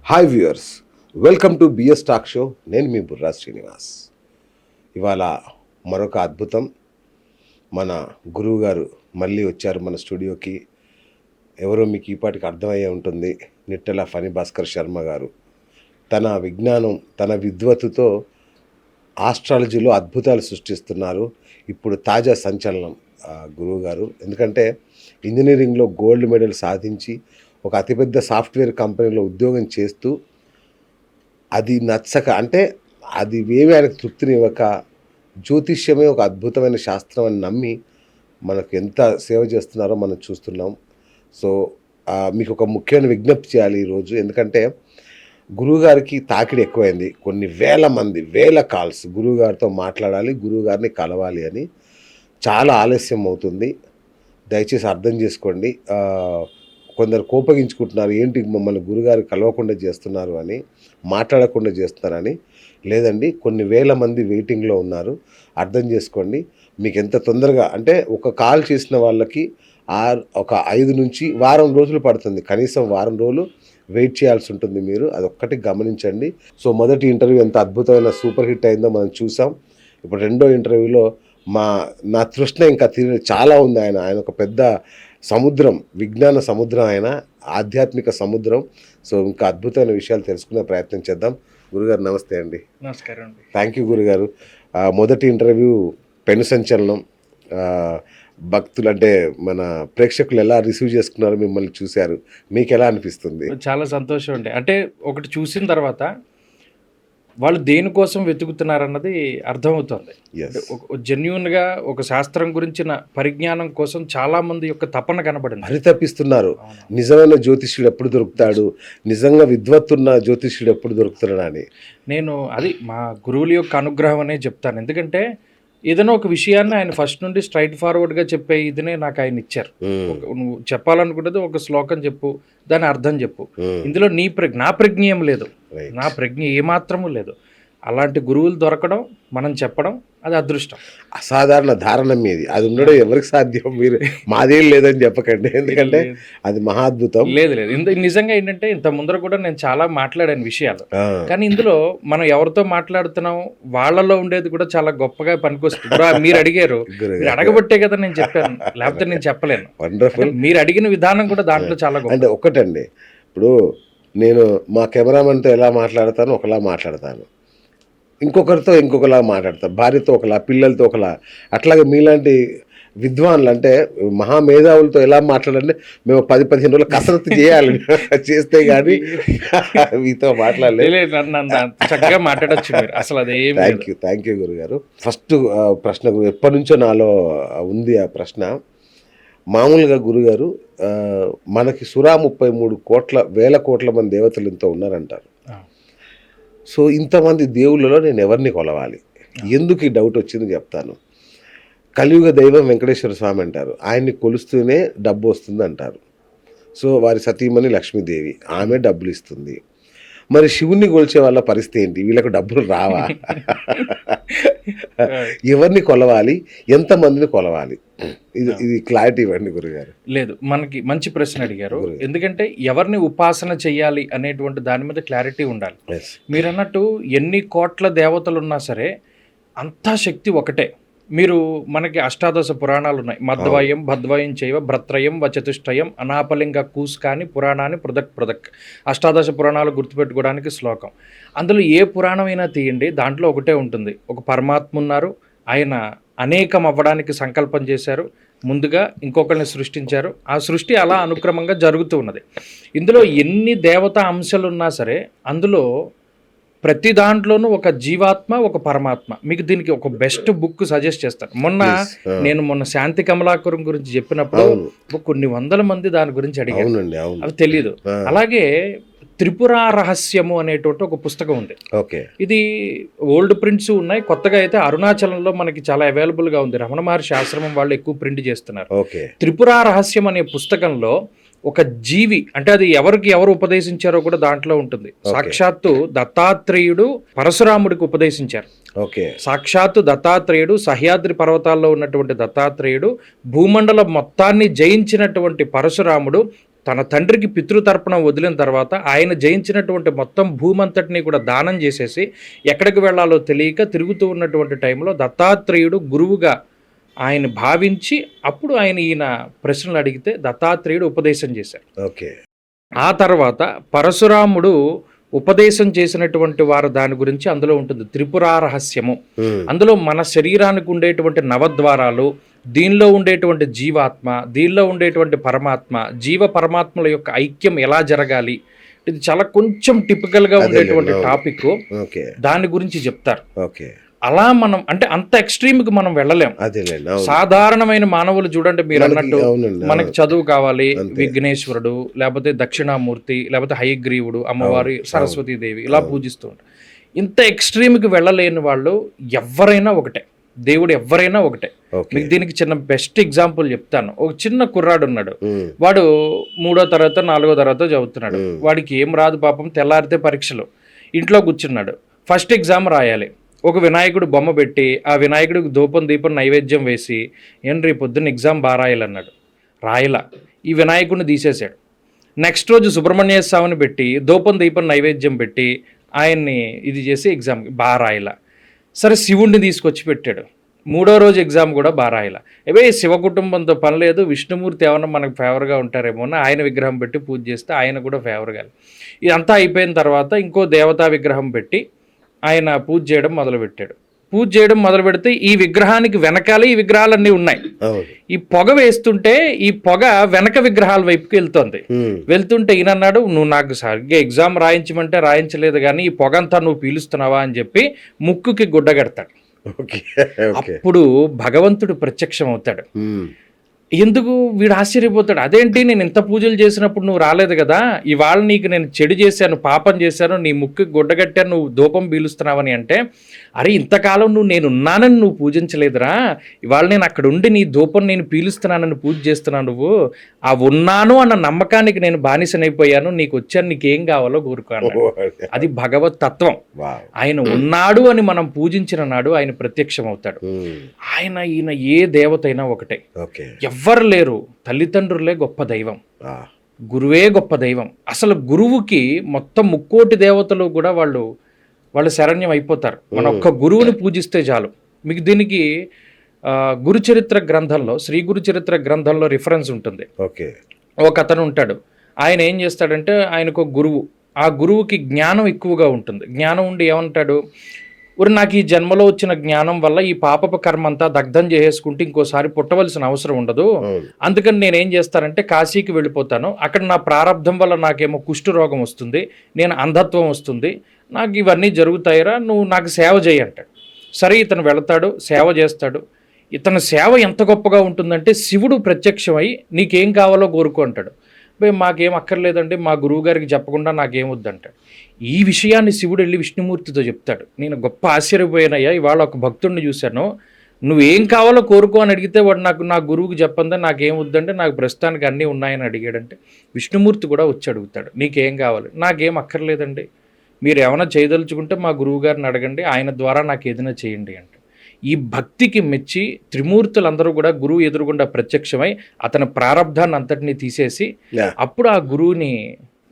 Hi viewers, welcome to BS talk show. నేను మీ బుర్రా శ్రీనివాస్. ఇవాళ మరొక అద్భుతం. మన గురువు గారు మళ్ళీ వచ్చారు మన స్టూడియోకి. ఎవరో మీకు ఈపాటికి అర్థమయ్యే ఉంటుంది, నిట్టెల ఫణి భాస్కర్ శర్మ గారు. తన విజ్ఞానం, తన విద్వత్తుతో ఆస్ట్రాలజీలో అద్భుతాలు సృష్టిస్తున్నారు. ఇప్పుడు తాజా సంచలనం గురువు గారు. ఎందుకంటే ఇంజనీరింగ్లో గోల్డ్ మెడల్ సాధించి ఒక అతిపెద్ద సాఫ్ట్వేర్ కంపెనీలో ఉద్యోగం చేస్తూ అది నచ్చక, అంటే అది ఏమీ ఆయనకు తృప్తినివ్వక, జ్యోతిష్యమే ఒక అద్భుతమైన శాస్త్రం అని నమ్మి మనకు ఎంత సేవ చేస్తున్నారో మనం చూస్తున్నాం. సో మీకు ఒక ముఖ్యమైన విజ్ఞప్తి చేయాలి ఈరోజు. ఎందుకంటే గురువుగారికి తాకిడి ఎక్కువైంది. కొన్ని వేల కాల్స్ గురువుగారితో మాట్లాడాలి, గురువుగారిని కలవాలి అని. చాలా ఆలస్యం అవుతుంది, దయచేసి అర్థం చేసుకోండి. కొందరు కోపగించుకుంటున్నారు, ఏంటి మమ్మల్ని గురుగారు కలవకుండా చేస్తున్నారు అని, మాట్లాడకుండా చేస్తున్నారని. లేదండి, కొన్ని వేల మంది వెయిటింగ్లో ఉన్నారు, అర్థం చేసుకోండి. మీకు ఎంత తొందరగా అంటే ఒక కాల్ చేసిన వాళ్ళకి ఒక 5 నుంచి వారం రోజులు పడుతుంది, కనీసం వారం రోజులు వెయిట్ చేయాల్సి ఉంటుంది మీరు. అదొక్కటి గమనించండి. సో మొదటి ఇంటర్వ్యూ ఎంత అద్భుతమైన సూపర్ హిట్ అయిందో మనం చూసాం. ఇప్పుడు రెండో ఇంటర్వ్యూలో నా తృష్ణ ఇంకా చాలా ఉంది. ఆయన ఒక పెద్ద సముద్రం, విజ్ఞాన సముద్రం, ఆయన ఆధ్యాత్మిక సముద్రం. సో ఇంకా అద్భుతమైన విషయాలు తెలుసుకునే ప్రయత్నం చేద్దాం. గురుగారు నమస్తే అండి. నమస్కారం అండి. థ్యాంక్ యూ గురుగారు. మొదటి ఇంటర్వ్యూ పెను సంచలనం. భక్తులు అంటే మన ప్రేక్షకులు ఎలా రిసీవ్ చేసుకున్నారు, మిమ్మల్ని చూశారు, మీకు ఎలా అనిపిస్తుంది? చాలా సంతోషం అండి. అంటే ఒకటి చూసిన తర్వాత వాళ్ళు దేనికోసం వెతుకుతున్నారన్నది అర్థమవుతుంది. జెన్యున్గా ఒక శాస్త్రం గురించిన పరిజ్ఞానం కోసం చాలా మంది యొక్క తపన కనబడింది. పరితపిస్తున్నారు, నిజమైన జ్యోతిష్యుడు ఎప్పుడు దొరుకుతాడు, నిజంగా విద్వత్తున్న జ్యోతిష్యుడు ఎప్పుడు దొరుకుతాడు అని. నేను అది మా గురువుల యొక్క అనుగ్రహం అనే చెప్తాను. ఎందుకంటే ఏదైనా ఒక విషయాన్ని ఆయన ఫస్ట్ నుండి స్ట్రైట్ ఫార్వర్డ్గా చెప్పే ఇదినే నాకు ఆయన ఇచ్చారు. నువ్వు చెప్పాలనుకున్నది ఒక శ్లోకం చెప్పు, దాని అర్థం చెప్పు. ఇందులో నా ప్రజ్ఞ ఏం లేదు, నా ప్రజ్ఞ ఏమాత్రము లేదు. అలాంటి గురువులు దొరకడం, మనం చెప్పడం, అది అదృష్టం. అసాధారణ ధారణ మీది, అది ఉండడం ఎవరికి సాధ్యం? మీరు మాదేం లేదని చెప్పకండి, ఎందుకంటే అది మహా అద్భుతం. లేదు నిజంగా ఏంటంటే ఇంత ముందర కూడా నేను చాలా మాట్లాడాను విషయాలు, కానీ ఇందులో మనం ఎవరితో మాట్లాడుతున్నాం వాళ్ళలో ఉండేది కూడా చాలా గొప్పగా పనికొస్తుంది. మీరు అడిగారు, మీరు అడగబట్టే కదా నేను చెప్పాను, లేకపోతే నేను చెప్పలేను. వండర్ఫుల్. మీరు అడిగిన విధానం కూడా దాంట్లో చాలా గొప్ప. అంటే ఒకటండి, ఇప్పుడు నేను మా కెమెరామెన్తో ఎలా మాట్లాడతాను ఒకలా మాట్లాడతాను, ఇంకొకరితో ఇంకొకలా మాట్లాడతాం, భార్యతో ఒకలా, పిల్లలతో ఒకలా. అట్లాగే మీలాంటి విద్వాన్లు అంటే మహామేధావులతో ఎలా మాట్లాడాలంటే మేము 10-15 రోజులు కసరత్తు చేయాలి, చేస్తే కానీ మీతో మాట్లాడలేదు. చక్కగా మాట్లాడచ్చు మీరు అసలు. అదే థ్యాంక్ యూ గురుగారు. ఫస్ట్ ప్రశ్న ఎప్పటి నుంచో నాలో ఉంది ఆ ప్రశ్న. మామూలుగా గురుగారు, మనకి సురా 33 వేల కోట్ల మంది దేవతలు ఇంత ఉన్నారంటారు. సో ఇంతమంది దేవుళ్ళలో నేను ఎవరిని కొలవాలి? ఎందుకు ఈ డౌట్ వచ్చింది చెప్తాను. కలియుగ దైవం వెంకటేశ్వర స్వామి అంటారు, ఆయన్ని కొలుస్తూనే డబ్బు వస్తుంది అంటారు. సో వారి సతీమణి లక్ష్మీదేవి, ఆమె డబ్బులు ఇస్తుంది. మరి శివుణ్ణి కొలిచే వాళ్ళ పరిస్థితి ఏంటి? వీళ్ళకు డబ్బులు రావా? ఎవరిని కొలవాలి, ఎంతమందిని కొలవాలి? ఇది క్లారిటీ ఇవ్వండి గురుగారు. లేదు, మనకి మంచి ప్రశ్న అడిగారు. ఎందుకంటే ఎవరిని ఉపాసన చెయ్యాలి అనేటువంటి దాని మీద క్లారిటీ ఉండాలి. మీరు అన్నట్టు ఎన్ని కోట్ల దేవతలు ఉన్నా సరే అంతా శక్తి ఒకటే. మీరు మనకి అష్టాదశ పురాణాలు ఉన్నాయి. మధ్వయం భద్వయం చైవ భ్రత్రయం వచతుష్టయం అనాపలింగ కూస్కాని పురాణాన్ని పృథక్. అష్టాదశ పురాణాలు గుర్తుపెట్టుకోవడానికి శ్లోకం. అందులో ఏ పురాణమైనా తీయండి, దాంట్లో ఒకటే ఉంటుంది. ఒక పరమాత్మ ఉన్నారు, ఆయన అనేకం అవ్వడానికి సంకల్పం చేశారు, ముందుగా ఇంకొకరిని సృష్టించారు, ఆ సృష్టి అలా అనుక్రమంగా జరుగుతూ ఉన్నది. ఇందులో ఎన్ని దేవతా అంశాలు ఉన్నా సరే అందులో ప్రతి దాంట్లోనూ ఒక జీవాత్మ, ఒక పరమాత్మ. మీకు దీనికి ఒక బెస్ట్ బుక్ సజెస్ట్ చేస్తాను. నేను శాంతి కమలాకరం గురించి చెప్పినప్పుడు కొన్ని వందల మంది దాని గురించి అడిగారు, అవి తెలియదు. అలాగే త్రిపుర రహస్యము అనేటువంటి ఒక పుస్తకం ఉంది. ఇది ఓల్డ్ ప్రింట్స్ ఉన్నాయి, కొత్తగా అయితే అరుణాచలంలో మనకి చాలా అవైలబుల్గా ఉంది. రమణ మహర్షి ఆశ్రమం వాళ్ళు ఎక్కువ ప్రింట్ చేస్తున్నారు. త్రిపుర రహస్యం అనే పుస్తకంలో ఒక జీవి, అంటే అది ఎవరు ఉపదేశించారో కూడా దాంట్లో ఉంటుంది. సాక్షాత్తు దత్తాత్రేయుడు పరశురాముడికి ఉపదేశించారు. సాక్షాత్తు దత్తాత్రేయుడు, సహ్యాద్రి పర్వతాల్లో ఉన్నటువంటి దత్తాత్రేయుడు, భూమండలం మొత్తాన్ని జయించినటువంటి పరశురాముడు తన తండ్రికి పితృతర్పణం వదిలిన తర్వాత ఆయన జయించినటువంటి మొత్తం భూమంతటిని కూడా దానం చేసేసి ఎక్కడికి వెళ్ళాలో తెలియక తిరుగుతూ ఉన్నటువంటి టైంలో దత్తాత్రేయుడు గురువుగా ఆయన భావించి అప్పుడు ఈయన ప్రశ్నలు అడిగితే దత్తాత్రేయుడు ఉపదేశం చేశారు. ఓకే. ఆ తర్వాత పరశురాముడు ఉపదేశం చేసినటువంటి వారు దాని గురించి అందులో ఉంటుంది త్రిపురా రహస్యము. అందులో మన శరీరానికి ఉండేటువంటి నవద్వారాలు, దీనిలో ఉండేటువంటి జీవాత్మ, దీనిలో ఉండేటువంటి పరమాత్మ, జీవ పరమాత్మల యొక్క ఐక్యం ఎలా జరగాలి, ఇది చాలా కొంచెం టిపికల్ గా ఉండేటువంటి టాపిక్. దాని గురించి చెప్తారు. అలా మనం అంటే అంత ఎక్స్ట్రీమ్కి మనం వెళ్ళలేం. సాధారణమైన మానవులు చూడండి, మీరు అన్నట్టు మనకి చదువు కావాలి, విఘ్నేశ్వరుడు లేకపోతే దక్షిణామూర్తి లేకపోతే హయగ్రీవుడు, అమ్మవారి సరస్వతీదేవి ఇలా పూజిస్తూ ఉంటారు. ఇంత ఎక్స్ట్రీమ్కి వెళ్ళలేని వాళ్ళు ఎవరైనా ఒకటే, దేవుడు ఎవరైనా ఒకటే. మీకు దీనికి చిన్న బెస్ట్ ఎగ్జాంపుల్ చెప్తాను. ఒక చిన్న కుర్రాడు ఉన్నాడు, వాడు 3వ తరగతి 4వ తరగతి చదువుతున్నాడు. వాడికి ఏం రాదు పాపం, తెల్లారితే పరీక్షలు. ఇంట్లో కూర్చున్నాడు, ఫస్ట్ ఎగ్జామ్ రాయాలి. ఒక వినాయకుడు బొమ్మ పెట్టి ఆ వినాయకుడికి ధూపం దీపం నైవేద్యం వేసి ఏంటి పొద్దున్న ఎగ్జామ్ బాగా రాయాలన్నాడు. రాయలా, ఈ వినాయకుడిని తీసేశాడు. నెక్స్ట్ రోజు సుబ్రహ్మణ్య స్వామిని పెట్టి ధూపం దీపం నైవేద్యం పెట్టి ఆయన్ని ఇది చేసి ఎగ్జామ్కి బాగా రాయలా. సరే శివుణ్ణి తీసుకొచ్చి పెట్టాడు. 3వ రోజు ఎగ్జామ్ కూడా బాగా రాయలా. శివ కుటుంబంతో పని లేదు, విష్ణుమూర్తి ఏమన్నా మనకు ఫేవర్గా ఉంటారేమో అని ఆయన విగ్రహం పెట్టి పూజ చేస్తే ఆయన కూడా ఫేవర్గా. ఇదంతా అయిపోయిన తర్వాత ఇంకో దేవతా విగ్రహం పెట్టి ఆయన పూజ చేయడం మొదలుపెట్టాడు. పూజ చేయడం మొదలు పెడితే ఈ విగ్రహానికి వెనకాల ఈ విగ్రహాలన్నీ ఉన్నాయి. ఈ పొగ వేస్తుంటే ఈ పొగ వెనక విగ్రహాల వైపుకి వెళ్తుంటే ఈయన అన్నాడు, నువ్వు నాకు సరిగ్గా ఎగ్జామ్ రాయించమంటే రాయించలేదు కానీ ఈ పొగ అంతా నువ్వు పీలుస్తున్నావా అని చెప్పి ముక్కుకి గుడ్డ కడతాడు. అప్పుడు భగవంతుడు ప్రత్యక్షం అవుతాడు. ఎందుకు వీడు ఆశ్చర్యపోతాడు, అదేంటి నేను ఇంత పూజలు చేసినప్పుడు నువ్వు రాలేదు కదా, ఇవాళ నీకు నేను చెడు చేశాను, పాపం చేశాను, నీ ముక్కుకి గుడ్డగట్టాను, నువ్వు ధూపం పీలుస్తున్నావని. అంటే అరే ఇంతకాలం నేను ఉన్నానని నువ్వు పూజించలేదురా, ఇవాళ నేను అక్కడ ఉండి నీ ధూపం నేను పీలుస్తున్నానని పూజ చేస్తున్నాను, నువ్వు ఆ ఉన్నాను అన్న నమ్మకానికి నేను బానిసనైపోయాను, నీకు వచ్చాను, నీకేం కావాలో కోరుకోను. అది భగవత్ తత్వం. ఆయన ఉన్నాడు అని మనం పూజించిన నాడు ఆయన ప్రత్యక్షం అవుతాడు. ఈయన ఏ దేవత అయినా ఒకటే, ఎవ్వరు లేరు, తల్లిదండ్రులే గొప్ప దైవం, గురువే గొప్ప దైవం. అసలు గురువుకి మొత్తం 3,000,000 దేవతలు కూడా వాళ్ళు శరణ్యం అయిపోతారు. మన ఒక్క గురువుని పూజిస్తే చాలు. మీకు దీనికి గురు చరిత్ర గ్రంథంలో, శ్రీ గురు చరిత్ర గ్రంథంలో రిఫరెన్స్ ఉంటుంది. ఒక అతను ఉంటాడు, ఆయన ఏం చేస్తాడంటే ఆయనకు గురువు, ఆ గురువుకి జ్ఞానం ఎక్కువగా ఉంటుంది. జ్ఞానం ఉండి ఏమంటాడు, నాకు ఈ జన్మలో వచ్చిన జ్ఞానం వల్ల ఈ పాపపు కర్మ అంతా దగ్ధం చేసేసుకుంటే ఇంకోసారి పుట్టవలసిన అవసరం ఉండదు, అందుకని నేనేం చేస్తానంటే కాశీకి వెళ్ళిపోతాను, అక్కడ నా ప్రారంధం వల్ల నాకేమో కుష్ఠు రోగం వస్తుంది, నేను అంధత్వం వస్తుంది, నాకు ఇవన్నీ జరుగుతాయిరా, నువ్వు నాకు సేవ చేయి అంటాడు. సరే ఇతను వెళతాడు, సేవ చేస్తాడు. ఇతని సేవ ఎంత గొప్పగా ఉంటుందంటే శివుడు ప్రత్యక్షమై నీకేం కావాలో కోరుకో అంటాడు. మాకేం అక్కర్లేదండి, మా గురువు గారికి చెప్పకుండా నాకేం వద్దంటాడు. ఈ విషయాన్ని శివుడు వెళ్ళి విష్ణుమూర్తితో చెప్తాడు. నేను గొప్ప ఆశ్చర్యపోయానయ్యా, ఇవాళ ఒక భక్తుడిని చూశాను, నువ్వేం కావాలో కోరుకో అని అడిగితే వాడు నా గురువుకి చెప్పందా నాకేం వద్దంటే నాకు ప్రస్తుతానికి అన్నీ ఉన్నాయని అడిగాడంటే విష్ణుమూర్తి కూడా వచ్చి అడుగుతాడు, నీకేం కావాలి, నాకేం అక్కర్లేదండి, మీరు ఏమైనా చేయదలుచుకుంటే మా గురువు గారిని అడగండి, ఆయన ద్వారా నాకు ఏదైనా చేయండి అంటే. ఈ భక్తికి మెచ్చి త్రిమూర్తులందరూ కూడా గురువు ఎదురుగుండా ప్రత్యక్షమై అతని ప్రారంధాన్ని అంతటినీ తీసేసి అప్పుడు ఆ గురువుని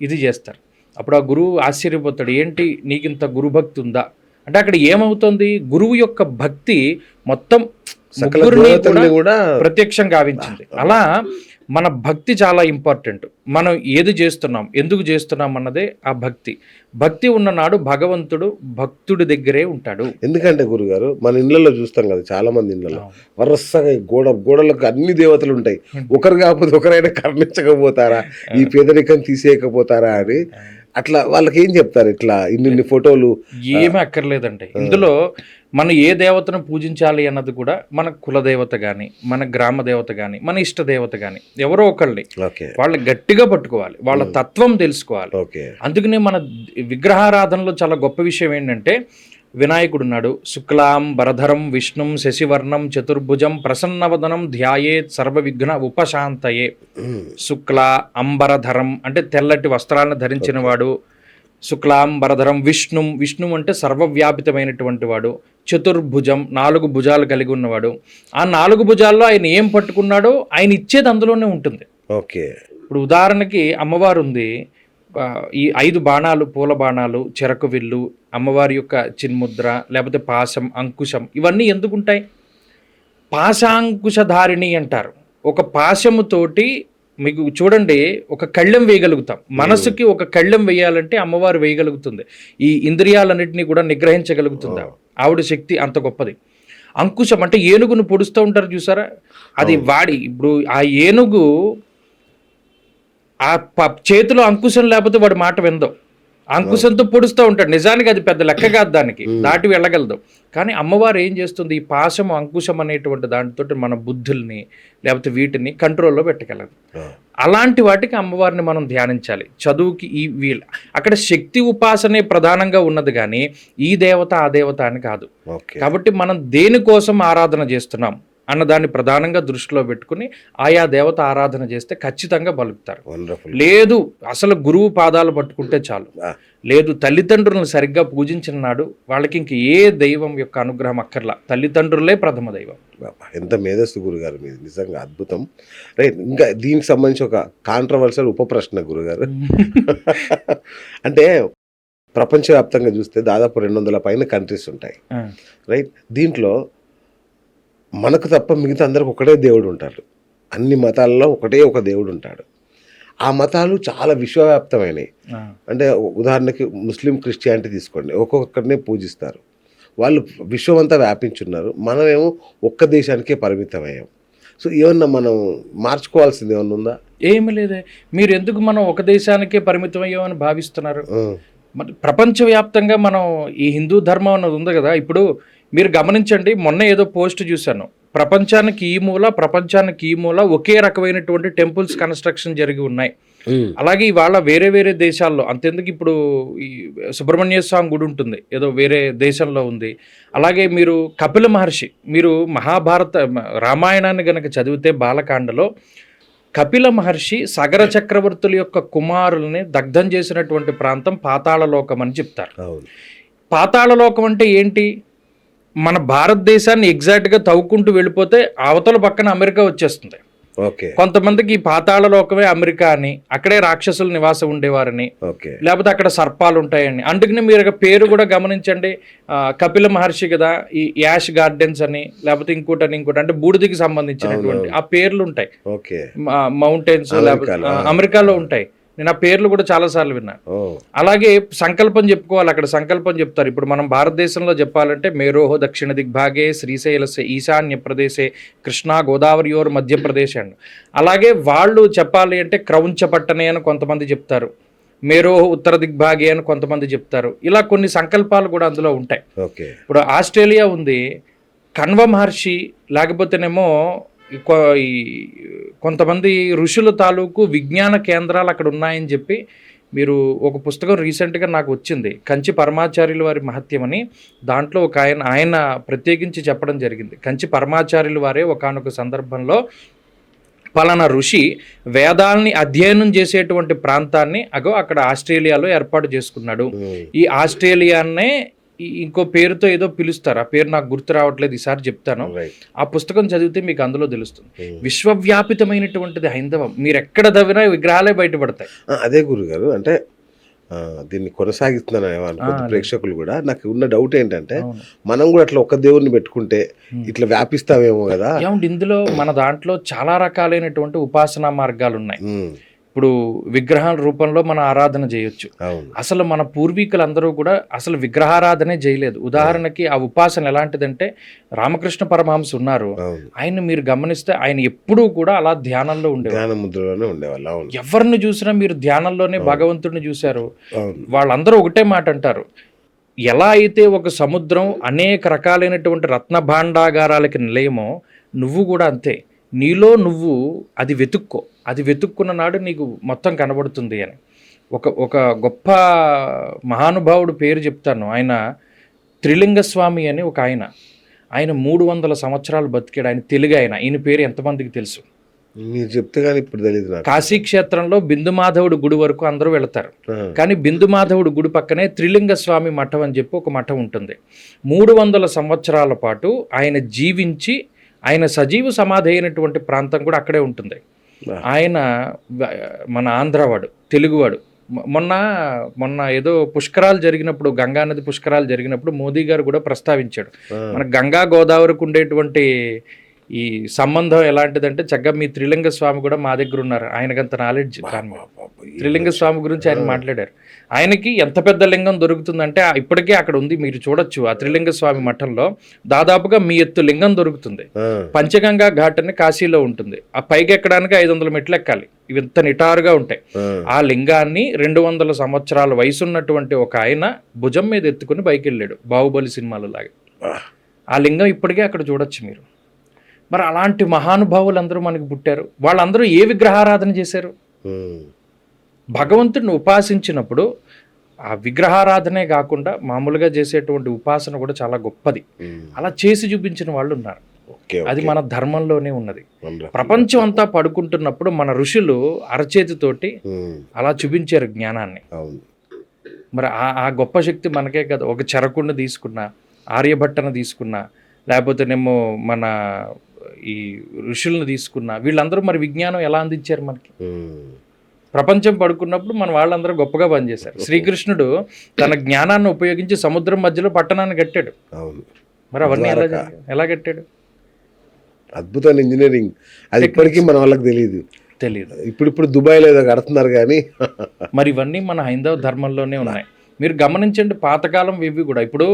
ఇది చేస్తారు. అప్పుడు ఆ గురువు ఆశ్చర్యపోతాడు, ఏంటి నీకింత గురుభక్తి ఉందా అంటే. అక్కడ ఏమవుతుంది, గురువు యొక్క భక్తి మొత్తం కూడా ప్రత్యక్షం గావించింది. అలా మన భక్తి చాలా ఇంపార్టెంట్. మనం ఏది చేస్తున్నాం, ఎందుకు చేస్తున్నాం అన్నదే ఆ భక్తి. భక్తి ఉన్న నాడు భగవంతుడు భక్తుడి దగ్గరే ఉంటాడు. ఎందుకంటే గురుగారు మన ఇళ్లలో చూస్తాం కదా, చాలా మంది ఇళ్లలో వరుసగా గోడలకు అన్ని దేవతలు ఉంటాయి, ఒకరు కాకపోతే ఒకరైనా కరుణించకపోతారా, ఈ పేదరికం తీసేయకపోతారా అని. అట్లా వాళ్ళకి ఏం చెప్తారు, ఇట్లా ఇన్ని ఫోటోలు ఏమీ అక్కర్లేదండి. ఇందులో మనం ఏ దేవతను పూజించాలి అన్నది కూడా మన కులదేవత కానీ, మన గ్రామ దేవత కానీ, మన ఇష్ట దేవత కానీ ఎవరో ఒకళ్ళని వాళ్ళు గట్టిగా పట్టుకోవాలి, వాళ్ళ తత్వం తెలుసుకోవాలి. అందుకనే మన విగ్రహారాధనలో చాలా గొప్ప విషయం ఏంటంటే, వినాయకుడు ఉన్నాడు, శుక్లాం వరధరం విష్ణుం శశివర్ణం చతుర్భుజం ప్రసన్నవదనం ధ్యాయేత్ సర్వ విఘ్న ఉపశాంతయే. శుక్ల అంబరధరం అంటే తెల్లటి వస్త్రాలను ధరించిన వాడు, శుక్లాం వరధరం విష్ణుం అంటే సర్వవ్యాపితమైనటువంటి వాడు, చతుర్భుజం 4 భుజాలు కలిగి ఉన్నవాడు. ఆ 4 భుజాల్లో ఆయన ఏం పట్టుకున్నాడో ఆయన ఇచ్చేది అందులోనే ఉంటుంది. ఇప్పుడు ఉదాహరణకి అమ్మవారు ఉంది, ఈ 5 బాణాలు, పూల బాణాలు, చెరకు విల్లు, అమ్మవారి యొక్క చిన్ముద్ర, లేకపోతే పాశం, అంకుశం, ఇవన్నీ ఎందుకుంటాయి? పాశాంకుశధారిణి అంటారు. ఒక పాశముతోటి మీకు చూడండి, ఒక కళ్ళెం వేయగలుగుతాం. మనసుకి ఒక కళ్ళెం వేయాలంటే అమ్మవారు వేయగలుగుతుంది. ఈ ఇంద్రియాలన్నింటినీ కూడా నిగ్రహించగలుగుతుంది. ఆవిడ శక్తి అంత గొప్పది. అంకుశం అంటే ఏనుగును పొడుస్తూ ఉంటారు చూసారా, అది వాడి ఇప్పుడు ఆ ఏనుగు ఆ చేతిలో అంకుశం లేకపోతే వాడి మాట విందాం. అంకుశంతో పొడుస్తూ ఉంటాడు. నిజానికి అది పెద్ద లెక్క కాదు, దానికి దాటి వెళ్ళగలదు. కానీ అమ్మవారు ఏం చేస్తుంది, ఈ పాశం అంకుశం అనేటువంటి దాంతో మన బుద్ధుల్ని లేకపోతే వీటిని కంట్రోల్లో పెట్టగలదు. అలాంటి వాటికి అమ్మవారిని మనం ధ్యానించాలి. చదువుకి ఈ వీళ్ళ అక్కడ శక్తి ఉపాసనే ప్రధానంగా ఉన్నది, కానీ ఈ దేవత ఆ దేవత అని కాదు. కాబట్టి మనం దేనికోసం ఆరాధన చేస్తున్నాం అన్నదాన్ని ప్రధానంగా దృష్టిలో పెట్టుకుని ఆయా దేవత ఆరాధన చేస్తే ఖచ్చితంగా బలుకుతారు. లేదు అసలు గురువు పాదాలు పట్టుకుంటే చాలు, లేదు తల్లిదండ్రులను సరిగ్గా పూజించిన నాడు వాళ్ళకి ఇంక ఏ దైవం యొక్క అనుగ్రహం అక్కర్లా, తల్లిదండ్రులే ప్రథమ దైవం. ఎంత మేధస్సు గురుగారు మీది, నిజంగా అద్భుతం. రైట్, ఇంకా దీనికి సంబంధించి ఒక కాంట్రవర్షియల్ ఉప ప్రశ్న గురుగారు. అంటే ప్రపంచవ్యాప్తంగా చూస్తే దాదాపు 200 పైన కంట్రీస్ ఉంటాయి. రైట్, దీంట్లో మనకు తప్ప మిగతా అందరికి ఒకటే దేవుడు ఉంటారు. అన్ని మతాలలో ఒకటే ఒక దేవుడు ఉంటాడు. ఆ మతాలు చాలా విశ్వవ్యాప్తమైనవి. అంటే ఉదాహరణకి ముస్లిం, క్రిస్టియానిటీ తీసుకోండి, ఒక్కొక్కరినే పూజిస్తారు. వాళ్ళు విశ్వం అంతా వ్యాపించున్నారు. మనమేమో ఒక్క దేశానికే పరిమితమయ్యాం. సో ఏమన్నా మనం మార్చుకోవాల్సింది ఏమన్నా ఉందా? ఏమి లేదే. మీరు ఎందుకు మనం ఒక దేశానికే పరిమితం అయ్యామని భావిస్తున్నారు? ప్రపంచవ్యాప్తంగా మనం ఈ హిందూ ధర్మం అన్నది ఉంది కదా. ఇప్పుడు మీరు గమనించండి, మొన్న ఏదో పోస్ట్ చూశాను, ప్రపంచానికి ఈ మూల ఒకే రకమైనటువంటి టెంపుల్స్ కన్స్ట్రక్షన్ జరిగి ఉన్నాయి. అలాగే ఇవాళ వేరే వేరే దేశాల్లో, అంతెందుకు ఇప్పుడు ఈ సుబ్రహ్మణ్య స్వామి గుడి ఉంటుంది, ఏదో వేరే దేశంలో ఉంది. అలాగే మీరు కపిల మహర్షి, మీరు రామాయణాన్ని గనక చదివితే బాలకాండలో కపిల మహర్షి సగర చక్రవర్తుల యొక్క కుమారుల్ని దగ్ధం చేసినటువంటి ప్రాంతం పాతాళలోకం అని చెప్తారు. పాతాళలోకం అంటే ఏంటి? మన భారతదేశాన్ని ఎగ్జాక్ట్గా తవ్వుకుంటూ వెళ్ళిపోతే అవతల పక్కన అమెరికా వచ్చేస్తుంది. కొంతమందికి ఈ పాతాళ లోకమే అమెరికా అని, అక్కడే రాక్షసులు నివాసం ఉండేవారని, లేకపోతే అక్కడ సర్పాలు ఉంటాయని. అందుకని మీరు పేరు కూడా గమనించండి, కపిల మహర్షి కదా, ఈ యాష్ గార్డెన్స్ అని, లేకపోతే ఇంకోటి అంటే బూడిదికి సంబంధించినటువంటి ఆ పేర్లు ఉంటాయి. మౌంటైన్స్ లేకపోతే అమెరికాలో ఉంటాయి. నేను ఆ పేర్లు కూడా చాలాసార్లు విన్నాను. అలాగే సంకల్పం చెప్పుకోవాలి, అక్కడ సంకల్పం చెప్తారు. ఇప్పుడు మనం భారతదేశంలో చెప్పాలంటే మేరోహో దక్షిణ దిగ్భాగే శ్రీశైలసే ఈశాన్య ప్రదేశే కృష్ణా గోదావరియోర్ మధ్యప్రదేశ్ అండ్. అలాగే వాళ్ళు చెప్పాలి అంటే క్రౌంచపట్టనే అని కొంతమంది చెప్తారు, మేరోహో ఉత్తర దిగ్భాగే అని కొంతమంది చెప్తారు. ఇలా కొన్ని సంకల్పాలు కూడా అందులో ఉంటాయి. ఇప్పుడు ఆస్ట్రేలియా ఉంది, కణ్వ మహర్షి, లేకపోతేనేమో ఈ కొంతమంది ఋషుల తాలూకు విజ్ఞాన కేంద్రాలు అక్కడ ఉన్నాయని చెప్పి మీరు ఒక పుస్తకం రీసెంట్గా నాకు వచ్చింది, కంచి పరమాచార్యుల వారి మహత్యం అని. దాంట్లో ఒక ఆయన ప్రత్యేకించి చెప్పడం జరిగింది. కంచి పరమాచార్యుల వారే ఒకానొక సందర్భంలో పలానా ఋషి వేదాల్ని అధ్యయనం చేసేటువంటి ప్రాంతాన్ని అక్కడ ఆస్ట్రేలియాలో ఏర్పాటు చేసుకున్నాడు. ఈ ఆస్ట్రేలియానే ఇంకో పేరుతో ఏదో పిలుస్తారు, ఆ పేరు నాకు గుర్తు రావట్లేదు, ఈసారి చెప్తాను. ఆ పుస్తకం చదివితే మీకు అందులో తెలుస్తుంది. విశ్వవ్యాపితమైనటువంటిది హైందవం. మీరు ఎక్కడ దవ్వినా విగ్రహాలే బయటపడతాయి. అదే గురుగారు, అంటే దీన్ని కొనసాగిస్తున్నాను అనుకుంటే ప్రేక్షకులు కూడా. నాకు ఉన్న డౌట్ ఏంటంటే, మనం కూడా అట్లా ఒక దేవుడిని పెట్టుకుంటే ఇట్లా వ్యాపిస్తామేమో కదా. ఇందులో మన దాంట్లో చాలా రకాలైనటువంటి ఉపాసనా మార్గాలు ఉన్నాయి. ఇప్పుడు విగ్రహాల రూపంలో మనం ఆరాధన చేయొచ్చు. అసలు మన పూర్వీకులందరూ కూడా అసలు విగ్రహారాధనే చేయలేదు. ఉదాహరణకి ఆ ఉపాసన ఎలాంటిదంటే, రామకృష్ణ పరమహంస ఉన్నారు, ఆయన మీరు గమనిస్తే ఆయన ఎప్పుడూ కూడా అలా ధ్యానంలో ఉండేవాళ్ళు. ఎవరిని చూసినా మీరు ధ్యానంలోనే భగవంతుడిని చూశారు. వాళ్ళందరూ ఒకటే మాట అంటారు, ఎలా అయితే ఒక సముద్రం అనేక రకాలైనటువంటి రత్న భాండాగారాలకి నిలయమో, నువ్వు కూడా అంతే. నీలో నువ్వు అది వెతుక్కున్న నాడు నీకు మొత్తం కనబడుతుంది అని. ఒక గొప్ప మహానుభావుడు పేరు చెప్తాను. ఆయన త్రిలింగ స్వామి అని ఒక ఆయన 300 సంవత్సరాలు బతికాడు. ఆయన తెలుగు ఈయన పేరు ఎంతమందికి తెలుసు? మీరు చెప్తే కానీ ఇప్పుడు తెలియదు. కాశీ క్షేత్రంలో బిందుమాధవుడు గుడి వరకు అందరూ వెళతారు, కానీ బిందుమాధవుడు గుడి పక్కనే త్రిలింగ స్వామి మఠం అని చెప్పి ఒక మఠం ఉంటుంది. 300 సంవత్సరాల పాటు ఆయన జీవించి ఆయన సజీవ సమాధి అయినటువంటి ప్రాంతం కూడా అక్కడే ఉంటుంది. ఆయన మన ఆంధ్రవాడు, తెలుగువాడు. మొన్న మొన్న ఏదో పుష్కరాలు జరిగినప్పుడు, గంగానది పుష్కరాలు జరిగినప్పుడు మోదీ గారు కూడా ప్రస్తావించాడు, మన గంగా గోదావరికి ఉండేటువంటి ఈ సంబంధం ఎలాంటిదంటే చక్కగా మీ త్రిలింగ స్వామి కూడా మా దగ్గర ఉన్నారు, ఆయనకంత నాలెడ్జ్ దాని మీద. త్రిలింగ స్వామి గురించి ఆయన మాట్లాడారు. ఆయనకి ఎంత పెద్ద లింగం దొరుకుతుందంటే ఇప్పటికే అక్కడ ఉంది, మీరు చూడొచ్చు ఆ త్రిలింగ స్వామి మఠంలో దాదాపుగా మీ ఎత్తు లింగం దొరుకుతుంది. పంచగంగా ఘాట్ అని కాశీలో ఉంటుంది, ఆ పైకి ఎక్కడానికి 500 మెట్లు ఎక్కాలి, ఇవి ఇంత నిటారుగా ఉంటాయి. ఆ లింగాన్ని 200 సంవత్సరాల వయసున్నటువంటి ఒక ఆయన భుజం మీద ఎత్తుకుని పైకి వెళ్ళాడు, బాహుబలి సినిమాలో లాగా. ఆ లింగం ఇప్పటికే అక్కడ చూడొచ్చు మీరు. మరి అలాంటి మహానుభావులు అందరూ మనకి పుట్టారు. వాళ్ళందరూ ఏ విగ్రహారాధన చేశారు? భగవంతుడిని ఉపాసించినప్పుడు ఆ విగ్రహారాధనే కాకుండా మామూలుగా చేసేటువంటి ఉపాసన కూడా చాలా గొప్పది. అలా చేసి చూపించిన వాళ్ళు ఉన్నారు. అది మన ధర్మంలోనే ఉన్నది. ప్రపంచం అంతా పడుకుంటున్నప్పుడు మన ఋషులు అరచేతితోటి అలా చూపించారు జ్ఞానాన్ని. మరి ఆ గొప్ప శక్తి మనకే కదా. ఒక చరకుడిని తీసుకున్నా, ఆర్యభట్టను తీసుకున్నా, లేకపోతేనేమో మన ఈ ఋషులను తీసుకున్నా, వీళ్ళందరూ మరి విజ్ఞానం ఎలా అందించారు మనకి? ప్రపంచం పడుకున్నప్పుడు మన వాళ్ళందరూ గొప్పగా పనిచేశారు. శ్రీకృష్ణుడు తన జ్ఞానాన్ని ఉపయోగించి సముద్రం మధ్యలో పట్టణాన్ని కట్టాడు. మరి అవన్నీ ఎలా కట్టాడు? అద్భుతమైన ఇంజనీరింగ్. అది ఇప్పటికీ మన వాళ్ళకి తెలియదు. ఇప్పుడు దుబాయ్లో ఏదో కడుతున్నారు కానీ మరి ఇవన్నీ మన హైందవ ధర్మంలోనే ఉన్నాయి. మీరు గమనించండి, పాతకాలం ఇవి కూడా. ఇప్పుడు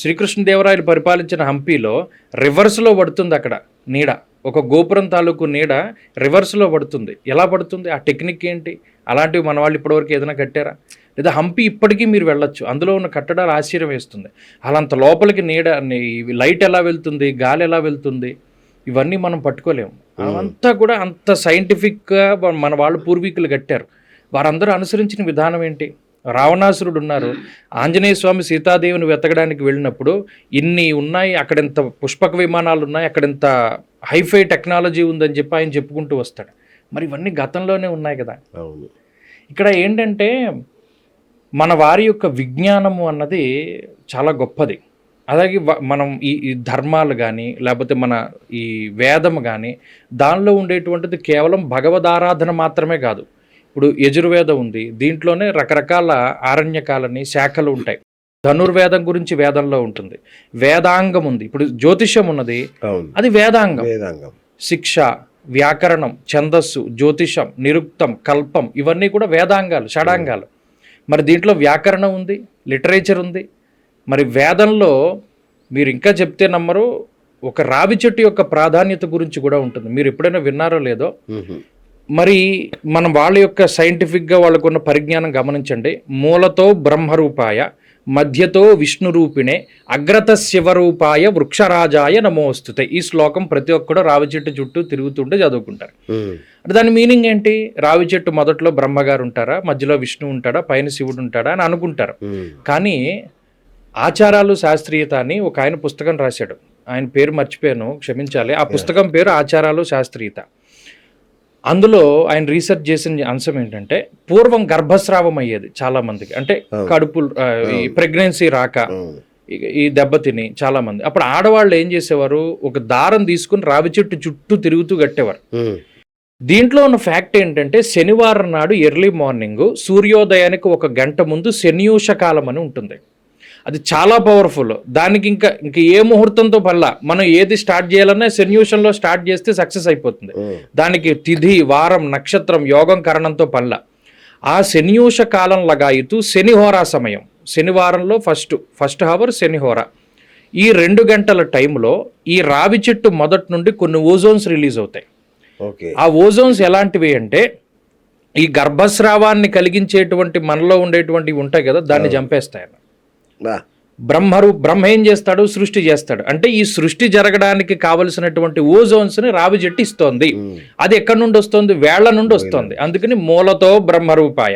శ్రీకృష్ణదేవరాయలు పరిపాలించిన హంపీలో రివర్స్లో పడుతుంది అక్కడ నీడ, ఒక గోపురం తాలూకు నీడ రివర్స్లో పడుతుంది. ఎలా పడుతుంది? ఆ టెక్నిక్ ఏంటి? అలాంటివి మన వాళ్ళు ఇప్పటివరకు ఏదైనా కట్టారా? లేదా హంపీ ఇప్పటికీ మీరు వెళ్ళొచ్చు, అందులో ఉన్న కట్టడాలు ఆశ్చర్యం వేస్తుంది. అలాంత లోపలికి నీడ, లైట్ ఎలా వెళ్తుంది, గాలి ఎలా వెళ్తుంది, ఇవన్నీ మనం పట్టుకోలేము. అవంతా కూడా అంత సైంటిఫిక్గా మన వాళ్ళు పూర్వీకులు కట్టారు. వారందరూ అనుసరించిన విధానం ఏంటి? రావణాసురుడు ఉన్నారు, ఆంజనేయ స్వామి సీతాదేవిని వెతకడానికి వెళ్ళినప్పుడు ఇన్ని ఉన్నాయి, అక్కడెంత పుష్పక విమానాలు ఉన్నాయి, అక్కడెంత హైఫై టెక్నాలజీ ఉందని చెప్పి ఆయన చెప్పుకుంటూ వస్తాడు. మరి ఇవన్నీ గతంలోనే ఉన్నాయి కదా. ఇక్కడ ఏంటంటే మన వారి యొక్క విజ్ఞానము అన్నది చాలా గొప్పది. అలాగే మనం ఈ ధర్మాలు కానీ లేకపోతే మన ఈ వేదము కానీ దానిలో ఉండేటువంటిది కేవలం భగవదారాధన మాత్రమే కాదు. ఇప్పుడు యజుర్వేదం ఉంది, దీంట్లోనే రకరకాల ఆరణ్యకాలని శాఖలు ఉంటాయి. ధనుర్వేదం గురించి వేదంలో ఉంటుంది. వేదాంగం ఉంది, ఇప్పుడు జ్యోతిష్యం ఉన్నది, అది వేదాంగం. శిక్ష, వ్యాకరణం, ఛందస్సు, జ్యోతిషం, నిరుక్తం, కల్పం, ఇవన్నీ కూడా వేదాంగాలు, షడాంగాలు. మరి దీంట్లో వ్యాకరణం ఉంది, లిటరేచర్ ఉంది. మరి వేదంలో మీరు ఇంకా చెప్తే నమ్మరు, ఒక రావి చెట్టు యొక్క ప్రాధాన్యత గురించి కూడా ఉంటుంది. మీరు ఎప్పుడైనా విన్నారో లేదో. మరి మనం వాళ్ళ యొక్క సైంటిఫిక్గా వాళ్ళకున్న పరిజ్ఞానం గమనించండి. మూలతో బ్రహ్మరూపాయ, మధ్యతో విష్ణురూపిణే, అగ్రత శివరూపాయ, వృక్షరాజాయ నమోస్తుతే. ఈ శ్లోకం ప్రతి ఒక్కడు రావి చెట్టు చుట్టూ తిరుగుతుంటే చదువుకుంటారు. అంటే దాని మీనింగ్ ఏంటి? రావి చెట్టు మొదట్లో బ్రహ్మగారు ఉంటారా, మధ్యలో విష్ణు ఉంటాడా, పైన శివుడు ఉంటాడా అని అనుకుంటారు. కానీ ఆచారాలు శాస్త్రీయత అని ఒక ఆయన పుస్తకం రాశాడు, ఆయన పేరు మర్చిపోయాను, క్షమించాలి. ఆ పుస్తకం పేరు ఆచారాలు శాస్త్రీయత. అందులో ఆయన రీసెర్చ్ చేసిన అంశం ఏంటంటే, పూర్వం గర్భస్రావం అయ్యేది చాలా మందికి, అంటే కడుపు ప్రెగ్నెన్సీ రాక ఈ దెబ్బతిని చాలా మంది. అప్పుడు ఆడవాళ్ళు ఏం చేసేవారు, ఒక దారం తీసుకుని రావి చెట్టు చుట్టూ తిరుగుతూ కట్టేవారు. దీంట్లో ఉన్న ఫ్యాక్ట్ ఏంటంటే, శనివారం నాడు ఎర్లీ మార్నింగ్ సూర్యోదయానికి 1 గంట ముందు శనియూష కాలం అని ఉంటుంది. అది చాలా పవర్ఫుల్. దానికి ఇంకా ఏ ముహూర్తంతో పల్లా మనం ఏది స్టార్ట్ చేయాలన్నా శనియూషంలో స్టార్ట్ చేస్తే సక్సెస్ అయిపోతుంది. దానికి తిథి, వారం, నక్షత్రం, యోగం, కరణంతో పల్లా. ఆ శనియూష కాలం లగాయితూ శనిహోరా సమయం, శనివారంలో ఫస్ట్ హవర్ శనిహోర. ఈ 2 గంటల టైంలో ఈ రావి చెట్టు మొదటి నుండి కొన్ని ఓజోన్స్ రిలీజ్ అవుతాయి. ఆ ఓజోన్స్ ఎలాంటివి అంటే, ఈ గర్భస్రావాన్ని కలిగించేటువంటి మనలో ఉండేటువంటివి ఉంటాయి కదా, దాన్ని చంపేస్తాయి. బ్రహ్మ ఏం చేస్తాడు, సృష్టి చేస్తాడు. అంటే ఈ సృష్టి జరగడానికి కావలసినటువంటి ఓజోన్స్ ని రావి చెట్టు ఇస్తోంది. అది ఎక్కడి నుండి వస్తుంది? వేళ్ల నుండి వస్తుంది. అందుకని మూలతో బ్రహ్మరూపాయ.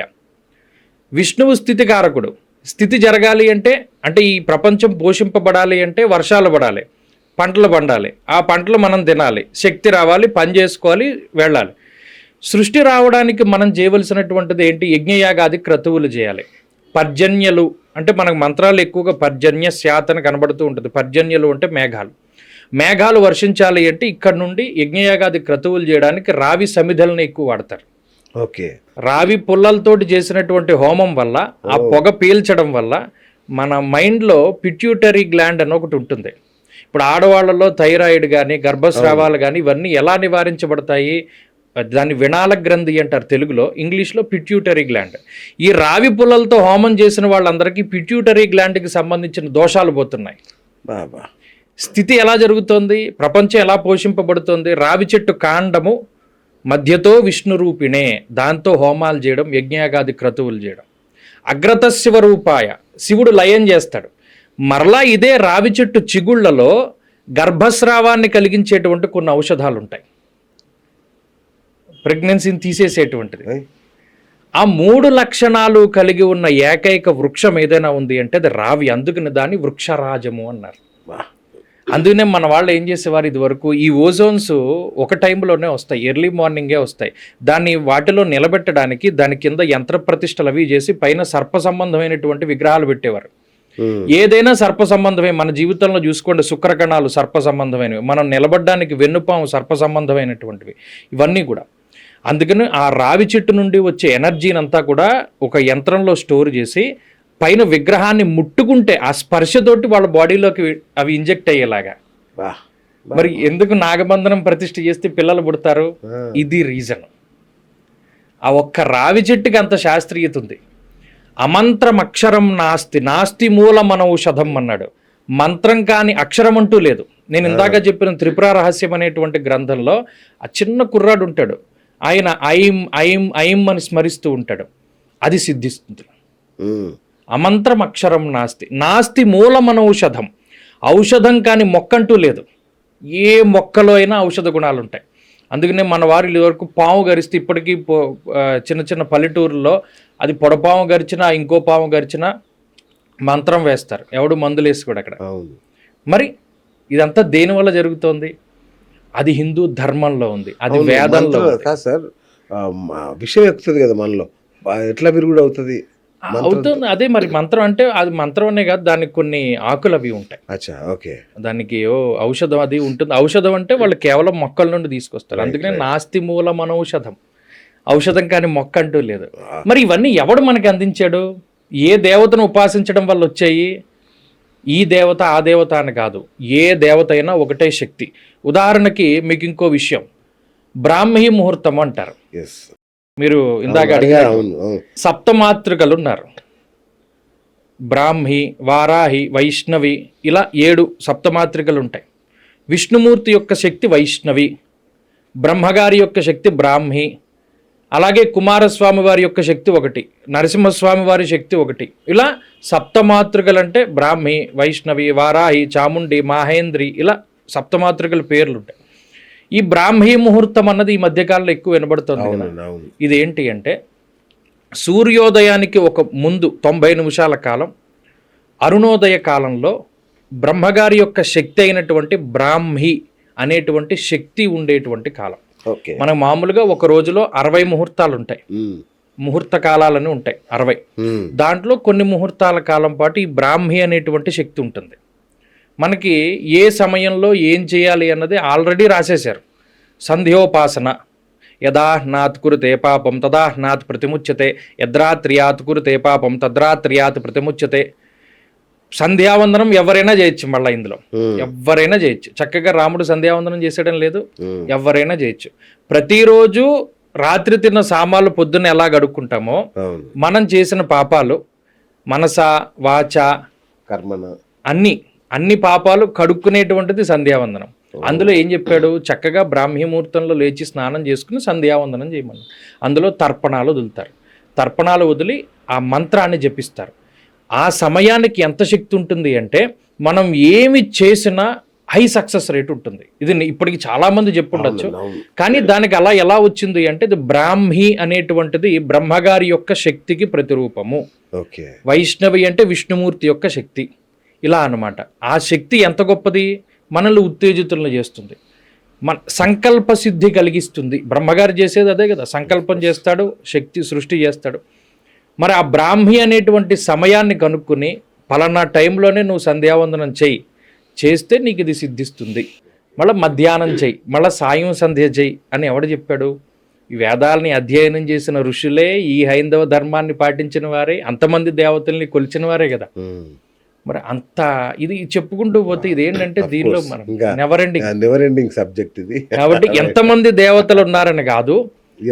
విష్ణువు స్థితికారకుడు. స్థితి జరగాలి అంటే ఈ ప్రపంచం పోషింపబడాలి అంటే వర్షాలు పడాలి, పంటలు పండాలి, ఆ పంటలు మనం తినాలి, శక్తి రావాలి, పని చేసుకోవాలి, వెళ్ళాలి. సృష్టి రావడానికి మనం చేయవలసినటువంటిది ఏంటి? యజ్ఞయాగాది క్రతువులు చేయాలి. పర్జన్యలు అంటే మనకు మంత్రాలు ఎక్కువగా పర్జన్య శాతన కనబడుతూ ఉంటుంది. పర్జన్యలు అంటే మేఘాలు. మేఘాలు వర్షించాలి అంటే ఇక్కడ నుండి యజ్ఞయాగాది క్రతువులు చేయడానికి రావి సమిధలను ఎక్కువ వాడతారు. ఓకే. రావి పుల్లలతోటి చేసినటువంటి హోమం వల్ల ఆ పొగ పీల్చడం వల్ల మన మైండ్లో పిట్యూటరీ గ్లాండ్ అని ఒకటి ఉంటుంది. ఇప్పుడు ఆడవాళ్ళలో థైరాయిడ్ కానీ గర్భస్రావాలు కానీ ఇవన్నీ ఎలా నివారించబడతాయి? దాన్ని వినాల గ్రంథి అంటారు తెలుగులో, ఇంగ్లీష్లో పిట్యూటరీ గ్లాండ్. ఈ రావి పుల్లలతో హోమం చేసిన వాళ్ళందరికీ పిట్యూటరీ గ్లాండ్కి సంబంధించిన దోషాలు పోతున్నాయి. బాబా స్థితి ఎలా జరుగుతోంది? ప్రపంచం ఎలా పోషింపబడుతోంది? రావి చెట్టు కాండము మధ్యతో విష్ణు రూపిణే, దాంతో హోమాలు చేయడం, యజ్ఞయాగాది క్రతువులు చేయడం. అగ్రత శివరూపాయ, శివుడు లయం చేస్తాడు. మరలా ఇదే రావి చెట్టు చిగుళ్లలో గర్భస్రావాన్ని కలిగించేటువంటి కొన్ని ఔషధాలు ఉంటాయి, ప్రెగ్నెన్సీని తీసేసేటువంటిది. ఆ 3 లక్షణాలు కలిగి ఉన్న ఏకైక వృక్షం ఏదైనా ఉంది అంటే అది రావి. అందుకని దాన్ని వృక్షరాజము అన్నారు. అందుకనే మన వాళ్ళు ఏం చేసేవారు ఇది వరకు, ఈ ఓజోన్స్ ఒక టైంలోనే వస్తాయి, ఎర్లీ మార్నింగే వస్తాయి. దాన్ని వాటిలో నిలబెట్టడానికి దాని కింద యంత్ర ప్రతిష్టలు అవి చేసి పైన సర్ప సంబంధమైనటువంటి విగ్రహాలు పెట్టేవారు. ఏదైనా సర్ప సంబంధమే. మన జీవితంలో చూసుకోండి, శుక్రకణాలు సర్ప సంబంధమైనవి, మనం నిలబడడానికి వెన్నుపాము సర్ప సంబంధమైనటువంటివి, ఇవన్నీ కూడా. అందుకని ఆ రావి చెట్టు నుండి వచ్చే ఎనర్జీని అంతా కూడా ఒక యంత్రంలో స్టోర్ చేసి పైన విగ్రహాన్ని ముట్టుకుంటే ఆ స్పర్శతోటి వాళ్ళ బాడీలోకి అవి ఇంజెక్ట్ అయ్యేలాగా. మరి ఎందుకు నాగబంధనం ప్రతిష్ఠ చేస్తే పిల్లలు పుడతారు? ఇది రీజన్. ఆ ఒక్క రావి చెట్టుకి అంత శాస్త్రీయత ఉంది. అమంత్రం అక్షరం నాస్తి, నాస్తి మూల మనౌషధం అన్నాడు. మంత్రం కాని అక్షరం అంటూ లేదు. నేను ఇందాక చెప్పిన త్రిపుర రహస్యం అనేటువంటి గ్రంథంలో ఆ చిన్న కుర్రాడు ఉంటాడు, ఆయన ఐం ఐం ఐం అని స్మరిస్తూ ఉంటాడు, అది సిద్ధిస్తుంది. అమంత్రం అక్షరం నాస్తి, నాస్తి మూలమనౌషధం, ఔషధం కాని మొక్క అంటూ లేదు. ఏ మొక్కలో అయినా ఔషధ గుణాలు ఉంటాయి. అందుకనే మన వారి వరకు పాము గరిస్తే ఇప్పటికీ చిన్న చిన్న పల్లెటూరులో అది పొడపాము గరిచినా ఇంకో పాము గరిచినా మంత్రం వేస్తారు, ఎవడు మందులు వేసి కూడా అక్కడ. మరి ఇదంతా దేని వల్ల జరుగుతోంది? అది హిందూ ధర్మంలో ఉంది, అది వేదంలో కాదు సార్. విషయం ఎక్కుతుంది కదా మనలో, ఎట్లా విరుగుడు అవుతుంది? అవుతుంది. అదే మరి మంత్రం అంటే అది మంత్రం అనే కాదు, దానికి కొన్ని ఆకులు అవి ఉంటాయి. ఓకే. దానికి ఔషధం అది ఉంటుంది. ఔషధం అంటే వాళ్ళు కేవలం మొక్కల నుండి తీసుకొస్తారు. అందుకనే నాస్తి మూల మనౌషధం, ఔషధం కానీ మొక్క అంటూ లేదు. మరి ఇవన్నీ ఎవడు మనకి అందించాడు? ఏ దేవతను ఉపాసించడం వల్ల వచ్చాయి? ఈ దేవత ఆ దేవత అని కాదు, ఏ దేవత అయినా ఒకటే శక్తి. ఉదాహరణకి మీకు ఇంకో విషయం, బ్రాహ్మీ ముహూర్తం అంటారు. మీరు ఇందాక అడిగారు, సప్తమాతృకలు ఉన్నారు, బ్రాహ్మి, వారాహి, వైష్ణవి, ఇలా 7 సప్తమాతృకలు ఉంటాయి. విష్ణుమూర్తి యొక్క శక్తి వైష్ణవి, బ్రహ్మగారి యొక్క శక్తి బ్రాహ్మి, అలాగే కుమారస్వామి వారి యొక్క శక్తి ఒకటి, నరసింహస్వామి వారి శక్తి ఒకటి. ఇలా సప్తమాతృకలు అంటే బ్రాహ్మి, వైష్ణవి, వారాహి, చాముండి, మాహేంద్రి, ఇలా సప్తమాతృకల పేర్లు ఉంటాయి. ఈ బ్రాహ్మీ ముహూర్తం అన్నది ఈ మధ్యకాలంలో ఎక్కువ వినబడుతుంది కదా. ఇదేంటి అంటే సూర్యోదయానికి ఒక ముందు 90 నిమిషాల కాలం, అరుణోదయ కాలంలో బ్రహ్మగారి యొక్క శక్తి అయినటువంటి బ్రాహ్మీ అనేటువంటి శక్తి ఉండేటువంటి కాలం. మనం మామూలుగా ఒక రోజులో 60 ముహూర్తాలు ఉంటాయి, ముహూర్త కాలాలని ఉంటాయి 60. దాంట్లో కొన్ని ముహూర్తాల కాలం పాటు ఈ బ్రాహ్మీ అనేటువంటి శక్తి ఉంటుంది. మనకి ఏ సమయంలో ఏం చేయాలి అన్నది ఆల్రెడీ రాసేశారు. సంధ్యోపాసన, యదా నాత్ కురుతే పాపం తదా నాత్ ప్రతిముచ్యతే, యద్రాత్ర్యాత్ కురుతే పాపం తద్రాత్ర్యాత్ ప్రతిముచ్యతే. సంధ్యావందనం ఎవరైనా చేయొచ్చు. మళ్ళీ ఇందులో ఎవరైనా చేయొచ్చు. చక్కగా రాముడు సంధ్యావందనం చేసేయడం లేదు, ఎవరైనా చేయొచ్చు. ప్రతిరోజు రాత్రి తిన్న సామాన్లు పొద్దున్న ఎలా గడుక్కుంటామో మనం చేసిన పాపాలు మనస వాచ కర్మన అన్ని పాపాలు కడుక్కునేటువంటిది సంధ్యావందనం. అందులో ఏం చెప్పాడు? చక్కగా బ్రాహ్మీ ముహూర్తంలో లేచి స్నానం చేసుకుని సంధ్యావందనం చేయమని. అందులో తర్పణాలు వదులుతారు. తర్పణాలు వదిలి ఆ మంత్రాన్ని జపిస్తారు. ఆ సమయానికి ఎంత శక్తి ఉంటుంది అంటే మనం ఏమి చేసినా హై సక్సెస్ రేట్ ఉంటుంది. ఇది ఇప్పటికి చాలామంది చెప్పుండొచ్చు. కానీ దానికి అలా ఎలా వచ్చింది అంటే ఇది బ్రాహ్మీ అనేటువంటిది బ్రహ్మగారి యొక్క శక్తికి ప్రతిరూపము. వైష్ణవి అంటే విష్ణుమూర్తి యొక్క శక్తి. ఇలా అన్నమాట. ఆ శక్తి ఎంత గొప్పది, మనల్ని ఉత్తేజితులను చేస్తుంది, మన సంకల్ప సిద్ధి కలిగిస్తుంది. బ్రహ్మగారు చేసేది అదే కదా, సంకల్పం చేస్తాడు, శక్తి సృష్టి చేస్తాడు. మరి ఆ బ్రాహ్మీ అనేటువంటి సమయాన్ని కనుక్కుని పలానా టైంలోనే నువ్వు సంధ్యావందనం చేస్తే నీకు ఇది సిద్ధిస్తుంది, మళ్ళీ మధ్యాహ్నం చెయ్యి, మళ్ళీ సాయం సంధ్య చెయ్యి అని ఎవడు చెప్పాడు? ఈ వేదాలని అధ్యయనం చేసిన ఋషులే, ఈ హైందవ ధర్మాన్ని పాటించిన వారే, అంతమంది దేవతల్ని కొలిచిన వారే కదా. మరి అంత ఇది చెప్పుకుంటూ పోతే ఇదేంటంటే దీనిలో మనం నెవర్ ఎండింగ్ సబ్జెక్ట్ ఇది. కాబట్టి ఎంతమంది దేవతలు ఉన్నారని కాదు,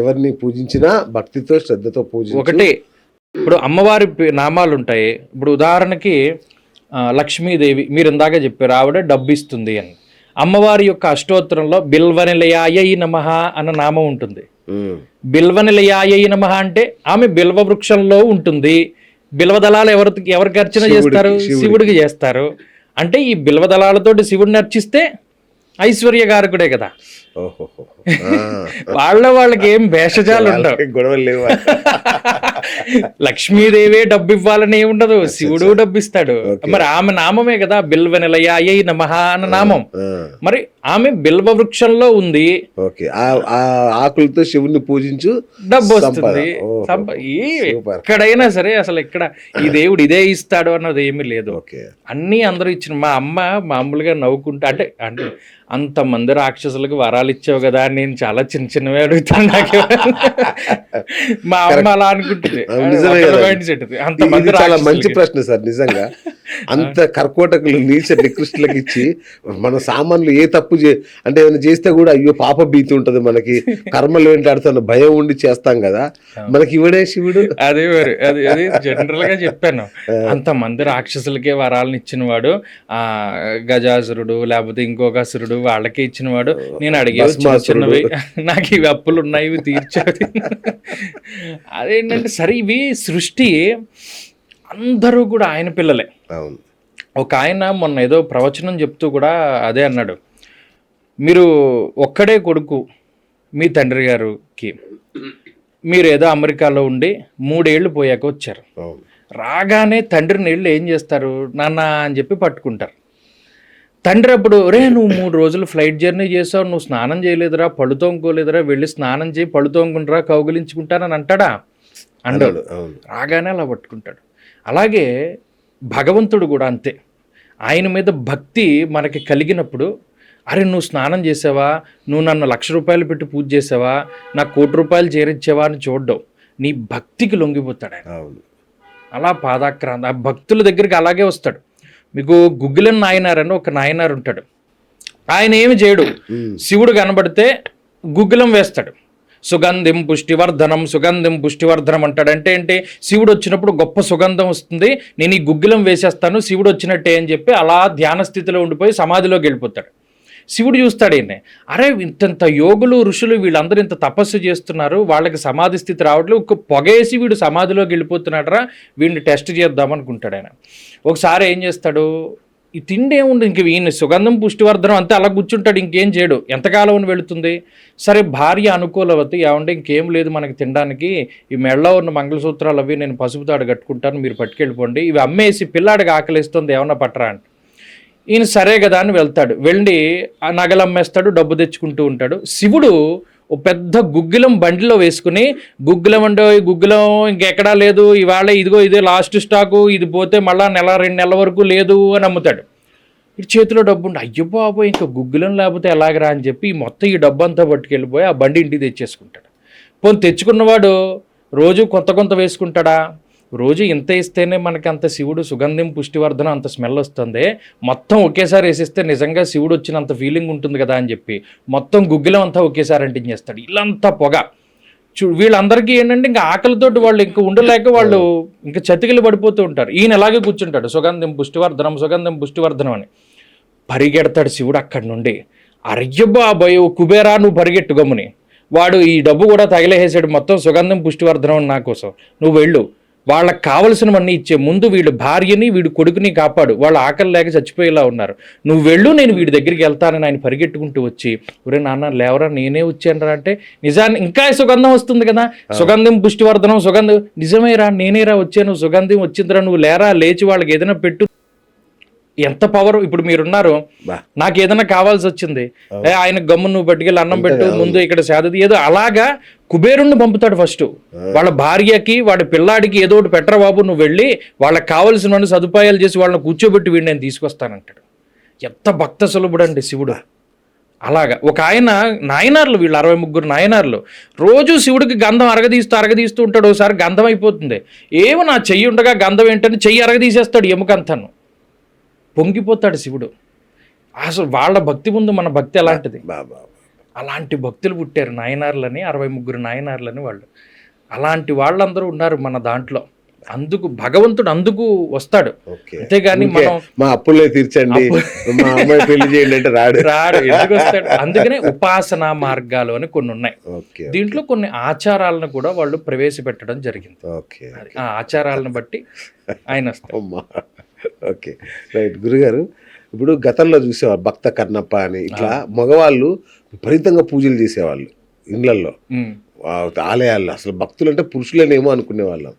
ఎవరిని పూజించినా భక్తితో శ్రద్ధతో పూజించు. ఒకటే ఇప్పుడు అమ్మవారి నామాలు ఉంటాయి. ఇప్పుడు ఉదాహరణకి లక్ష్మీదేవి మీరు ఇందాక చెప్పారు, ఆవిడ డబ్బు ఇస్తుంది అని. అమ్మవారి యొక్క అష్టోత్తరంలో బిల్వనిలయాయ నమః అన్న నామం ఉంటుంది. బిల్వనిలయాయ నమః అంటే ఆమె బిల్వ వృక్షంలో ఉంటుంది. బిల్వదళాలు ఎవరికి అర్చన చేస్తారు? శివుడికి చేస్తారు. అంటే ఈ బిల్వదళాలతోటి శివుడిని అర్చిస్తే ఐశ్వర్యకారకుడే కదా. వాళ్ళకి ఏం భేషజాలు ఉండవు, గొడవలు లేవు. లక్ష్మీదేవే డబ్బు ఇవ్వాలని ఉండదు, శివుడు డబ్బు ఇస్తాడు. మరి ఆమె నామమే కదా బిల్వ నిలయాయ నమః అన్న నామం. మరి ఆమె బిల్వ వృక్షంలో ఉంది. ఆకులతో శివుని పూజించు, డబ్బు వస్తుంది. ఎక్కడైనా సరే అసలు ఇక్కడ ఈ దేవుడు ఇదే ఇస్తాడు అన్నది ఏమీ లేదు. అన్నీ అందరూ ఇచ్చిన. మా అమ్మ మామూలుగా నవ్వుకుంటా అంటే అంతమంది రాక్షసులకు వరాలు ఇచ్చావు కదా అని నేను చాలా చిన్నవే అడుగుతాను. నాకు మా అమ్మ అలా అనుకుంటుంది. అంతమంది చాలా మంచి ప్రశ్న సార్. నిజంగా అంత కర్కోటకులు నీచ నికృష్టులకు ఇచ్చి మన సామాన్లు ఏ తప్పు అంటే ఏమైనా చేస్తే కూడా అయ్యో పాప భీతి ఉంటది, మనకి కర్మలు ఏంటాడుతున్న భయం ఉండి చేస్తాం కదా, మనకి ఇవిడే శివుడు. అదే మరి అది జనరల్ గా చెప్పాను. అంతమంది రాక్షసులకే వరాలను ఇచ్చిన వాడు ఆ గజాసురుడు లేకపోతే ఇంకొక అసురుడు వాళ్ళకే ఇచ్చిన వాడు. నేను అడిగేవి చిన్నవి, నాకు ఇవి అప్పులు ఉన్నాయి ఇవి తీర్చేది. అదేంటంటే సరే ఇవి సృష్టి, అందరూ కూడా ఆయన పిల్లలే. ఒక ఆయన మొన్న ఏదో ప్రవచనం చెప్తూ కూడా అదే అన్నాడు, మీరు ఒక్కడే కొడుకు మీ తండ్రి గారికి, మీరు ఏదో అమెరికాలో ఉండి 3 ఏళ్ళు పోయాక వచ్చారు. రాగానే తండ్రిని వెళ్ళి ఏం చేస్తారు, నాన్న అని చెప్పి పట్టుకుంటారు. తండ్రి అప్పుడు రే నువ్వు 3 రోజులు ఫ్లైట్ జర్నీ చేసావు, నువ్వు స్నానం చేయలేదురా, పళ్ళు తోముకోలేదురా, వెళ్ళి స్నానం చేయి, పళ్ళు తోముకుంటారా, కౌగిలించుకుంటానని అంటాడా? అంటాడు. రాగానే అలా పట్టుకుంటాడు. అలాగే భగవంతుడు కూడా అంతే. ఆయన మీద భక్తి మనకి కలిగినప్పుడు, అరే నువ్వు స్నానం చేసావా, నువ్వు నన్ను 1,00,000 రూపాయలు పెట్టి పూజ చేసావా, నాకు 1,00,00,000 రూపాయలు చేరించావా అని చూడడం, నీ భక్తికి లొంగిపోతాడు ఆయన. అలా పాదాక్రాంత ఆ భక్తుల దగ్గరికి అలాగే వస్తాడు. మీకు గుగ్గిలం నాయనార్ అని ఒక నాయనారు ఉంటాడు. ఆయన ఏమి చేయడు, శివుడు కనబడితే గుగ్గిలం వేస్తాడు. సుగంధిం పుష్టివర్ధనం, సుగంధిం పుష్టివర్ధనం అంటాడు. అంటే ఏంటి, శివుడు వచ్చినప్పుడు గొప్ప సుగంధం వస్తుంది, నేను ఈ గుగ్గిలం వేసేస్తాను శివుడు వచ్చినట్టే అని చెప్పి అలా ధ్యాన స్థితిలో ఉండిపోయి సమాధిలోకి వెళ్ళిపోతాడు. శివుడు చూస్తాడు ఈయన, అరే ఇంత యోగులు ఋషులు వీళ్ళందరూ ఇంత తపస్సు చేస్తున్నారు, వాళ్ళకి సమాధి స్థితి రావట్లేదు, ఒక పొగేసి వీడు సమాధిలోకి వెళ్ళిపోతున్నాడరా, వీడిని టెస్ట్ చేద్దామనుకుంటాడు ఆయన. ఒకసారి ఏం చేస్తాడు, ఈ తిండి ఏముంది, ఇంక ఈయన సుగంధం పుష్టివర్ధనం అంతే అలా కూర్చుంటాడు, ఇంకేం చేయడు. ఎంతకాలం వెళుతుంది. సరే భార్య అనుకూలవతి, ఏమంటే ఇంకేం లేదు మనకి తినడానికి, ఈ మెడలో ఉన్న మంగళసూత్రాలు అవి నేను పసుపు తాడు కట్టుకుంటాను, మీరు పట్టుకెళ్ళిపోండి, ఇవి అమ్మేసి పిల్లాడికి ఆకలిస్తుంది ఏమన్నా పట్టరా అంటే, ఈయన సరే కదా అని వెళ్తాడు. వెళ్ళి ఆ నగలు అమ్మేస్తాడు, డబ్బు తెచ్చుకుంటూ ఉంటాడు. శివుడు ఓ పెద్ద గుగ్గిలం బండిలో వేసుకుని, గుగ్గిలం అంటే గుగ్గిలం ఇంకెక్కడా లేదు, ఇవాళ ఇదిగో ఇదే లాస్ట్ స్టాకు, ఇది పోతే మళ్ళీ 1-2 నెలల వరకు లేదు అని అమ్ముతాడు. ఇటు చేతిలో డబ్బు ఉండి, అయ్యో బాబో ఇంకా గుగ్గిలం లేకపోతే ఎలాగరా అని చెప్పి మొత్తం ఈ డబ్బు అంతా పట్టుకెళ్ళిపోయి ఆ బండి ఇంటికి తెచ్చేసుకుంటాడు. పోనీ తెచ్చుకున్నవాడు రోజు కొంత వేసుకుంటాడా? రోజు ఇంత ఇస్తేనే మనకి అంత శివుడు సుగంధం పుష్టివర్ధనం అంత స్మెల్ వస్తుంది, మొత్తం ఒకేసారి వేసిస్తే నిజంగా శివుడు వచ్చినంత ఫీలింగ్ ఉంటుంది కదా అని చెప్పి మొత్తం గుగ్గిలం అంతా ఒకేసారి అంటించేస్తాడు. ఇల్లంతా పొగ. వీళ్ళందరికీ ఏంటంటే ఇంకా ఆకలితోటి వాళ్ళు ఇంకా ఉండలేక వాళ్ళు ఇంకా చతికిలు పడిపోతూ ఉంటారు. ఈయన ఎలాగే కూర్చుంటాడు, సుగంధం పుష్టివర్ధనం అని. పరిగెడతాడు శివుడు అక్కడి నుండి, అర్యబాబోయ్ కుబేరా నువ్వు పరిగెట్టు గమ్ముని, వాడు ఈ డబ్బు కూడా తగిలేసాడు మొత్తం సుగంధం పుష్టివర్ధనం నా కోసం, నువ్వు వెళ్ళు, వాళ్ళకి కావలసినవన్నీ ఇచ్చే ముందు వీడి భార్యని వీడి కొడుకుని కాపాడు, వాళ్ళు ఆకలి లేక చచ్చిపోయేలా ఉన్నారు, నువ్వు వెళ్ళు, నేను వీడి దగ్గరికి వెళ్తానని ఆయన పరిగెట్టుకుంటూ వచ్చి, ఒరే నాన్న లేవరా నేనే వచ్చానరా అంటే, నిజాన్ని ఇంకా సుగంధం వస్తుంది కదా, సుగంధం పుష్టివర్ధనం సుగంధం, నిజమేరా నేనేరా వచ్చాను, సుగంధం వచ్చిందిరా, నువ్వు లేరా లేచి వాళ్ళకి ఏదైనా పెట్టు. ఎంత పవర్. ఇప్పుడు మీరున్నారు, నాకు ఏదైనా కావాల్సి వచ్చింది, ఆయన గమ్ము నువ్వు పట్టుకెళ్ళి అన్నం పెట్టు, ముందు ఇక్కడ సేదది ఏదో, అలాగా కుబేరుణ్ణి పంపుతాడు ఫస్ట్. వాళ్ళ భార్యకి వాడి పిల్లాడికి ఏదో ఒకటి పెట్టరా బాబు, నువ్వు వెళ్ళి వాళ్ళకి కావాల్సిన సదుపాయాలు చేసి వాళ్ళని కూర్చోబెట్టి వీడిని నేను తీసుకొస్తానంటాడు. ఎంత భక్త సులభుడు అండి శివుడు. అలాగా ఒక ఆయన నాయనార్లు, వీళ్ళు 63 నాయనార్లు రోజు శివుడికి గంధం అరగదీస్తూ ఉంటాడు. ఒకసారి గంధం అయిపోతుంది, ఏమో నా చెయ్యి ఉండగా గంధం ఏంటని చెయ్యి అరగదీసేస్తాడు, ఎముకంతాను పొంగిపోతాడు శివుడు. అసలు వాళ్ళ భక్తి ముందు మన భక్తి ఎలాంటిది. అలాంటి భక్తులు పుట్టారు నాయనార్లని, 63 నాయనార్లని వాళ్ళు. అలాంటి వాళ్ళందరూ ఉన్నారు మన దాంట్లో. అందుకు భగవంతుడు అందుకు వస్తాడు, అంతేగాని మనం మా అప్పులే తీర్చండి, మా అమ్మాయి పెళ్లి చేయండి అంటే రాడు. ఎందుకు వస్తాడు? అందుకనే ఉపాసనా మార్గాలు అని కొన్ని ఉన్నాయి. దీంట్లో కొన్ని ఆచారాలను కూడా వాళ్ళు ప్రవేశపెట్టడం జరిగింది. ఆ ఆచారాలను బట్టి ఆయన వస్తాడు. Okay, right. గురుగారు, ఇప్పుడు గతంలో చూసేవాళ్ళు భక్త కర్ణప్ప అని, ఇట్లా మగవాళ్ళు విపరీతంగా పూజలు చేసేవాళ్ళు ఇళ్లలో, ఆలయాల్లో. అసలు భక్తులు అంటే పురుషులేనేమో అనుకునేవాళ్ళం.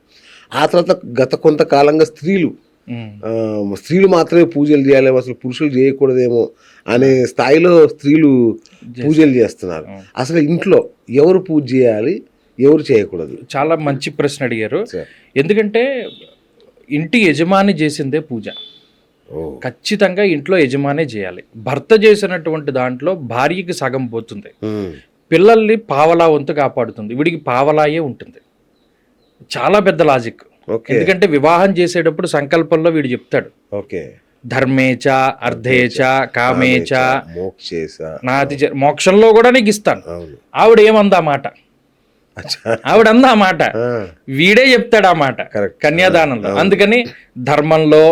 ఆ తర్వాత గత కొంతకాలంగా స్త్రీలు మాత్రమే పూజలు చేయాలి, అసలు పురుషులు చేయకూడదేమో అనే స్థాయిలో స్త్రీలు పూజలు చేస్తున్నారు. అసలు ఇంట్లో ఎవరు పూజ చేయాలి, ఎవరు చేయకూడదు? చాలా మంచి ప్రశ్న అడిగారు. ఎందుకంటే ఇంటి యజమాని చేసిందే పూజ. ఖచ్చితంగా ఇంట్లో యజమానే చేయాలి. భర్త చేసినటువంటి దాంట్లో భార్యకి సగం పోతుంది, పిల్లల్ని పావలా వంతు కాపాడుతుంది, వీడికి పావలాయే ఉంటుంది. చాలా పెద్ద లాజిక్. ఎందుకంటే వివాహం చేసేటప్పుడు సంకల్పంలో వీడు చెప్తాడు, ధర్మేచ అర్ధేచ కామేచ నాతి, మోక్షంలో కూడా నీకు ఇస్తాను. ఆవిడ ఏమందా మాట, ఆవిడ అందా మాట, వీడే చెప్తాడు ఆ మాట కన్యాదానంలో. అందుకని ధర్మంలో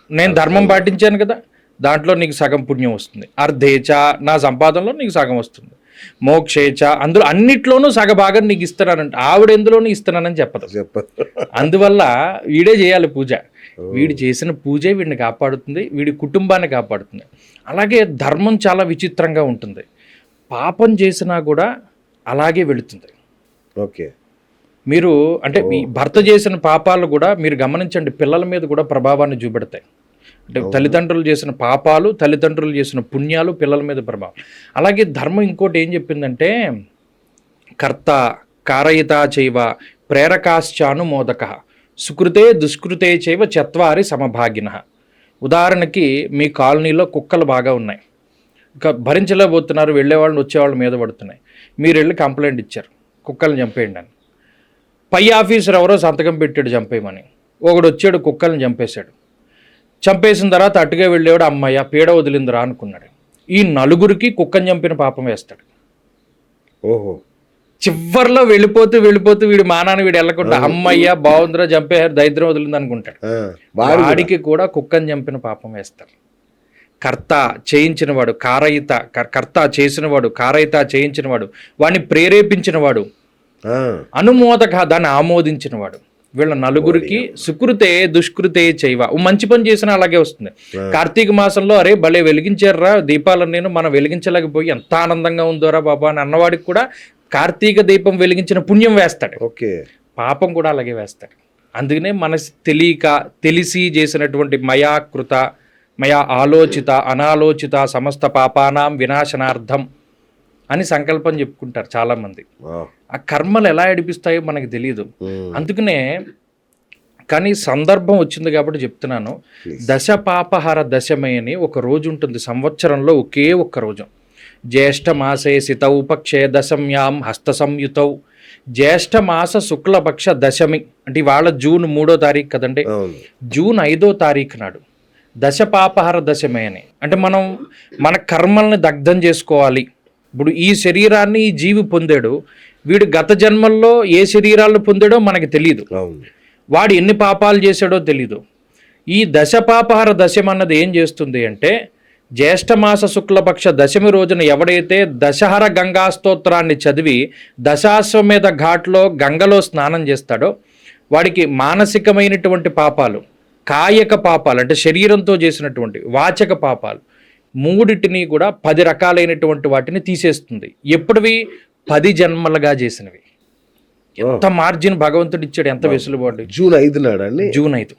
నేను ధర్మం పాటించాను కదా, దాంట్లో నీకు సగం పుణ్యం వస్తుంది. అర్ధేచ, నా సంపాదనలో నీకు సగం వస్తుంది. మోక్షేచ, అందులో అన్నిట్లోనూ సగభాగం నీకు ఇస్తున్నానంట. ఆవిడ ఎందులోనూ ఇస్తున్నానని చెప్పదు. అందువల్ల వీడే చేయాలి పూజ. వీడు చేసిన పూజే వీడిని కాపాడుతుంది, వీడి కుటుంబాన్ని కాపాడుతుంది. అలాగే ధర్మం చాలా విచిత్రంగా ఉంటుంది. పాపం చేసినా కూడా అలాగే వెళుతుంది. మీరు అంటే మీ భర్త చేసిన పాపాలు కూడా మీరు గమనించండి, పిల్లల మీద కూడా ప్రభావాన్ని చూపెడతాయి. అంటే తల్లిదండ్రులు చేసిన పాపాలు, తల్లిదండ్రులు చేసిన పుణ్యాలు పిల్లల మీద ప్రభావం. అలాగే ధర్మం ఇంకోటి ఏం చెప్పిందంటే, కర్త కారయితా చైవ ప్రేరకాశ్చానుమోదక సుకృతే దుష్కృతే చైవ చత్వారి సమభాగిన. ఉదాహరణకి మీ కాలనీలో కుక్కలు బాగా ఉన్నాయి, ఇంకా భరించలేకపోతున్నారు, వెళ్ళేవాళ్ళని వచ్చేవాళ్ళ మీద పడుతున్నాయి. మీరు వెళ్ళి కంప్లైంట్ ఇచ్చారు, కుక్కల్ని చంపేయండి అని. పై ఆఫీసర్ ఎవరో సంతకం పెట్టాడు చంపేయమని. ఒకడు వచ్చాడు కుక్కల్ని చంపేశాడు. చంపేసిన తర్వాత అటుగా వెళ్ళేవాడు, అమ్మయ్య పీడ వదిలిందిరా అనుకున్నాడు. ఈ నలుగురికి కుక్కని చంపిన పాపం వేస్తాడు. చివర్లో వెళ్ళిపోతూ వీడి మానాన్ని వీడు వెళ్ళకుండా అమ్మయ్య బాగుందిరా చంపేశారు, దరిద్రం వదిలింది అనుకుంటాడు. వాడికి కూడా కుక్కని చంపిన పాపం వేస్తారు. కర్త చేయించినవాడు కారయిత, కర్త చేసినవాడు కారయిత చేయించినవాడు, వాడిని ప్రేరేపించినవాడు, అనుమోదక దాన్ని ఆమోదించినవాడు. వీళ్ళ నలుగురికి సుకృతే దుష్కృతే చైవ. మంచి పని చేసినా అలాగే వస్తుంది. కార్తీక మాసంలో అరే భలే వెలిగించారా దీపాలను, నేను మనం వెలిగించలేకపోయి ఎంత ఆనందంగా ఉందోరా బాబా అని అన్నవాడికి కూడా కార్తీక దీపం వెలిగించిన పుణ్యం వేస్తాడు. పాపం కూడా అలాగే వేస్తాడు. అందుకనే మనసు తెలిసి చేసినటువంటి మయా ఆలోచిత అనాలోచిత సమస్త పాపానాం వినాశనార్థం అని సంకల్పం చెప్పుకుంటారు చాలామంది. ఆ కర్మలు ఎలా ఏడిపిస్తాయో మనకు తెలియదు. అందుకనే కానీ సందర్భం వచ్చింది కాబట్టి చెప్తున్నాను. దశ పాపహర దశమి అని ఒక రోజు ఉంటుంది సంవత్సరంలో, ఒకే ఒక్క రోజు. జ్యేష్ఠ మాసే సితౌ పక్షే దశమ్యాం హస్త సంయుతౌ. జ్యేష్ఠ మాస శుక్లపక్ష దశమి అంటే ఇవాళ జూన్ 3వ తారీఖు కదండి. జూన్ 5వ తారీఖు నాడు దశ పాపహర దశమి అని, అంటే మనం మన కర్మల్ని దగ్ధం చేసుకోవాలి. ఇప్పుడు ఈ శరీరాన్ని ఈ జీవి పొందాడు, వీడు గత జన్మల్లో ఏ శరీరాలను పొందాడో మనకి తెలియదు, వాడు ఎన్ని పాపాలు చేశాడో తెలీదు. ఈ దశ పాపహర దశమి అన్నది ఏం చేస్తుంది అంటే, జ్యేష్ఠమాస శుక్లపక్ష దశమి రోజున ఎవడైతే దశహర గంగా స్తోత్రాన్ని చదివి దశాశ్వమేధ ఘాట్లో గంగలో స్నానం చేస్తాడో వాడికి మానసికమైనటువంటి పాపాలు, కాయక పాపాలు అంటే శరీరంతో చేసినటువంటి, వాచక పాపాలు మూడిటిని కూడా 10 రకాలైనటువంటి వాటిని తీసేస్తుంది. ఎప్పుడువి? 10 జన్మలుగా చేసినవి. ఎంత మార్జిన్ భగవంతుడు ఇచ్చాడు, ఎంత వెసులుబాటు. జూన్ 5 నాడండి. జూన్ 5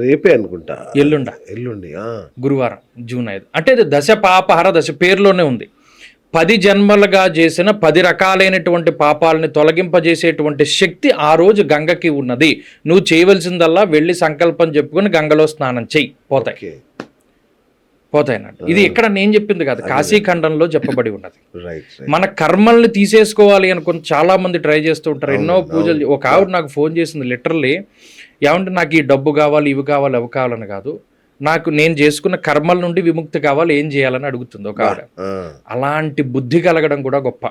రేపే అనుకుంటా, ఎల్లుండి గురువారం జూన్ 5. అంటే అది దశ పాపహర దశ పేరులోనే ఉంది. 10 జన్మలుగా చేసిన 10 రకాలైనటువంటి పాపాలని తొలగింపజేసేటువంటి శక్తి ఆ రోజు గంగకి ఉన్నది. నువ్వు చేయవలసిందల్లా వెళ్ళి సంకల్పం చెప్పుకొని గంగలో స్నానం చెయ్యి, పోతాయి. పోతాయన్నట్టు. ఇది ఇక్కడ నేను చెప్పింది కాదు, కాశీఖండంలో చెప్పబడి ఉన్నది. రైట్ మన కర్మల్ని తీసేసుకోవాలి అనుకుని చాలా మంది ట్రై చేస్తూ ఉంటారు, ఎన్నో పూజలు. ఒక ఆవిడ నాకు ఫోన్ చేసింది లిటరల్లీ, ఏమంటే నాకు ఈ డబ్బు కావాలి, ఇవి కావాలి, అవి కావాలని కాదు, నాకు నేను చేసుకున్న కర్మల నుండి విముక్తి కావాలి, ఏం చేయాలని అడుగుతుంది ఒక ఆవిడ. అలాంటి బుద్ధి కలగడం కూడా గొప్ప.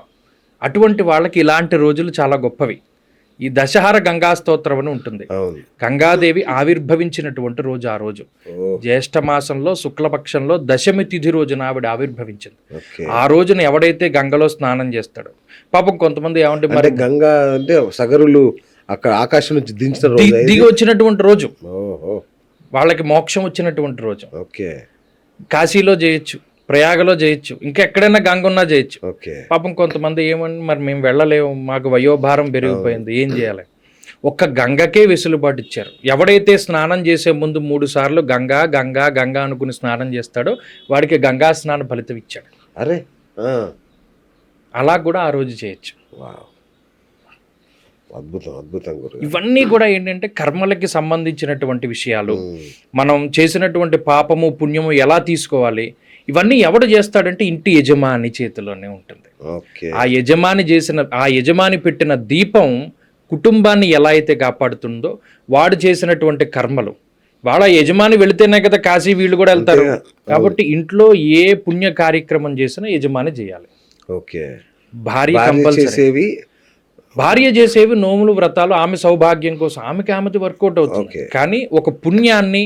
అటువంటి వాళ్ళకి ఇలాంటి రోజులు చాలా గొప్పవి. ఈ దశహర గంగా స్తోత్రం అని ఉంటుంది. గంగాదేవి ఆవిర్భవించినటువంటి రోజు ఆ రోజు, జ్యేష్ఠ మాసంలో శుక్లపక్షంలో దశమి తిథి రోజున ఆవిడ ఆవిర్భవించింది. ఆ రోజున ఎవడైతే గంగలో స్నానం చేస్తాడో, పాపం కొంతమంది ఏమంటే మరి గంగా అంటే సగరులు అక్కడ ఆకాశం నుంచి దిగి వచ్చినటువంటి రోజు, వాళ్ళకి మోక్షం వచ్చినటువంటి రోజు. కాశీలో చేయొచ్చు, ప్రయాగలో చేయొచ్చు, ఇంకా ఎక్కడైనా గంగ ఉన్నా చేయొచ్చు. పాపం కొంతమంది ఏమని మరి మేము వెళ్ళలేము, మాకు వయోభారం పెరిగిపోయింది, ఏం చేయాలి? ఒక్క గంగకే వెసులుబాటు ఇచ్చారు. ఎవడైతే స్నానం చేసే ముందు 3 సార్లు గంగా గంగా గంగా అనుకుని స్నానం చేస్తాడో వాడికి గంగా స్నాన ఫలితం ఇచ్చాడు. అరే అలా కూడా ఆ రోజు చేయొచ్చు. అద్భుతం, అద్భుతం. ఇవన్నీ కూడా ఏంటంటే కర్మలకి సంబంధించినటువంటి విషయాలు. మనం చేసినటువంటి పాపము పుణ్యము ఎలా తీసుకోవాలి, ఇవన్నీ ఎవడు చేస్తాడంటే ఇంటి యజమాని చేతిలోనే ఉంటుంది. ఆ యజమాని పెట్టిన దీపం కుటుంబాన్ని ఎలా అయితే కాపాడుతుందో, వాడు చేసినటువంటి కర్మలు, వాళ్ళ యజమాని వెళితేనే కదా కాశీ వీళ్ళు కూడా వెళ్తారు. కాబట్టి ఇంట్లో ఏ పుణ్య కార్యక్రమం చేసినా యజమాని చేయాలి. భార్య కంపల్సరీ, భార్య చేసేవి నోములు వ్రతాలు ఆమె సౌభాగ్యం కోసం, ఆమెది వర్కౌట్ అవుతుంది. కానీ ఒక పుణ్యాన్ని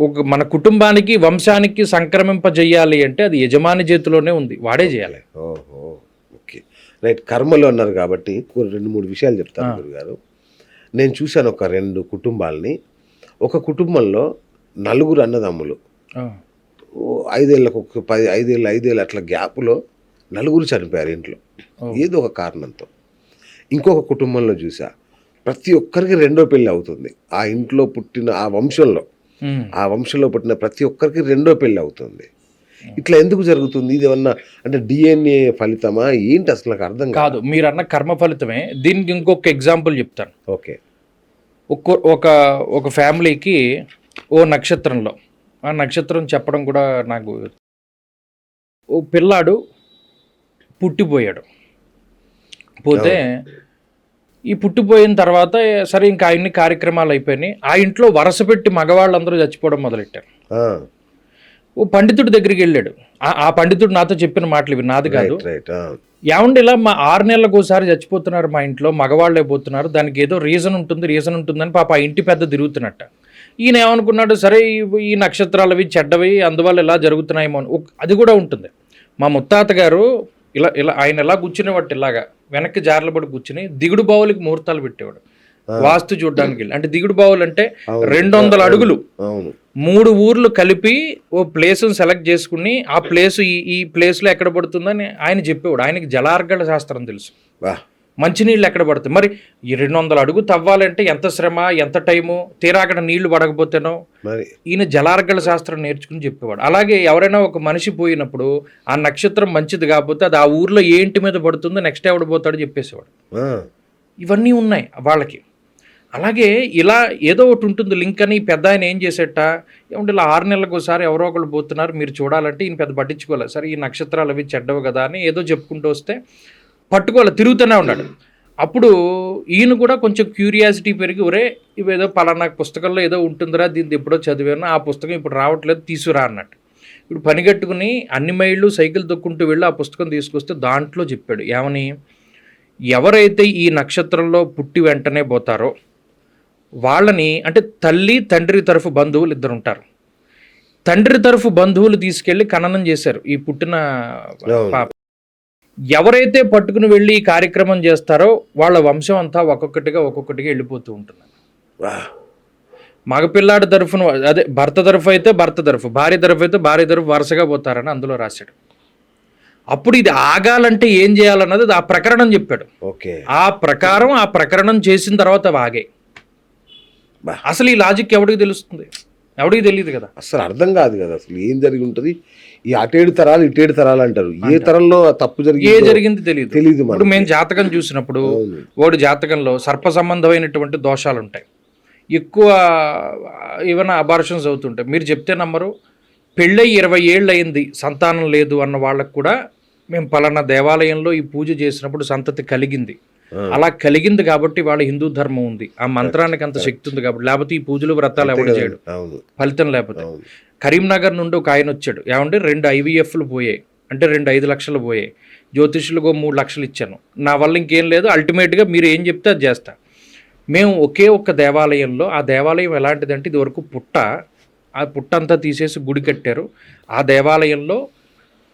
ఒక మన కుటుంబానికి వంశానికి సంక్రమింపజేయాలి అంటే అది యజమాని చేతిలోనే ఉంది, వాడే చేయాలి. Okay, right. కర్మలు అన్నారు కాబట్టి 2-3 విషయాలు చెప్తాను గురుగారు. నేను చూశాను ఒక 2 కుటుంబాలని. ఒక కుటుంబంలో 4 అన్నదమ్ములు, 5 ఏళ్ళకు 5 ఏళ్ళు అట్లా గ్యాప్లో 4 చనిపోయారు ఇంట్లో ఏదో ఒక కారణంతో. ఇంకొక కుటుంబంలో చూసా, ప్రతి ఒక్కరికి 2వ పెళ్ళి అవుతుంది. ఆ ఇంట్లో పుట్టిన ఆ వంశంలో పుట్టిన ప్రతి ఒక్కరికి 2వ పెళ్ళి అవుతుంది. ఇట్లా ఎందుకు జరుగుతుంది? ఇది ఏమన్నా అంటే DNA ఫలితమా ఏంటి? అసలు నాకు అర్థం కాదు. మీరు అన్న కర్మ ఫలితమే. దీనికి ఇంకొక ఎగ్జాంపుల్ చెప్తాను. ఓకే. ఒక ఫ్యామిలీకి ఓ నక్షత్రంలో, ఆ నక్షత్రం చెప్పడం కూడా నాకు, ఓ పిల్లాడు పుట్టిపోయాడు. పోతే ఈ పుట్టిపోయిన తర్వాత సరే ఇంకా అన్ని కార్యక్రమాలు అయిపోయినాయి. ఆ ఇంట్లో వరస పెట్టి మగవాళ్ళందరూ చచ్చిపోవడం మొదలెట్టారు. ఓ పండితుడి దగ్గరికి వెళ్ళాడు. ఆ పండితుడు నాతో చెప్పిన మాటలు ఇవి, నాది కాదు. ఏమండి ఇలా మా 6 నెలలకు ఒకసారి చచ్చిపోతున్నారు మా ఇంట్లో, మగవాళ్ళే పోతున్నారు, దానికి ఏదో రీజన్ ఉంటుందని పాప ఆ ఇంటి పెద్ద తిరుగుతున్నట్ట. ఈయన ఏమనుకున్నాడు, సరే ఈ నక్షత్రాలవి చెడ్డవి అందువల్ల ఇలా జరుగుతున్నాయేమో, అది కూడా ఉంటుంది. మా ముత్తాత గారు ఇలా ఆయన ఎలా కూర్చునేవాడు, ఇలాగా వెనక్కి జార్లబడి కూర్చుని దిగుడు బావులకి ముహూర్తాలు పెట్టేవాడు వాస్తు చూడడానికి వెళ్ళి. అంటే దిగుడు బావులు అంటే 200 అడుగులు, 3 ఊర్లు కలిపి ఓ ప్లేస్ సెలెక్ట్ చేసుకుని ఆ ప్లేస్ ఈ ప్లేస్లో ఎక్కడ పడుతుందని ఆయన చెప్పేవాడు. ఆయనకి జలార్గళ శాస్త్రం తెలుసు, మంచినీళ్ళు ఎక్కడ పడతాయి. మరి ఈ 200 అడుగు తవ్వాలంటే ఎంత శ్రమ, ఎంత టైము, తీరా అక్కడ నీళ్లు పడకపోతేనో. ఈయన జలార్గళ శాస్త్రం నేర్చుకుని చెప్పేవాడు. అలాగే ఎవరైనా ఒక మనిషి పోయినప్పుడు ఆ నక్షత్రం మంచిది కాకపోతే అది ఆ ఊర్లో ఏ ఇంటి మీద పడుతుందో నెక్స్ట్ ఎవడు పోతాడో చెప్పేసేవాడు. ఇవన్నీ ఉన్నాయి వాళ్ళకి. అలాగే ఇలా ఏదో ఒకటి ఉంటుంది లింక్ అని. పెద్ద ఆయన ఏం చేసేట, ఏమంటే ఇలా 6 నెలలకు ఒకసారి ఎవరో ఒకళ్ళు పోతున్నారు మీరు చూడాలంటే ఈయన పెద్ద పట్టించుకోలేదు. సరే ఈ నక్షత్రాలు అవి చెడ్డవు కదా అని ఏదో చెప్పుకుంటూ వస్తే పట్టుకోవాలి, తిరుగుతూనే ఉన్నాడు. అప్పుడు ఈయన కూడా కొంచెం క్యూరియాసిటీ పెరిగి, ఒరే ఇవేదో పలానా పుస్తకంలో ఏదో ఉంటుందిరా, దీన్ని ఎప్పుడో చదివాను, ఆ పుస్తకం ఇప్పుడు రావట్లేదు, తీసుకురా అన్నట్టు. ఇప్పుడు పనిగట్టుకుని అన్ని మైళ్ళు సైకిల్ తొక్కుంటూ వెళ్ళి ఆ పుస్తకం తీసుకొస్తే దాంట్లో చెప్పాడు ఏమని, ఎవరైతే ఈ నక్షత్రంలో పుట్టి వెంటనే పోతారో వాళ్ళని, అంటే తల్లి తండ్రి తరఫు బంధువులు 2 ఉంటారు. తండ్రి తరఫు బంధువులు తీసుకెళ్ళి ఖననం చేశారు ఈ పుట్టిన పాప. ఎవరైతే పట్టుకుని వెళ్ళి ఈ కార్యక్రమం చేస్తారో వాళ్ళ వంశం అంతా ఒక్కొక్కటిగా వెళ్ళిపోతూ ఉంటుంది. మగపిల్లాడి తరఫున, అదే భర్త తరఫు అయితే భర్త తరఫు, భార్య తరఫు అయితే భార్య తరఫు వరుసగా పోతారని అందులో రాశాడు. అప్పుడు ఇది ఆగాలంటే ఏం చేయాలన్నది ఆ ప్రకరణం చెప్పాడు. ఆ ప్రకరణం చేసిన తర్వాత ఆగే. అసలు ఈ లాజిక్ ఎవడికి తెలుస్తుంది? ఎవడికి తెలియదు కదా, అసలు అర్థం కాదు కదా అసలు ఏం జరిగి ఉంటుంది. ఈ అటేడు తరాలు ఇటేడు తరాలు అంటారు, ఏ తరంలో తప్పు జరిగింది తెలియదు. ఇప్పుడు మేము జాతకం చూసినప్పుడు వాడు జాతకంలో సర్ప సంబంధమైనటువంటి దోషాలు ఉంటాయి, ఎక్కువ ఏమైనా అబార్షన్స్ అవుతుంటాయి. మీరు చెప్తే నమ్మరు, పెళ్ళై 20 ఏళ్ళు అయింది సంతానం లేదు అన్న వాళ్ళకు కూడా మేము పలానా దేవాలయంలో ఈ పూజ చేసినప్పుడు సంతతి కలిగింది, అలా కలిగింది కాబట్టి వాళ్ళ హిందూ ధర్మం ఉంది, ఆ మంత్రానికి అంత శక్తి ఉంది కాబట్టి, లేకపోతే ఈ పూజలు వ్రతాలు ఎవరు చేయడు ఫలితం లేకపోతే. కరీంనగర్ నుండి ఒక ఆయన వచ్చాడు, ఏమంటే 2 IVFలు పోయాయి అంటే 5 లక్షలు పోయాయి, జ్యోతిష్యులకు 3 లక్షలు ఇచ్చాను, నా వల్ల ఇంకేం లేదు, అల్టిమేట్గా మీరు ఏం చెప్తే అది చేస్తా. మేము ఒకే ఒక్క దేవాలయంలో, ఆ దేవాలయం ఎలాంటిదంటే ఇది వరకు పుట్ట, ఆ పుట్ట అంతా తీసేసి గుడి కట్టారు. ఆ దేవాలయంలో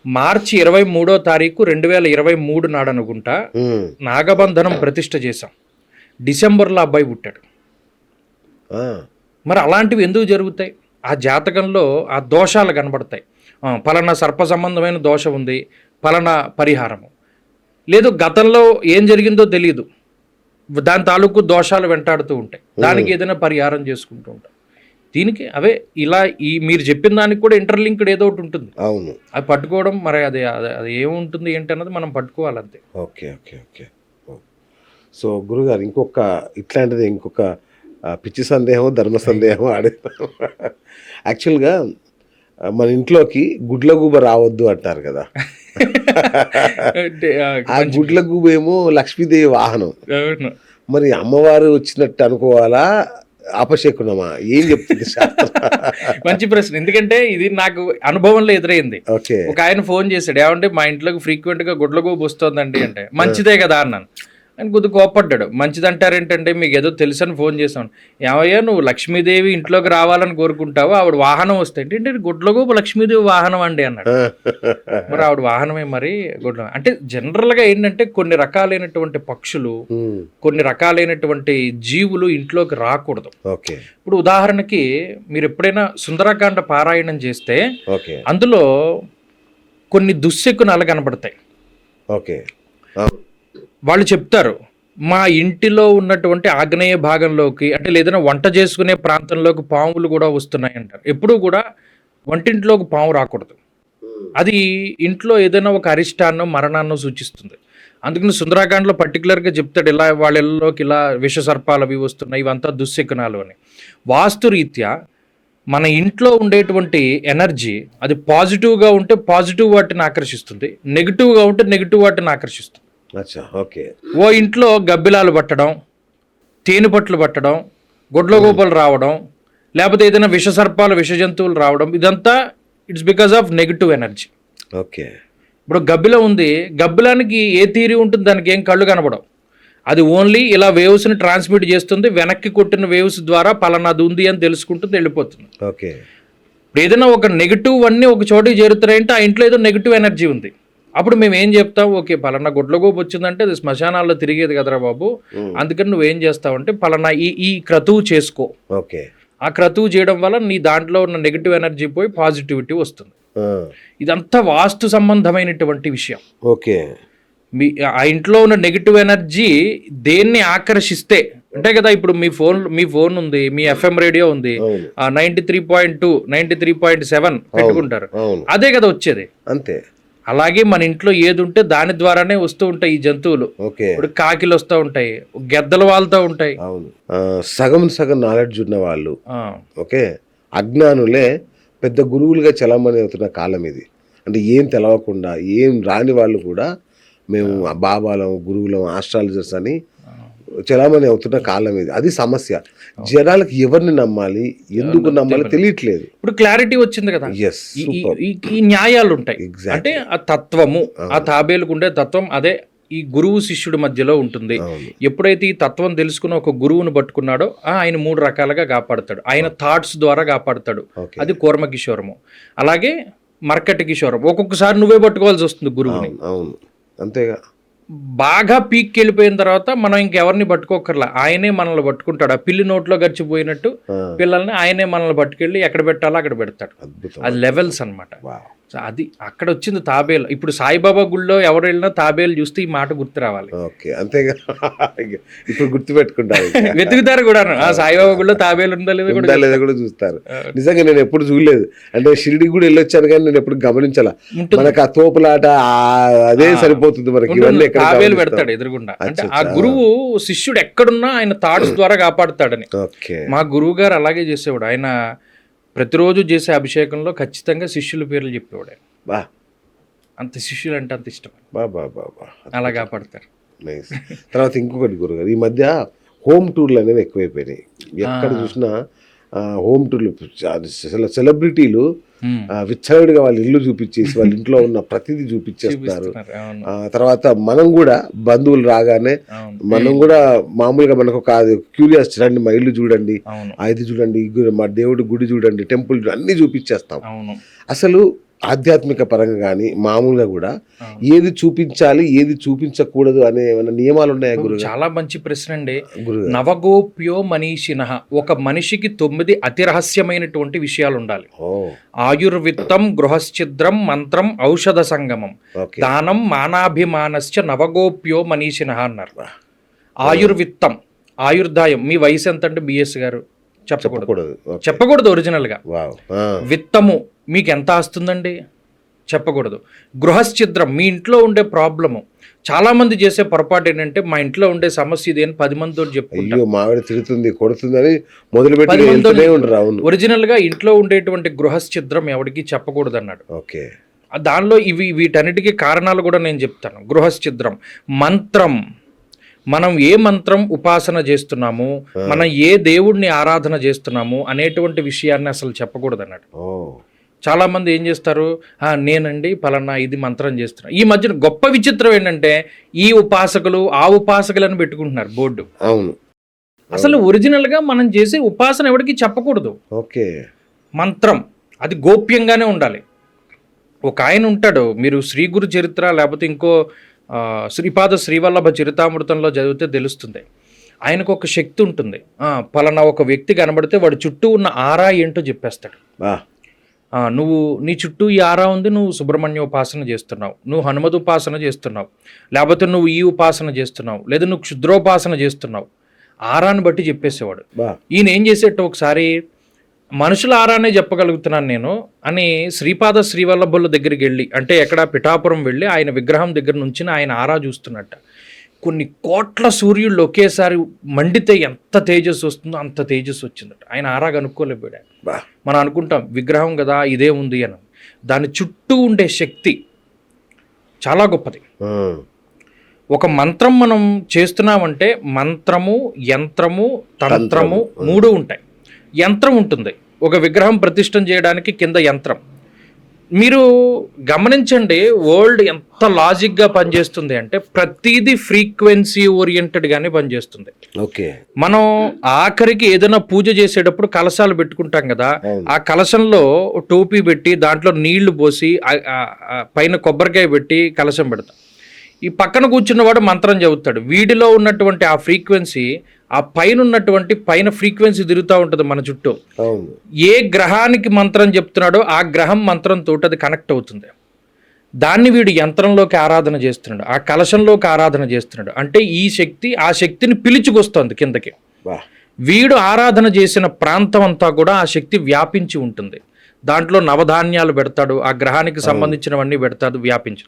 మార్చి 23వ తారీఖు 2023 నాడు అనుకుంటా నాగబంధనం ప్రతిష్ఠ చేశాం. డిసెంబర్లో అబ్బాయి పుట్టాడు. మరి అలాంటివి ఎందుకు జరుగుతాయి? ఆ జాతకంలో ఆ దోషాలు కనబడతాయి. పలానా సర్ప సంబంధమైన దోషం ఉంది, పలానా పరిహారము లేదు, గతంలో ఏం జరిగిందో తెలియదు, దాని తాలూకు దోషాలు వెంటాడుతూ ఉంటాయి, దానికి ఏదైనా పరిహారం చేసుకుంటూ ఉంటాం. దీనికి అవే ఇలా ఈ మీరు చెప్పిన దానికి కూడా ఇంటర్లింక్డ్ ఏదో ఒకటి ఉంటుంది. అవును, అది పట్టుకోవడం మరి అది అది ఏముంటుంది ఏంటి అన్నది మనం పట్టుకోవాలంతే. Okay okay okay. సో గురుగారు ఇంకొక ఇట్లాంటిది ఇంకొక పిచ్చి సందేహం, ధర్మ సందేహం ఆడేస్తాం. యాక్చువల్గా మన ఇంట్లోకి గుడ్ల గూబ రావద్దు అంటారు కదా. ఆ గుడ్ల గూబ ఏమో లక్ష్మీదేవి వాహనం. మరి అమ్మవారు వచ్చినట్టు అనుకోవాలా, అపశకునమా, ఏం చెప్తుంది శాస్త్రం? మంచి ప్రశ్న, ఎందుకంటే ఇది నాకు అనుభవంలో ఎదురైంది. ఒక ఆయన ఫోన్ చేశాడు, ఏమంటే మా ఇంట్లోకి ఫ్రీక్వెంట్ గా గుడ్లగూబ వస్తుందండి అంటే, మంచిదే కదా అన్నాను. ఆయన కొద్దిగా కోప్పడ్డాడు. మంచిదంటారేంటంటే మీకు ఏదో తెలుసని ఫోన్ చేసాను. ఏమయ్యా నువ్వు లక్ష్మీదేవి ఇంట్లోకి రావాలని కోరుకుంటావు, ఆవిడ వాహనం వస్తే ఏంటంటే గుడ్లగూబ లక్ష్మీదేవి వాహనం అండి అన్నాడు. మరి ఆవిడ వాహనమే మరి గుడ్ల అంటే జనరల్గా ఏంటంటే కొన్ని రకాలైనటువంటి పక్షులు, కొన్ని రకాలైనటువంటి జీవులు ఇంట్లోకి రాకూడదు. ఇప్పుడు ఉదాహరణకి మీరు ఎప్పుడైనా సుందరకాండ పారాయణం చేస్తే అందులో కొన్ని దుశ్శకునాలు కనబడతాయి. వాళ్ళు చెప్తారు మా ఇంటిలో ఉన్నటువంటి ఆగ్నేయ భాగంలోకి అంటే లేదైనా వంట చేసుకునే ప్రాంతంలోకి పాములు కూడా వస్తున్నాయి అంటారు. ఎప్పుడూ కూడా వంటింట్లోకి పాము రాకూడదు, అది ఇంట్లో ఏదైనా ఒక అరిష్టాన్నో మరణాన్నో సూచిస్తుంది. అందుకని సుందరాకాండలో పర్టికులర్గా చెప్తాడు ఇలా వాళ్ళ ఇళ్ళలోకి ఇలా విష సర్పాలు అవి వస్తున్నాయి, ఇవంతా దుశ్శకునాలు అని. వాస్తురీత్యా మన ఇంట్లో ఉండేటువంటి ఎనర్జీ అది పాజిటివ్గా ఉంటే పాజిటివ్ వాటిని ఆకర్షిస్తుంది, నెగిటివ్గా ఉంటే నెగిటివ్ వాటిని ఆకర్షిస్తుంది. ఓ ఇంట్లో గబ్బిలాలు పట్టడం, తేనెపట్లు పట్టడం, గుడ్లగూబలు రావడం, లేకపోతే ఏదైనా విష సర్పాలు విష జంతువులు రావడం, ఇదంతా it's because of negative energy. ఇప్పుడు గబ్బిలం ఉంది, గబ్బిలానికి ఏ థియరీ ఉంటుంది, దానికి ఏం కళ్ళు కనబడవు, అది ఓన్లీ ఇలా వేవ్స్ని ట్రాన్స్మిట్ చేస్తుంది, వెనక్కి కొట్టిన వేవ్స్ ద్వారా పలానాది ఉంది అని తెలుసుకుంటుంది, వెళ్ళిపోతుంది. ఏదైనా ఒక నెగిటివ్ అన్నీ ఒక చోటికి చేరుతారంటే ఆ ఇంట్లో ఏదో నెగిటివ్ ఎనర్జీ ఉంది. అప్పుడు మేము ఏం చెప్తాం, ఓకే పలానా గుడ్లగూబ వచ్చిందంటే అది శ్మశానాల్లో తిరిగేది కదరా బాబు, అందుకని నువ్వేం చేస్తావంటే పలానా ఈ క్రతువు చేసుకో, ఆ క్రతువు చేయడం వల్ల నీ దాంట్లో ఉన్న నెగిటివ్ ఎనర్జీ పోయి పాజిటివిటీ వస్తుంది. ఇదంతా వాస్తు సంబంధమైనటువంటి విషయం. ఆ ఇంట్లో ఉన్న నెగిటివ్ ఎనర్జీ దేన్ని ఆకర్షిస్తే అంటే కదా, ఇప్పుడు మీ ఫోన్ ఉంది, మీ FM రేడియో ఉంది, 93.2 93.7 పెట్టుకుంటారు, అదే కదా వచ్చేది. అంతే. అలాగే మన ఇంట్లో ఏది ఉంటే దాని ద్వారానే వస్తూ ఉంటాయి ఈ జంతువులు. ఇప్పుడు కాకిలు వస్తూ ఉంటాయి, గెద్దలు వాళ్తూ ఉంటాయి. సగం నాలెడ్జ్ ఉన్న వాళ్ళు అజ్ఞానులే పెద్ద గురువులుగా చలామణి అవుతున్న కాలం ఇది. అంటే ఏం తెలవకుండా ఏం రాని వాళ్ళు కూడా మేము బాబాలం, గురువులం, ఆస్ట్రాలజర్స్ అని చలామణి అవుతున్న కాలం ఇది. అది సమస్య. జనాలకు ఎవరిని నమ్మాలి, ఎందుకు నమ్మాలి తెలియట్లేదు. ఇప్పుడు క్లారిటీ వచ్చింది కదా. ఈ న్యాయాలు ఉంటాయి. అంటే ఆ తత్వము, ఆ తాబేలుకు ఉండే తత్వం అదే ఈ గురువు శిష్యుడి మధ్యలో ఉంటుంది. ఎప్పుడైతే ఈ తత్వం తెలుసుకున్న ఒక గురువును పట్టుకున్నాడో ఆయన 3 రకాలుగా కాపాడతాడు. ఆయన థాట్స్ ద్వారా కాపాడతాడు. అది కూర్మ కిషోరము. అలాగే మర్కటి కిషోరం. ఒక్కొక్కసారి నువ్వే పట్టుకోవాల్సి వస్తుంది గురువుని. అంతేగా. బాగా పీక్కి వెళ్ళిపోయిన తర్వాత మనం ఇంకెవరిని పట్టుకోకర్లా, ఆయనే మనల్ని పట్టుకుంటాడు. ఆ పిల్లి నోట్లో గడిచిపోయినట్టు పిల్లల్ని ఆయనే మనల్ని పట్టుకెళ్ళి ఎక్కడ పెట్టాలో అక్కడ పెడతాడు. అది లెవెల్స్ అనమాట. అది అక్కడ వచ్చింది తాబేలు. ఇప్పుడు సాయిబాబా గుళ్ళో ఎవరు వెళ్ళినా తాబేలు చూస్తే ఈ మాట గుర్తు రావాలి. అంతేగా. ఇప్పుడు గుర్తు పెట్టుకుంటారు, వెతుకుతారు కూడా. సాయిబాబా గుళ్ళో తాబేలు ఉందా లేదా కూడా చూస్తారు. నిజంగా నేను ఎప్పుడు చూడలేదు. అంటే షిరిడి కూడా వెళ్ళొచ్చాను కానీ నేను ఎప్పుడు గమనించాల. మనకు ఆ తోపులాట అదే సరిపోతుంది మనకి. తాబేలు పెడతాడు ఎదురుగుండా. అంటే ఆ గురువు శిష్యుడు ఎక్కడున్నా ఆయన థాట్స్ ద్వారా కాపాడుతాడని. మా గురువు గారు అలాగే చేసేవాడు. ఆయన ప్రతిరోజు చేసే అభిషేకంలో ఖచ్చితంగా శిష్యుల పేర్లు చెప్పేవాడే. బా అంత శిష్యులు అంటే అంత ఇష్టం, బా బా బా బా అలా కాపాడతారు. నైస్. తర్వాత ఇంకొకటి గురుగారు, ఈ మధ్య హోమ్ టూర్లు అనేవి ఎక్కువైపోయినాయి. ఎక్కడ చూసినా హోమ్ టూర్లు, సెలబ్రిటీలు విచ్చలవిడిగా వాళ్ళ ఇల్లు చూపించేసి వాళ్ళ ఇంట్లో ఉన్న ప్రతిదీ చూపించేస్తున్నారు. అవును, తర్వాత మనం కూడా బంధువులు రాగానే అవును, మనం కూడా మామూలుగా మనకు ఒక క్యూరియాసిటీ, రండి మా ఇల్లు చూడండి, అవును, ఇది చూడండి, మా దేవుడి గుడి చూడండి, టెంపుల్ అన్ని చూపించేస్తాం. అవును, అసలు ఆధ్యాత్మిక పరంగా కానీ మామూలుగా కూడా అవును. ఏది చూపించాలి ఏది చూపించకూడదు అనే ఏమైనా నియమాలు ఉన్నాయా గురుగారు? చాలా మంచి ప్రశ్న అండి. గురుగారు నవగోప్యో మనీషినః, ఒక మనిషికి 9 అతి రహస్యమైనటువంటి విషయాలు ఉండాలి. ఓ ఆయుర్విత్తం, గృహశ్చిద్రం, మంత్రం, ఔషధ సంగమం, ఓకే. దానం, మానాభిమానశ్చ నవగోప్యో మనీషినః అన్నారు. ఆయుర్విత్తం, ఆయుర్దాయం. మీ వయసు ఎంత అంటే బిఎస్ గారు చెప్పకూడదు, చెప్పకూడదు. ఓకే. చెప్పకూడదు ఒరిజినల్గా. వావ్. విత్తము, మీకు ఎంత ఆస్తుందండి చెప్పకూడదు. గృహశ్చిద్రం, మీ ఇంట్లో ఉండే ప్రాబ్లము. చాలా మంది చేసే పొరపాటు ఏంటంటే మా ఇంట్లో ఉండే సమస్య ఇది అని 10 మందితో చెప్పుకుంటారు. అయ్యో మావిడ తిడుతుంది కొడుతుందని మొదలుపెట్టి వెళ్తూనే ఉండరు. అవును. ఒరిజినల్గా ఇంట్లో ఉండేటువంటి గృహశ్చిద్రం ఎవరికి చెప్పకూడదు అన్నాడు. ఓకే. దానిలో వీటన్నిటికీ కారణాలు కూడా నేను చెప్తాను. గృహశ్చిద్రం, మంత్రం, మనం ఏ మంత్రం ఉపాసన చేస్తున్నాము, మనం ఏ దేవుడిని ఆరాధన చేస్తున్నాము అనేటువంటి విషయాన్ని అసలు చెప్పకూడదు అన్నాడు. ఓ చాలా మంది ఏం చేస్తారు, నేనండి పలానా ఇది మంత్రం చేస్తున్నా. ఈ మధ్యన గొప్ప విచిత్రం ఏంటంటే ఈ ఉపాసకులు ఆ ఉపాసకులను పెట్టుకుంటున్నారు బోర్డు. అవును. అసలు ఒరిజినల్గా మనం చేసే ఉపాసన ఎవరికి చెప్పకూడదు. ఓకే. మంత్రం అది గోప్యంగానే ఉండాలి. ఒక ఆయన ఉంటాడు, మీరు శ్రీ గురు చరిత్ర లేకపోతే ఇంకో శ్రీపాద శ్రీవల్లభ చరితామృతంలో చదివితే తెలుస్తుంది. ఆయనకు ఒక శక్తి ఉంటుంది. పలానా ఒక వ్యక్తి కనబడితే వాడి చుట్టూ ఉన్న ఆరా ఏంటో చెప్పేస్తాడు. నువ్వు నీ చుట్టూ ఈ ఆరా ఉంది, నువ్వు సుబ్రహ్మణ్య ఉపాసన చేస్తున్నావు, నువ్వు హనుమత్ ఉపాసన చేస్తున్నావు, లేకపోతే నువ్వు ఈ ఉపాసన చేస్తున్నావు, లేదా నువ్వు క్షుద్రోపాసన చేస్తున్నావు. ఆరాన్ని బట్టి చెప్పేసేవాడు. ఈయన ఏం చేసేట ఒకసారి మనుషుల ఆరానే చెప్పగలుగుతున్నాను నేను అని శ్రీపాద శ్రీవల్లభుల దగ్గరికి వెళ్ళి, అంటే ఎక్కడ పిఠాపురం వెళ్ళి ఆయన విగ్రహం దగ్గర నుంచి ఆయన ఆరా చూస్తున్నట్ట. కొన్ని కోట్ల సూర్యుళ్ళు ఒకేసారి మండితే ఎంత తేజస్సు వస్తుందో అంత తేజస్సు వచ్చిందట. ఆయన ఆరా కనుక్కోలేకపోయాడు. మనం అనుకుంటాం విగ్రహం కదా ఇదే ఉంది అని. దాని చుట్టూ ఉండే శక్తి చాలా గొప్పది. ఒక మంత్రం మనం చేస్తున్నామంటే మంత్రము, యంత్రము, తంత్రము 3 ఉంటాయి. యంత్రం ఉంటుంది, ఒక విగ్రహం ప్రతిష్టం చేయడానికి కింద యంత్రం. మీరు గమనించండి, వరల్డ్ ఎంత లాజిక్గా పనిచేస్తుంది అంటే ప్రతిదీ ఫ్రీక్వెన్సీ ఓరియంటెడ్గానే పనిచేస్తుంది. ఓకే. మనం ఆఖరికి ఏదైనా పూజ చేసేటప్పుడు కలశాలు పెట్టుకుంటాం కదా, ఆ కలశంలో టోపీ పెట్టి దాంట్లో నీళ్లు పోసి పైన కొబ్బరికాయ పెట్టి కలశం పెడతాం. ఈ పక్కన కూర్చున్నవాడు మంత్రం చదువుతాడు. వీడిలో ఉన్నటువంటి ఆ ఫ్రీక్వెన్సీ ఆ పైన ఉన్నటువంటి పైన ఫ్రీక్వెన్సీ తిరుగుతూ ఉంటుంది మన చుట్టూ. ఏ గ్రహానికి మంత్రం చెప్తున్నాడో ఆ గ్రహం మంత్రంతో అది కనెక్ట్ అవుతుంది. దాన్ని వీడు యంత్రంలోకి ఆరాధన చేస్తున్నాడు, ఆ కలశంలోకి ఆరాధన చేస్తున్నాడు. అంటే ఈ శక్తి ఆ శక్తిని పిలుచుకొస్తుంది కిందకి. వీడు ఆరాధన చేసిన ప్రాంతం అంతా కూడా ఆ శక్తి వ్యాపించి ఉంటుంది. దాంట్లో నవధాన్యాలు పెడతాడు, ఆ గ్రహానికి సంబంధించినవన్నీ పెడతాడు, వ్యాపించు.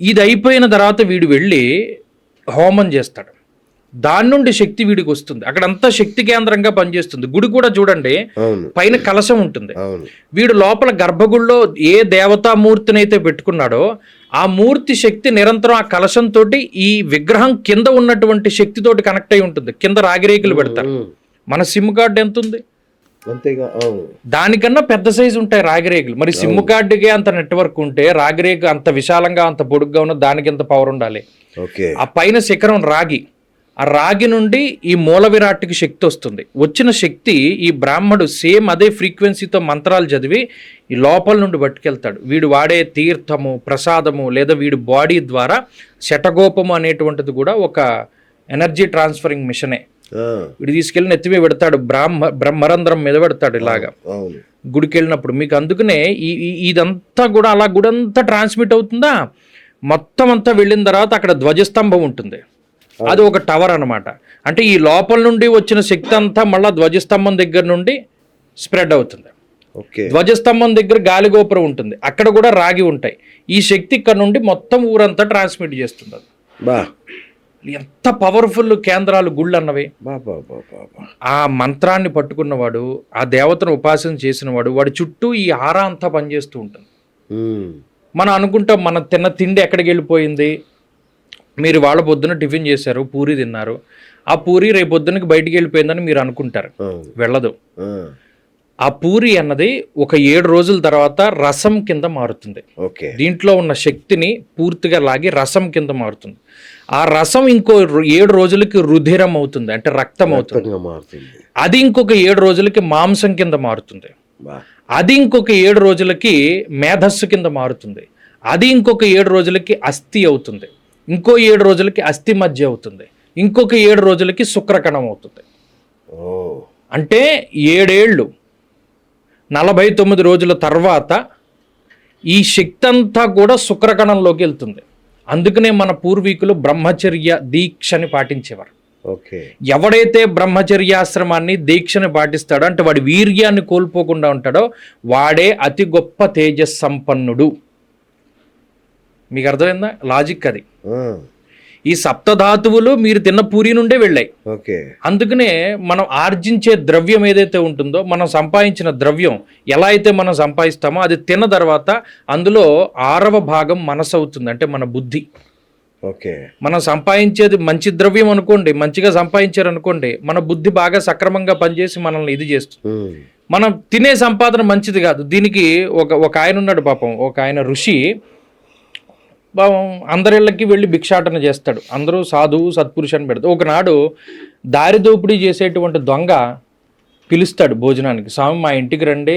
ఇది అయిపోయిన తర్వాత వీడు వెళ్ళి హోమం చేస్తాడు. దాని నుండి శక్తి వీడికి వస్తుంది. అక్కడంతా శక్తి కేంద్రంగా పనిచేస్తుంది. గుడి కూడా చూడండి, పైన కలశం ఉంటుంది. వీడు లోపల గర్భగుడిలో ఏ దేవతామూర్తిని అయితే పెట్టుకున్నాడో ఆ మూర్తి శక్తి నిరంతరం ఆ కలశంతో ఈ విగ్రహం కింద ఉన్నటువంటి శక్తితోటి కనెక్ట్ అయి ఉంటుంది. కింద రాగిరేకులు పెడతారు. మన సిమ్ కార్డు ఎంత ఉంది, దానికన్నా పెద్ద సైజు ఉంటాయి రాగిరేకులు. మరి సిమ్ కార్డుకే అంత నెట్వర్క్ ఉంటే రాగిరేకు అంత విశాలంగా అంత పొడుగ్గా ఉన్న దానికి ఎంత పవర్ ఉండాలి. ఆ పైన శిఖరం రాగి, ఆ రాగి నుండి ఈ మూల విరాట్కి శక్తి వస్తుంది. వచ్చిన శక్తి ఈ బ్రాహ్మడు సేమ్ అదే ఫ్రీక్వెన్సీతో మంత్రాలు చదివి ఈ లోపల నుండి పట్టుకెళ్తాడు. వీడు వాడే తీర్థము, ప్రసాదము, లేదా వీడి బాడీ ద్వారా శటగోపము అనేటువంటిది కూడా ఒక ఎనర్జీ ట్రాన్స్ఫరింగ్ మిషనే. వీడు తీసుకెళ్ళి నెత్తిమే పెడతాడు, బ్రహ్మరంధ్రం మీద పెడతాడు ఇలాగా గుడికి వెళ్ళినప్పుడు. మీకు అందుకనే ఇదంతా కూడా అలా గుడంతా ట్రాన్స్మిట్ అవుతుందా. మొత్తం అంతా వెళ్ళిన తర్వాత అక్కడ ధ్వజస్తంభం ఉంటుంది, అది ఒక టవర్ అన్నమాట. అంటే ఈ లోపల నుండి వచ్చిన శక్తి అంతా మళ్ళా ధ్వజస్తంభం దగ్గర నుండి స్ప్రెడ్ అవుతుంది. ధ్వజస్తంభం దగ్గర గాలిగోపురం ఉంటుంది, అక్కడ కూడా రాగి ఉంటాయి. ఈ శక్తి ఇక్కడ నుండి మొత్తం ఊరంతా ట్రాన్స్మిట్ చేస్తుంది. అది ఎంత పవర్ఫుల్ కేంద్రాలు గుళ్ళు అన్నవి. బాబా బాబా. ఆ మంత్రాన్ని పట్టుకున్నవాడు, ఆ దేవతను ఉపాసన చేసినవాడు, వాడి చుట్టూ ఈ ఆరా అంతా పనిచేస్తూ ఉంటుంది. మనం అనుకుంటాం మన తిన్న తిండి ఎక్కడికి వెళ్ళిపోయింది. మీరు వాళ్ళ పొద్దున టిఫిన్ చేశారు, పూరి తిన్నారు, ఆ పూరి రేపు పొద్దునకి బయటికి వెళ్ళిపోయిందని మీరు అనుకుంటారు. వెళ్ళదు. ఆ పూరి అన్నది ఒక 7 రోజుల తర్వాత రసం కింద మారుతుంది. దీంట్లో ఉన్న శక్తిని పూర్తిగా లాగి రసం కింద మారుతుంది. ఆ రసం ఇంకో 7 రోజులకి రుధిరం అవుతుంది, అంటే రక్తం అవుతుంది. అది ఇంకొక 7 రోజులకి మాంసం కింద మారుతుంది. అది ఇంకొక 7 రోజులకి మేధస్సు కింద మారుతుంది. అది ఇంకొక 7 రోజులకి అస్థి అవుతుంది. ఇంకో 7 రోజులకి అస్థి మధ్య అవుతుంది. ఇంకొక 7 రోజులకి శుక్రకణం అవుతుంది. అంటే 7 ఏళ్ళు 49 రోజుల తర్వాత ఈ శక్తి అంతా కూడా శుక్రకణంలోకి వెళ్తుంది. అందుకనే మన పూర్వీకులు బ్రహ్మచర్య దీక్షని పాటించేవారు. ఎవడైతే బ్రహ్మచర్యాశ్రమాన్ని దీక్షని పాటిస్తాడో, అంటే వాడి వీర్యాన్ని కోల్పోకుండా ఉంటాడో, వాడే అతి గొప్ప తేజస్సంపన్నుడు. మీకు అర్థమైందా లాజిక్? అది ఈ సప్తధాతువులు మీరు తిన్న పూరి నుండే వెళ్ళాయి. అందుకనే మనం ఆర్జించే ద్రవ్యం ఏదైతే ఉంటుందో, మనం సంపాదించిన ద్రవ్యం ఎలా అయితే మనం సంపాదిస్తామో, అది తిన్న తర్వాత అందులో 6వ భాగం మనసు అవుతుంది, అంటే మన బుద్ధి. మనం సంపాదించేది మంచి ద్రవ్యం అనుకోండి, మంచిగా సంపాదించారు అనుకోండి, మన బుద్ధి బాగా సక్రమంగా పనిచేసి మనల్ని ఇది చేస్తుంది. మనం తినే సంపాదన మంచిది కాదు. దీనికి ఒక ఆయన ఉన్నాడు పాపం, ఒక ఆయన ఋషి. అందరిళ్ళకి వెళ్ళి భిక్షాటన చేస్తాడు. అందరూ సాధువు సత్పురుషు అని పెడతాడు. ఒకనాడు దారి దోపిడీ చేసేటువంటి దొంగ పిలుస్తాడు భోజనానికి. స్వామి మా ఇంటికి రండి,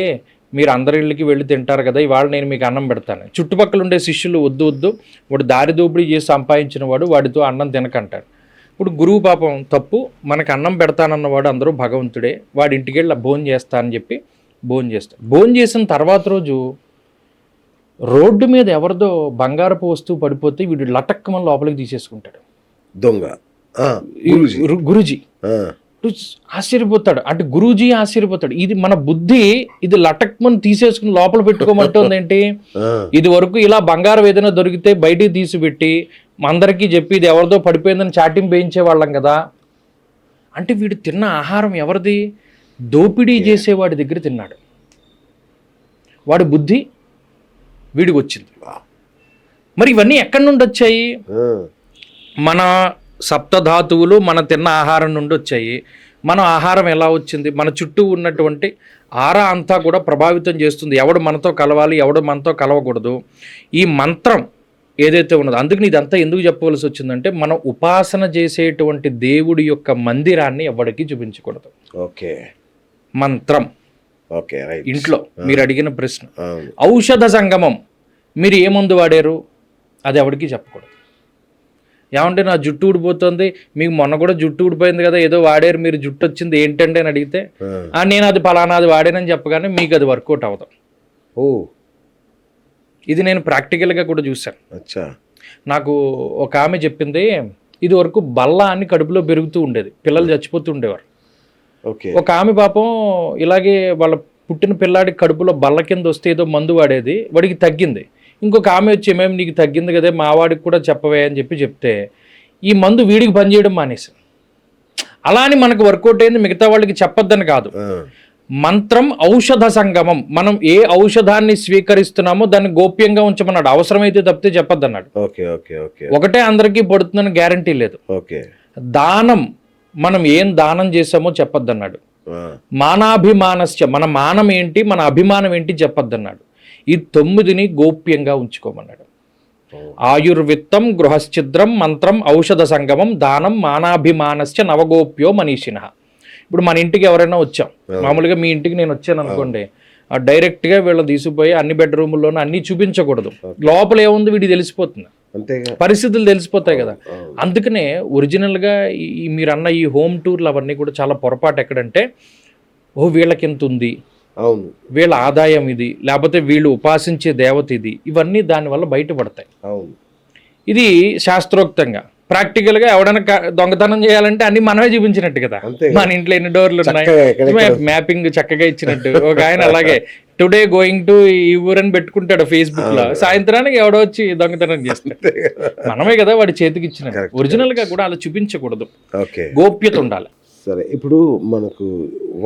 మీరు అందరి ఇళ్ళకి వెళ్ళి తింటారు కదా, ఇవాళ నేను మీకు అన్నం పెడతాను. చుట్టుపక్కల ఉండే శిష్యులు వద్దు, వాడు దారి దోపిడీ చేసి సంపాదించిన వాడు, వాడితో అన్నం తినకంటాడు. ఇప్పుడు గురువు పాపం తప్పు, మనకు అన్నం పెడతానన్నవాడు అందరూ భగవంతుడే, వాడి ఇంటికి వెళ్ళి భోజనం చేస్తానని చెప్పి భోజనం చేస్తాడు. భోజనం చేసిన తర్వాత రోజు రోడ్డు మీద ఎవరిదో బంగారపు వస్తువు పడిపోతే వీడు లటక్కమని లోపలికి తీసేసుకుంటాడు. దొంగ గురూజీ ఆశ్చర్యపోతాడు. అంటే గురూజీ ఆశ్చర్యపోతాడు. ఇది మన బుద్ధి, ఇది లటక్మని తీసేసుకుని లోపల పెట్టుకోమంటుంది ఏంటి? ఇది వరకు ఇలా బంగారం ఏదైనా దొరికితే బయటికి తీసిపెట్టి అందరికీ చెప్పి ఇది ఎవరిదో పడిపోయిందని చాటింపు వేయించే వాళ్ళం కదా. అంటే వీడు తిన్న ఆహారం ఎవరిది? దోపిడీ చేసేవాడి దగ్గర తిన్నాడు. వాడి బుద్ధి వీడికి వచ్చింది. మరి ఇవన్నీ ఎక్కడి నుండి వచ్చాయి? మన సప్తధాతువులు మన తిన్న ఆహారం నుండి వచ్చాయి. మన ఆహారం ఎలా వచ్చింది? మన చుట్టూ ఉన్నటువంటి ఆరా అంతా కూడా ప్రభావితం చేస్తుంది. ఎవడు మనతో కలవాలి, ఎవడు మనతో కలవకూడదు. ఈ మంత్రం ఏదైతే ఉన్నదో, అందుకని ఇదంతా ఎందుకు చెప్పవలసి వచ్చిందంటే, మనం ఉపాసన చేసేటువంటి దేవుడి యొక్క మందిరాన్ని ఎవరికి చూపించకూడదు. మంత్రం ఇంట్లో మీరు అడిగిన ప్రశ్న. ఔషధ సంగమం, మీరు ఏ మందు వాడారు అది ఎవరికి చెప్పకూడదు. ఏమంటే నా జుట్టు ఊడిపోతుంది, మీకు మొన్న కూడా జుట్టు ఊడిపోయింది కదా, ఏదో వాడారు మీరు, జుట్టు వచ్చింది ఏంటంటే అని అడిగితే నేను అది ఫలానాది వాడానని చెప్పగానే మీకు అది వర్కౌట్ అవుతాం. ఇది నేను ప్రాక్టికల్గా కూడా చూశాను. నాకు ఒక ఆమె చెప్పింది, ఇది వరకు బల్ల అని కడుపులో పెరుగుతూ ఉండేది, పిల్లలు చచ్చిపోతూ ఉండేవారు. ఒక ఆమె పాపం ఇలాగే వాళ్ళ పుట్టిన పిల్లాడికి కడుపులో బల్ల కింద వస్తే ఏదో మందు వాడేది, వాడికి తగ్గింది. ఇంకొక ఆమె వచ్చి మేము నీకు తగ్గింది కదా, మా వాడికి కూడా చెప్పవే అని చెప్తే ఈ మందు వీడికి పనిచేయడం మానేసి. అలా అని మనకు వర్కౌట్ అయింది, మిగతా వాళ్ళకి చెప్పొద్దని కాదు. మంత్రం ఔషధ సంగమం, మనం ఏ ఔషధాన్ని స్వీకరిస్తున్నామో దాన్ని గోప్యంగా ఉంచమన్నాడు. అవసరమైతే తప్పితే చెప్పొద్దన్నాడు. ఒకటే అందరికీ పడుతుందని గ్యారంటీ లేదు. దానం, మనం ఏం దానం చేసామో చెప్పొద్దన్నాడు. మానాభిమానస్య, మన మానం ఏంటి, మన అభిమానం ఏంటి చెప్పొద్దన్నాడు. ఈ 9ని గోప్యంగా ఉంచుకోమన్నాడు. ఆయుర్విత్తం గృహశ్చిద్రం మంత్రం ఔషధ సంగమం దానం మానాభిమానస్య నవగోప్యో మనీషిణ. ఇప్పుడు మన ఇంటికి ఎవరైనా వచ్చాం, మామూలుగా మీ ఇంటికి నేను వచ్చాను అనుకోండి, డైరెక్ట్గా వీళ్ళని తీసుకుపోయి అన్ని బెడ్రూముల్లోనూ అన్నీ చూపించకూడదు. లోపల ఏముంది వీడికి తెలిసిపోతుంది, పరిస్థితులు తెలిసిపోతాయి కదా. అందుకనే ఒరిజినల్గా మీరు అన్న ఈ హోమ్ టూర్లు అవన్నీ కూడా చాలా పొరపాటు. ఎక్కడంటే వీళ్ళకి ఎంత ఉంది, వీళ్ళ ఆదాయం ఇది, లేకపోతే వీళ్ళు ఉపాసించే దేవత ఇది, ఇవన్నీ దానివల్ల బయటపడతాయి. ఇది శాస్త్రోక్తంగా. ప్రాక్టికల్గా ఎవడైనా దొంగతనం చేయాలంటే అన్ని మనమే చూపించినట్టు కదా. మన ఇంట్లో ఎన్ని డోర్లు ఉన్నాయి, మ్యాపింగ్ చక్కగా ఇచ్చినట్టు. ఒక ఆయన అలాగే టుడే గోయింగ్ టు ఈ ఊరని పెట్టుకుంటాడు ఫేస్బుక్ లో, సాయంత్రానికి ఎవడో వచ్చి దొంగతనం చేస్తాడు. మనమే కదా వాడి చేతికి ఇచ్చిన. ఒరిజినల్ గా కూడా అలా చూపించకూడదు, ఓకే, గోప్యత ఉండాలి. సరే. ఇప్పుడు మనకు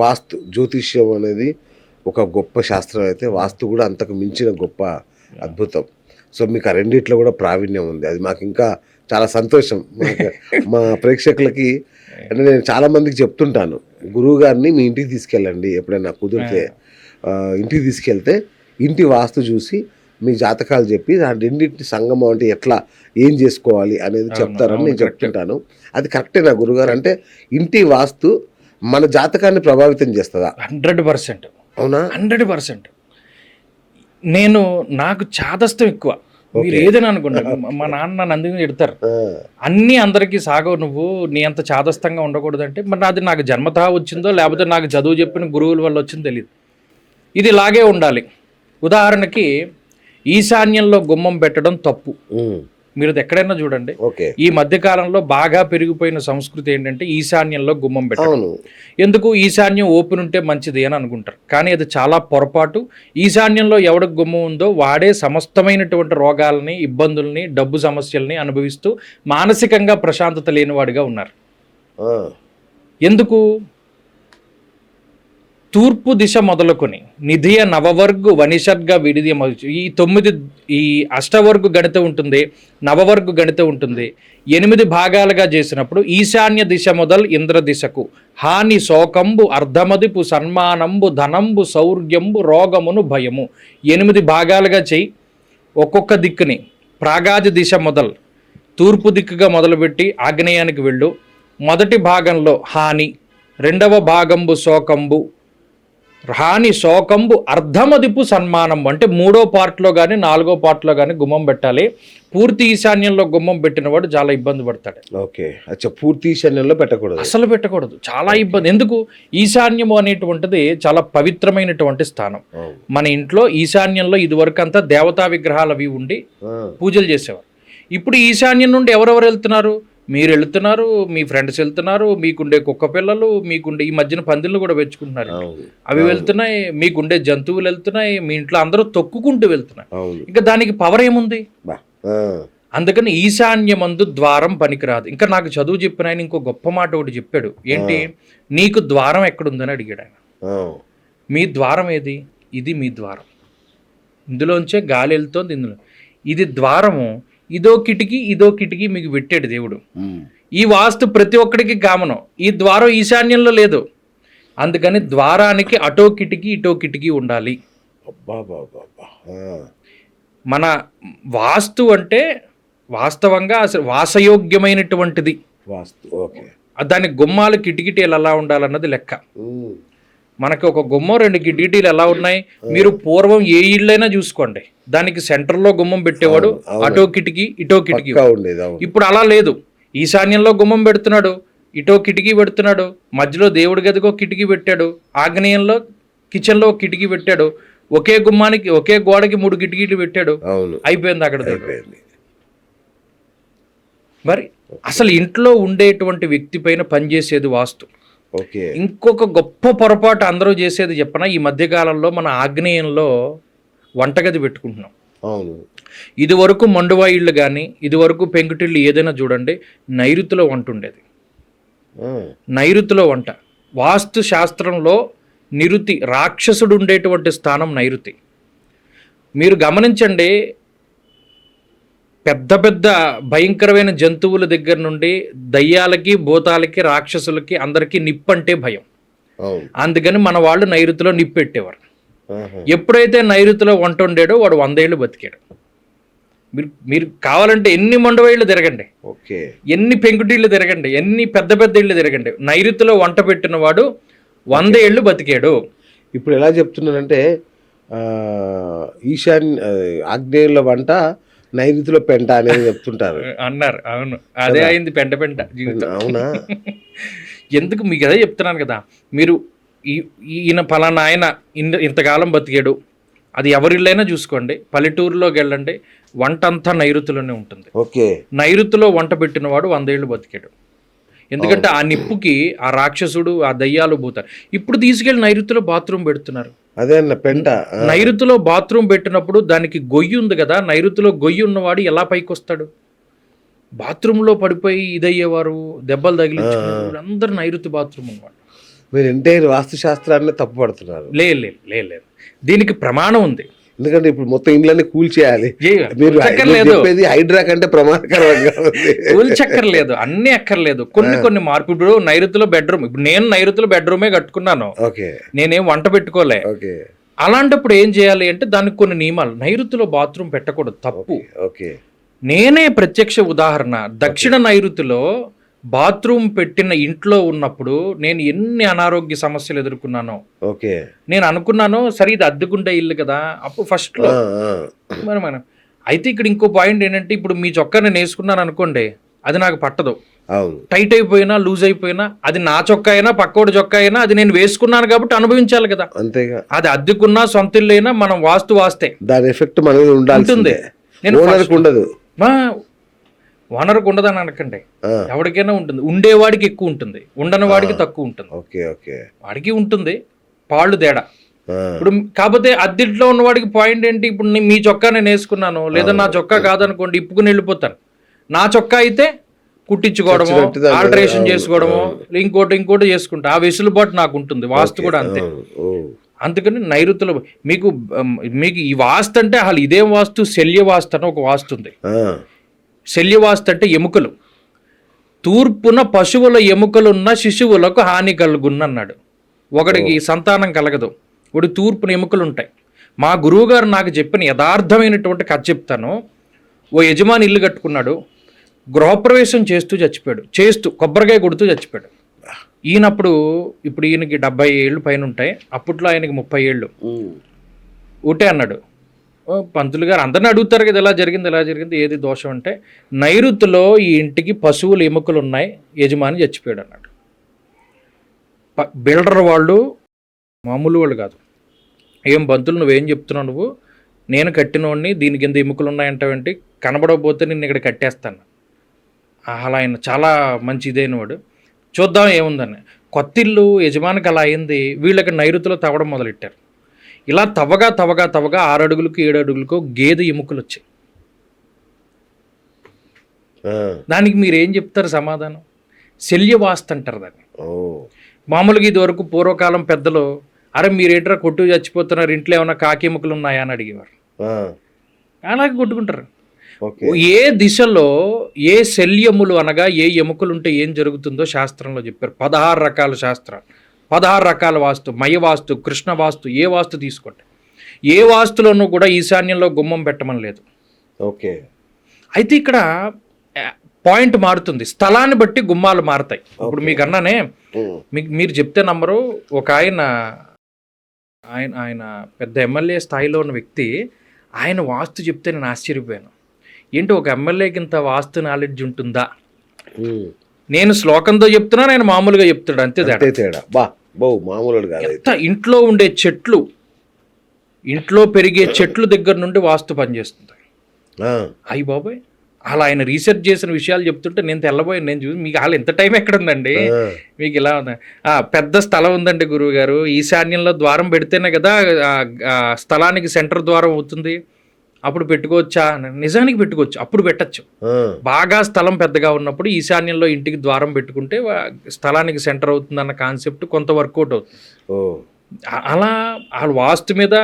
వాస్తు జ్యోతిష్యం అనేది ఒక గొప్ప శాస్త్రం అయితే వాస్తు కూడా అంతకు మించిన గొప్ప అద్భుతం. సో మీకు ఆ రెండిట్లో కూడా ప్రావీణ్యం ఉంది, అది మాకు ఇంకా చాలా సంతోషం. మా ప్రేక్షకులకి అంటే నేను చాలా మందికి చెప్తుంటాను, గురువు గారిని మీ ఇంటికి తీసుకెళ్ళండి ఎప్పుడైనా కుదిరితే. ఇంటికి తీసుకెళ్తే ఇంటి వాస్తు చూసి మీ జాతకాలు చెప్పి దాని రెండింటి సంగమం అంటే ఎట్లా ఏం చేసుకోవాలి అనేది చెప్తారని నేను చెప్తుంటాను. అది కరెక్టే నా గురుగారు. అంటే ఇంటి వాస్తు మన జాతకాన్ని ప్రభావితం చేస్తుందా? 100%. అవునా? 100%. నాకు చాదస్తం ఎక్కువ. మీరు ఏదైనా అనుకోండి, మా నాన్న నన్ను అందుకు తిడతారు, అన్నీ అందరికీ సాగవు, నువ్వు నీ అంత చాదస్తంగా ఉండకూడదంటే. మరి అది నాకు జన్మతా వచ్చిందో లేకపోతే నాకు చదువు చెప్పిన గురువుల వల్ల వచ్చిందో తెలియదు. ఇది ఇలాగే ఉండాలి. ఉదాహరణకి ఈశాన్యంలో గుమ్మం పెట్టడం తప్పు. మీరు ఎక్కడైనా చూడండి, ఈ మధ్య కాలంలో బాగా పెరిగిపోయిన సంస్కృతి ఏంటంటే ఈశాన్యంలో గుమ్మం పెట్టడం. ఎందుకు? ఈశాన్యం ఓపెన్ ఉంటే మంచిది అని అనుకుంటారు, కానీ అది చాలా పొరపాటు. ఈశాన్యంలో ఎవడికి గుమ్మం ఉందో వాడే సమస్తమైనటువంటి రోగాలని, ఇబ్బందుల్ని, డబ్బు సమస్యల్ని అనుభవిస్తూ మానసికంగా ప్రశాంతత లేనివాడిగా ఉన్నారు. ఎందుకు? తూర్పు దిశ మొదలుకొని నిధియ నవవర్గు వనిషర్గ విడిది ఈ అష్టవర్గు గణిత ఉంటుంది, నవవర్గు గణిత ఉంటుంది. 8 భాగాలుగా చేసినప్పుడు ఈశాన్య దిశ మొదలు ఇంద్ర దిశకు హాని శోకంబు అర్ధమదిపు సన్మానంబు ధనంబు సౌర్యంబు రోగమును భయము. 8 భాగాలుగా చెయ్యి. ఒక్కొక్క దిక్కుని ప్రాగాది దిశ మొదలు తూర్పు దిక్కుగా మొదలుపెట్టి ఆగ్నేయానికి వెళ్ళు. మొదటి భాగంలో హాని, రెండవ భాగంబు శోకంబు, హాని శోకంబు అర్ధమదిపు సన్మానం అంటే 3వ పార్ట్లో కానీ 4వ పార్ట్లో కానీ గుమ్మం పెట్టాలి. పూర్తి ఈశాన్యంలో గుమ్మం పెట్టినవాడు చాలా ఇబ్బంది పడతాడు. ఓకే, అచ్చా, పూర్తి ఈశాన్యంలో పెట్టకూడదు, అసలు పెట్టకూడదు, చాలా ఇబ్బంది. ఎందుకు? ఈశాన్యము అనేటువంటిది చాలా పవిత్రమైనటువంటి స్థానం. మన ఇంట్లో ఈశాన్యంలో ఇదివరకు అంతా దేవతా విగ్రహాలు అవి ఉండి పూజలు చేసేవారు. ఇప్పుడు ఈశాన్యం నుండి ఎవరెవరు వెళ్తున్నారు? మీరు వెళ్తున్నారు, మీ ఫ్రెండ్స్ వెళ్తున్నారు, మీకుండే కుక్క పిల్లలు, మీకుండే ఈ మధ్యన పందిళ్ళు కూడా పెంచుకుంటున్నారు, అవి వెళ్తున్నాయి, మీకుండే జంతువులు వెళ్తున్నాయి, మీ ఇంట్లో అందరూ తొక్కుకుంటూ వెళ్తున్నారు. ఇంకా దానికి పవర్ ఏముంది? అందుకని ఈశాన్యమందు ద్వారం పనికిరాదు. ఇంకా నాకు చదువు చెప్పిన ఆయన ఇంకో గొప్ప మాట ఒకటి చెప్పాడు. ఏంటి? నీకు ద్వారం ఎక్కడుందని అడిగాడు ఆయన. మీ ద్వారం ఏది? ఇది మీ ద్వారం, ఇందులోంచే గాలి వెళ్తోంది, ఇందులో ఇది ద్వారము. ఇదో కిటికీ మీకు పెట్టాడు దేవుడు. ఈ వాస్తు ప్రతి ఒక్కడికి కామనం. ఈ ద్వారం ఈశాన్యంలో లేదు, అందుకని ద్వారానికి అటో కిటికీ ఉండాలి. మన వాస్తు అంటే వాస్తవంగా అసలు వాసయోగ్యమైనటువంటిది వాస్తు. దానికి గుమ్మాలు కిటికీలు ఎలా ఉండాలన్నది లెక్క. మనకి ఒక గుమ్మం 2 కిటికీలు ఎలా ఉన్నాయి? మీరు పూర్వం ఏ ఇళ్ళైనా చూసుకోండి, దానికి సెంటర్లో గుమ్మం పెట్టేవాడు, అటో కిటికీ ఇటో కిటికీ. ఇప్పుడు అలా లేదు. ఈశాన్యంలో గుమ్మం పెడుతున్నాడు, ఇటో కిటికీ పెడుతున్నాడు, మధ్యలో దేవుడి గదికో కిటికీ పెట్టాడు, ఆగ్నేయంలో కిచెన్లో కిటికీ పెట్టాడు, ఒకే గుమ్మానికి ఒకే గోడకి 3 కిటికీలు పెట్టాడు. అయిపోయింది అక్కడ. మరి అసలు ఇంట్లో ఉండేటువంటి వ్యక్తి పైన పనిచేసేది వాస్తు. ఇంకొక గొప్ప పొరపాటు అందరూ చేసేది చెప్పనా? ఈ మధ్యకాలంలో మన ఆగ్నేయంలో వంటగది పెట్టుకుంటున్నాం. ఇది వరకు మండువా ఇళ్ళు కానీ, ఇది వరకు పెంకుటిళ్ళు ఏదైనా చూడండి, నైరుతిలో వంట ఉండేది. నైరుతిలో వంట. వాస్తు శాస్త్రంలో నిరుతి, రాక్షసుడు ఉండేటువంటి స్థానం నైరుతి. మీరు గమనించండి, పెద్ద పెద్ద భయంకరమైన జంతువుల దగ్గర నుండి దయ్యాలకి, భూతాలకి, రాక్షసులకి అందరికీ నిప్పంటే భయం. అందుకని మన వాళ్ళు నైరుతిలో నిప్పు పెట్టేవారు. ఎప్పుడైతే నైరుతిలో వంట వండాడో వాడు 100 ఏళ్ళు బతికాడు. మీరు కావాలంటే ఎన్ని మండవైళ్ళు తిరగండి, ఎన్ని పెంకుటిళ్ళు తిరగండి, ఎన్ని పెద్ద పెద్ద ఇళ్ళు తిరగండి, నైరుతిలో వంట పెట్టిన వాడు 100 ఏళ్ళు బతికాడు. ఇప్పుడు ఎలా చెప్తున్నానంటే ఆగ్నేయంలో వంట, నైరుతిలో పెంట అనేది చెప్తుంటారు అన్నారు. అవును, అదే అయింది పెంట జీవితం. అవునా? ఎందుకు మీకు అదే చెప్తున్నాను కదా. మీరు ఈయన పలానా ఆయన ఇంతకాలం బతికాడు, అది ఎవరిళ్ళైనా చూసుకోండి, పల్లెటూరులోకి వెళ్ళండి, వంట అంతా నైరుతిలోనే ఉంటుంది. నైరుతిలో వంట పెట్టిన వాడు 100 ఏళ్ళు బతికాడు. ఎందుకంటే ఆ నిప్పుకి ఆ రాక్షసుడు ఆ దయ్యాలు పోతారు. ఇప్పుడు తీసుకెళ్లి నైరుతిలో బాత్రూమ్ పెడుతున్నారు. అదే అన్న పెంట. నైరుతిలో బాత్రూమ్ పెట్టినప్పుడు దానికి గొయ్యి ఉంది కదా, నైరుతిలో గొయ్యి ఉన్నవాడు ఎలా పైకి వస్తాడు? బాత్రూంలో పడిపోయి ఇదయ్యేవారు, దెబ్బలు తగిలించుకునేవారు అందరు నైరుతి బాత్రూమ్ ఉన్నవాడు. మీరు ఎంటైర్ వాస్తుశాస్త్రాన్ని తప్పు పడుతున్నారు. లేదు, దీనికి ప్రమాణం ఉంది. ఎందుకంటే ఇప్పుడు మొత్తం ఇండ్లన్నీ కూల్చేయాలి. మీరు కూల్చక్కర్లేదు, చెప్పేది హైడ్రా కంటే ప్రమాదకరంగా ఉంది. కూల్చక్కర్లేదు, అన్ని అక్కర్లేదు, కొన్ని మార్పు. ఇప్పుడు నైరుతిలో బెడ్రూమ్, ఇప్పుడు నేను నైరుతిలో బెడ్రూమే కట్టుకున్నాను, ఓకే, నేనేం వంట పెట్టుకోలే. ఓకే, అలాంటప్పుడు ఏం చేయాలి అంటే దానికి కొన్ని నియమాలు. నైరుతిలో బాత్రూమ్ పెట్టకూడదు, తప్పు. ఓకే, నేనే ప్రత్యక్ష ఉదాహరణ. దక్షిణ నైరుతిలో బాత్రూమ్ పెట్టిన ఇంట్లో ఉన్నప్పుడు నేను ఎన్ని అనారోగ్య సమస్యలు ఎదుర్కొన్నానో. ఓకే, నేను అనుకున్నాను సరే ఇది అద్దెకుండే ఇల్లు కదా అప్పుడు ఫస్ట్ లో మనం అయితే ఇక్కడ ఇంకో పాయింట్ ఏంటంటే, ఇప్పుడు మీ చొక్కా నేను వేసుకున్నాను అనుకోండి, అది నాకు పట్టదు. టైట్ అయిపోయినా లూజ్ అయిపోయినా అది నా చొక్కా అయినా పక్కోడి చొక్కా అయినా అది నేను వేసుకున్నాను కాబట్టి అనుభవించాలి కదా. అంతేగా, అది అద్దెకున్నా సొంత ఇల్లు అయినా మనం వాస్తే దాని ఎఫెక్ట్ మన మీద ఉంటుంది. ఉండదు, ఓనర్కి ఉండదని అనకండి, ఎవరికైనా ఉంటుంది. ఉండేవాడికి ఎక్కువ ఉంటుంది, ఉండని వాడికి తక్కువ ఉంటుంది. వాడికి ఉంటుంది పాళ్ళు తేడా. ఇప్పుడు కాకపోతే అద్దెట్లో ఉన్నవాడికి పాయింట్ ఏంటి, ఇప్పుడు మీ చొక్కా నేను వేసుకున్నాను, లేదా నా చొక్కా కాదనుకోండి ఇప్పుకుని వెళ్ళిపోతాను. నా చొక్కా అయితే కుట్టించుకోవడము, ఆల్టరేషన్ చేసుకోవడము, ఇంకోటి చేసుకుంటా. ఆ వెసులుబాటు నాకు ఉంటుంది. వాస్తు కూడా అంతే. అందుకని నైరుతిలో మీకు ఈ వాస్తు అంటే అసలు ఇదేం వాస్తు, శల్య వాస్తు అని ఒక వాస్తు ఉంది. శల్యవాస్తు అంటే ఎముకలు. తూర్పున పశువుల ఎముకలున్న శిశువులకు హాని కలుగున్నన్నాడు. ఒకడికి సంతానం కలగదు, ఒకటి తూర్పున ఎముకలు ఉంటాయి. మా గురువుగారు నాకు చెప్పిన యథార్థమైనటువంటి కథ చెప్తాను. ఓ యజమాని ఇల్లు కట్టుకున్నాడు, గృహప్రవేశం చేస్తూ చచ్చిపోయాడు, కొబ్బరికాయ కొడుతూ చచ్చిపోయాడు. ఇప్పుడు ఈయనకి 70 ఏళ్ళు పైన ఉంటాయి, అప్పట్లో ఆయనకి 30 ఏళ్ళు. ఊటే అన్నాడు. పంతులు గారు అందరిని అడుగుతారు కదా, ఎలా జరిగింది ఏది దోషం అంటే, నైరుతిలో ఈ ఇంటికి పశువులు ఎముకలు ఉన్నాయి, యజమాని చచ్చిపోయాడు అన్నాడు. బిల్డర్ వాళ్ళు మామూలు వాళ్ళు కాదు. ఏం పంతులు నువ్వేం చెప్తున్నావు, నువ్వు నేను కట్టినోడిని దీని కింద ఎముకలు ఉన్నాయంటావేంటి, కనబడకపోతే నిన్ను ఇక్కడ కట్టేస్తాను. అలా ఆయన చాలా మంచి ఇదైన వాడు. చూద్దాం ఏముందని. కొత్త ఇల్లు యజమానికి అలా అయింది, వీళ్ళకి నైరుతిలో తవ్వడం మొదలెట్టారు. ఇలా తవ్వగా 6 అడుగులకు 7 అడుగులకు గేదె ఎముకలు వచ్చాయి. దానికి మీరు ఏం చెప్తారు సమాధానం? శల్యవాస్తు అంటారు దాన్ని. మామూలుగా ఇది వరకు పూర్వకాలం పెద్దలు, అరే మీరేంట్రా కొట్టు చచ్చిపోతున్నారు, ఇంట్లో ఏమైనా కాకి ఎముకలు ఉన్నాయా అని అడిగేవారు. అలాగే కొట్టుకుంటారు. ఏ దిశలో ఏ శల్యములు అనగా ఏ ఎముకలు ఉంటే ఏం జరుగుతుందో శాస్త్రంలో చెప్పారు. 16 రకాల శాస్త్రాలు, 16 రకాల వాస్తు, మయ వాస్తు, కృష్ణ వాస్తు, ఏ వాస్తు తీసుకోండి. ఏ వాస్తులోనూ కూడా ఈశాన్యంలో గుమ్మం పెట్టమని లేదు. ఓకే. అయితే ఇక్కడ పాయింట్ మారుతుంది, స్థలాన్ని బట్టి గుమ్మాలు మారుతాయి. ఇప్పుడు మీకు అన్నానే, మీరు చెప్తే నమ్మరు, ఒక ఆయన పెద్ద ఎమ్మెల్యే స్థాయిలో ఉన్న వ్యక్తి, ఆయన వాస్తు చెప్తే నేను ఆశ్చర్యపోయాను. ఏంటి ఒక ఎమ్మెల్యేకి ఇంత వాస్తు నాలెడ్జ్ ఉంటుందా? నేను శ్లోకంతో చెప్తున్నాను, ఆయన మామూలుగా చెప్తాడు, అంతే తేడా. ఇంట్లో ఉండే చెట్లు, ఇంట్లో పెరిగే చెట్లు దగ్గర నుండి వాస్తు పనిచేస్తుంది. అయ్యి బాబాయ్, అలా ఆయన రీసెర్చ్ చేసిన విషయాలు చెప్తుంటే నేను తెల్లబోయాను. నేను చూసి మీకు అలా ఎంత టైం ఎక్కడ ఉందండి, మీకు ఇలా ఉంది. పెద్ద స్థలం ఉందండి గురువు గారు, ఈశాన్యంలో ద్వారం పెడితేనే కదా స్థలానికి సెంటర్ ద్వారం అవుతుంది, అప్పుడు పెట్టుకోవచ్చా? నిజానికి పెట్టుకోవచ్చు, అప్పుడు పెట్టచ్చు. బాగా స్థలం పెద్దగా ఉన్నప్పుడు ఈశాన్యంలో ఇంటికి ద్వారం పెట్టుకుంటే స్థలానికి సెంటర్ అవుతుంది అన్న కాన్సెప్ట్ కొంత వర్కౌట్ అవుతుంది. అలా వాళ్ళ వాస్తు మీద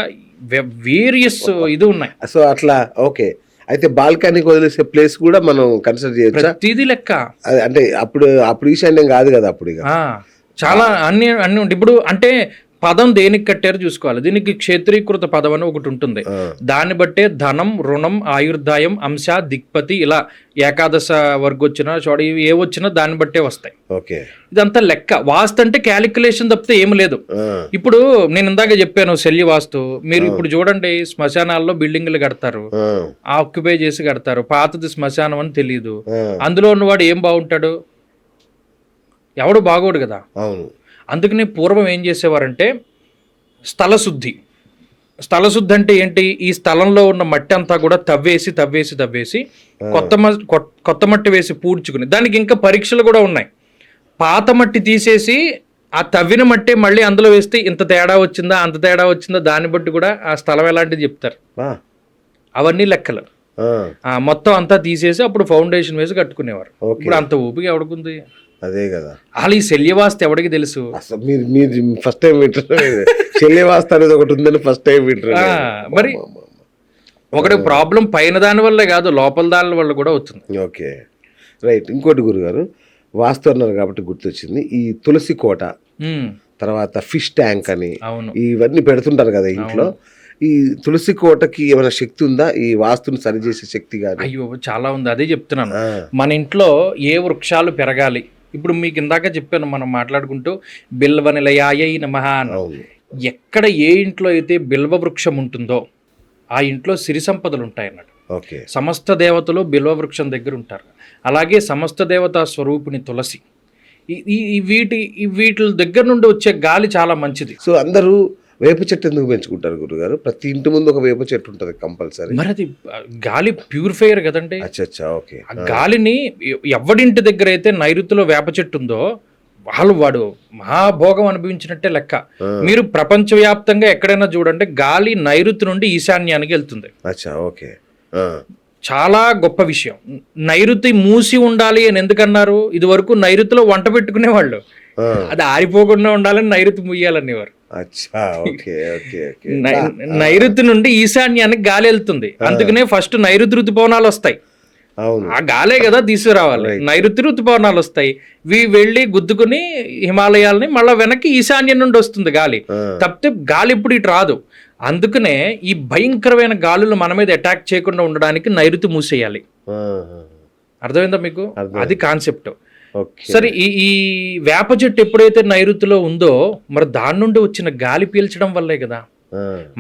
వేరియస్ ఇది ఉన్నాయి. సో అట్లా ఓకే. అయితే బాల్కనీకి వదిలేసే ప్లేస్ కూడా మనం కన్సిడర్ చేయొచ్చు. ప్రతిదీ లెక్క. అంటే అప్పుడు ఈశాన్యం కాదు కదా, అప్పుడు చాలా అన్ని ఉంటాయి. ఇప్పుడు అంటే పదం దేనికి కట్టారో చూసుకోవాలి. దీనికి క్షేత్రీకృత పదం అని ఒకటి ఉంటుంది, దాన్ని బట్టే ధనం, రుణం, ఆయుర్దాయం, అంశ, దిక్పతి, ఇలా ఏకాదశ వర్గ వచ్చినా చూడ ఏ వచ్చినా దాన్ని బట్టే వస్తాయి. ఇదంతా లెక్క. వాస్తు అంటే క్యాలిక్యులేషన్ తప్పితే ఏమి లేదు. ఇప్పుడు నేను ఇందాక చెప్పాను శల్య వాస్తు. మీరు ఇప్పుడు చూడండి, శ్మశానాల్లో బిల్డింగ్లు కడతారు, ఆక్యుపై చేసి కడతారు, పాతది శ్మశానం అని తెలియదు. అందులో ఉన్నవాడు ఏం బాగుంటాడు? ఎవడు బాగోడు కదా. అందుకనే పూర్వం ఏం చేసేవారంటే స్థలశుద్ధి అంటే ఏంటి? ఈ స్థలంలో ఉన్న మట్టి అంతా కూడా తవ్వేసి కొత్త మట్టి వేసి పూడ్చుకుని, దానికి ఇంకా పరీక్షలు కూడా ఉన్నాయి. పాత మట్టి తీసేసి ఆ తవ్విన మట్టి మళ్ళీ అందులో వేస్తే ఇంత తేడా వచ్చిందా అంత తేడా వచ్చిందా దాన్ని బట్టి కూడా ఆ స్థలం ఎలాంటిది చెప్తారు. బా. అవన్నీ లెక్కలు. ఆ, మొత్తం అంతా తీసేసి అప్పుడు ఫౌండేషన్ వేసి కట్టుకునేవారు. ఓకే. ఇప్పుడు అంత ఊపిక ఎవడుకుంది? అదే కదా. అసలు ఈ శల్యవాస్త ఎవడికి తెలుసు? అసలు మీరు ఫస్ట్ టైం వింటున్నారు. చెల్లివాస్త అనేది ఒకటి ఉందని ఫస్ట్ టైం వింటున్నారు. మరి ఒకటి ప్రాబ్లం పైన దాని వల్లే కాదు, లోపల దాని వల్ల కూడా అవుతుంది. Okay, right. ఇంకోటి గురుగారు, వాస్తు అన్నారు కాబట్టి గుర్తొచ్చింది, ఈ తులసి కోట, ఉమ్, తర్వాత ఫిష్ ట్యాంక్ అని అవును. ఇవన్నీ పెడుతుంటారు కదా ఇంట్లో. ఈ తులసి కోటకి ఏమైనా శక్తి ఉందా, ఈ వాస్తుని సరిచేసే శక్తి కానీ? అయ్యో చాలా ఉంది, అదే చెప్తున్నాను. మన ఇంట్లో ఏ వృక్షాలు పెరగాలి, ఇప్పుడు మీకు ఇందాక చెప్పాను మనం మాట్లాడుకుంటూ బిల్వ నిలయాయ నమః అని. అవును. ఎక్కడ ఏ ఇంట్లో అయితే బిల్వ వృక్షం ఉంటుందో ఆ ఇంట్లో సిరి సంపదలు ఉంటాయి అన్నాడు. ఓకే. సమస్త దేవతలు బిల్వ వృక్షం దగ్గర ఉంటారు. అలాగే సమస్త దేవతా స్వరూపిణి తులసి. వీటి దగ్గర నుండి వచ్చే గాలి చాలా మంచిది. సో అందరూ వేప చెట్టు ఎందుకు పెంచుకుంటారు గురుగారు? ప్రతి ఇంటి ముందు ఒక వేప చెట్టు ఉంటుంది కంపల్సరీ. మరి అది గాలి ప్యూరిఫైయర్ కదండి. అచ్చా, ఓకే. ఆ గాలిని ఎవడింటి దగ్గర అయితే నైరుతిలో వేప చెట్టు ఉందో వాడు మహాభోగం అనుభవించినట్టే లెక్క. మీరు ప్రపంచవ్యాప్తంగా ఎక్కడైనా చూడండి, గాలి నైరుతి నుండి ఈశాన్యానికి వెళ్తుంది. అచ్చా, ఓకే. చాలా గొప్ప విషయం. నైరుతి మూసి ఉండాలి అని ఎందుకన్నారు? ఇది వరకు నైరుతిలో వంట పెట్టుకునేవాళ్ళు, అది ఆరిపోకుండా ఉండాలని నైరుతి ముయ్యాలనేవారు. అచ్చా, ఓకే, ఓకే, ఓకే. నైరుతి నుండి ఈశాన్యానికి గాలి వెళ్తుంది, అందుకనే ఫస్ట్ నైరుతి ఋతుపవనాలు వస్తాయి. అవును. ఆ గాలే కదా తీసుకురావాలి. నైరుతి ఋతుపవనాలు వస్తాయి, వెళ్ళి గుద్దుకుని హిమాలయాలని మళ్ళీ వెనక్కి ఈశాన్యం నుండి వస్తుంది గాలి. తప్పితే గాలి ఇప్పుడు ఇటు రాదు. అందుకనే ఈ భయంకరమైన గాలులు మన మీద అటాక్ చేయకుండా ఉండడానికి నైరుతి మూసేయాలి. అర్థమైందా మీకు? అది కాన్సెప్ట్. సరే, ఈ వేప చెట్టు ఎప్పుడైతే నైరుతిలో ఉందో మరి దాని నుండి వచ్చిన గాలి పీల్చడం వల్లే కదా.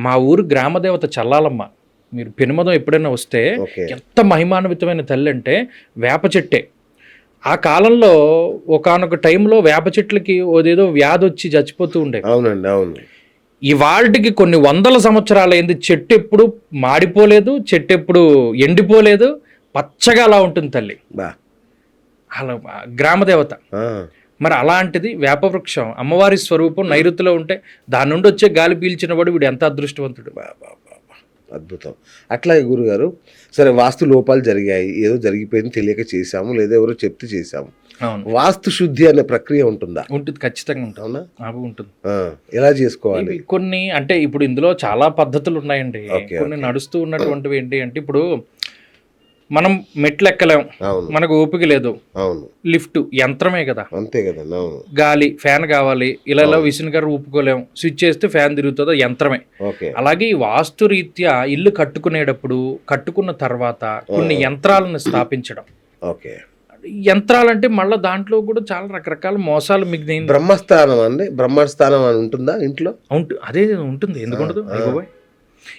మా ఊరు గ్రామదేవత చల్లాలమ్మ, మీరు పెనుమదం ఎప్పుడైనా వస్తే ఎంత మహిమాన్వితమైన తల్లి అంటే వేప చెట్టే. ఆ కాలంలో ఒకానొక టైంలో వేప చెట్లకి ఏదేదో వ్యాధి వచ్చి చచ్చిపోతూ ఉండే. అవునండి, అవును. ఇవాళకి కొన్ని వందల సంవత్సరాలైంది, చెట్టు ఎప్పుడు మాడిపోలేదు, చెట్టు ఎప్పుడు ఎండిపోలేదు, పచ్చగా అలా ఉంటుంది తల్లి, అలా గ్రామదేవత. మరి అలాంటిది వేపవృక్షం అమ్మవారి స్వరూపం నైరుతిలో ఉంటే దాని నుండి వచ్చే గాలి పీల్చిన వాడు వీడు ఎంత అదృష్టవంతుడు. అద్భుతం. అట్లాగే గురుగారు, సరే వాస్తు లోపాలు జరిగాయి, ఏదో జరిగిపోయింది, తెలియక చేశాము, లేదా ఎవరో చెప్తే చేశాము. వాస్తు శుద్ధి అనే ప్రక్రియ ఉంటుందా? ఉంటుంది, ఖచ్చితంగా ఉంటుంది. ఉంటుంది. ఎలా చేసుకోవాలి? కొన్ని అంటే ఇప్పుడు ఇందులో చాలా పద్ధతులు ఉన్నాయండి. కొన్ని నడుస్తూ ఉన్నటువంటివి ఏంటి అంటే, ఇప్పుడు మనం మెట్లు ఎక్కలేం, మనకు ఓపిక లేదు, లిఫ్ట్ యంత్రమే కదా, అంతే కదా. గాలి ఫ్యాన్ కావాలి, ఇలా విసునగారు ఊపుకోలేం, స్విచ్ చేస్తే ఫ్యాన్ తిరుగుతుందో యంత్రమే. అలాగే ఈ వాస్తు రీత్యా ఇల్లు కట్టుకునేటప్పుడు కట్టుకున్న తర్వాత కొన్ని యంత్రాలను స్థాపించడం. యంత్రాలంటే మళ్ళీ దాంట్లో కూడా చాలా రకరకాల మోసాలు మిగిలిన. బ్రహ్మస్థానం అండి, బ్రహ్మస్థానం అని ఉంటుందా ఇంట్లో? అదే ఉంటుంది, ఎందుకుండదు?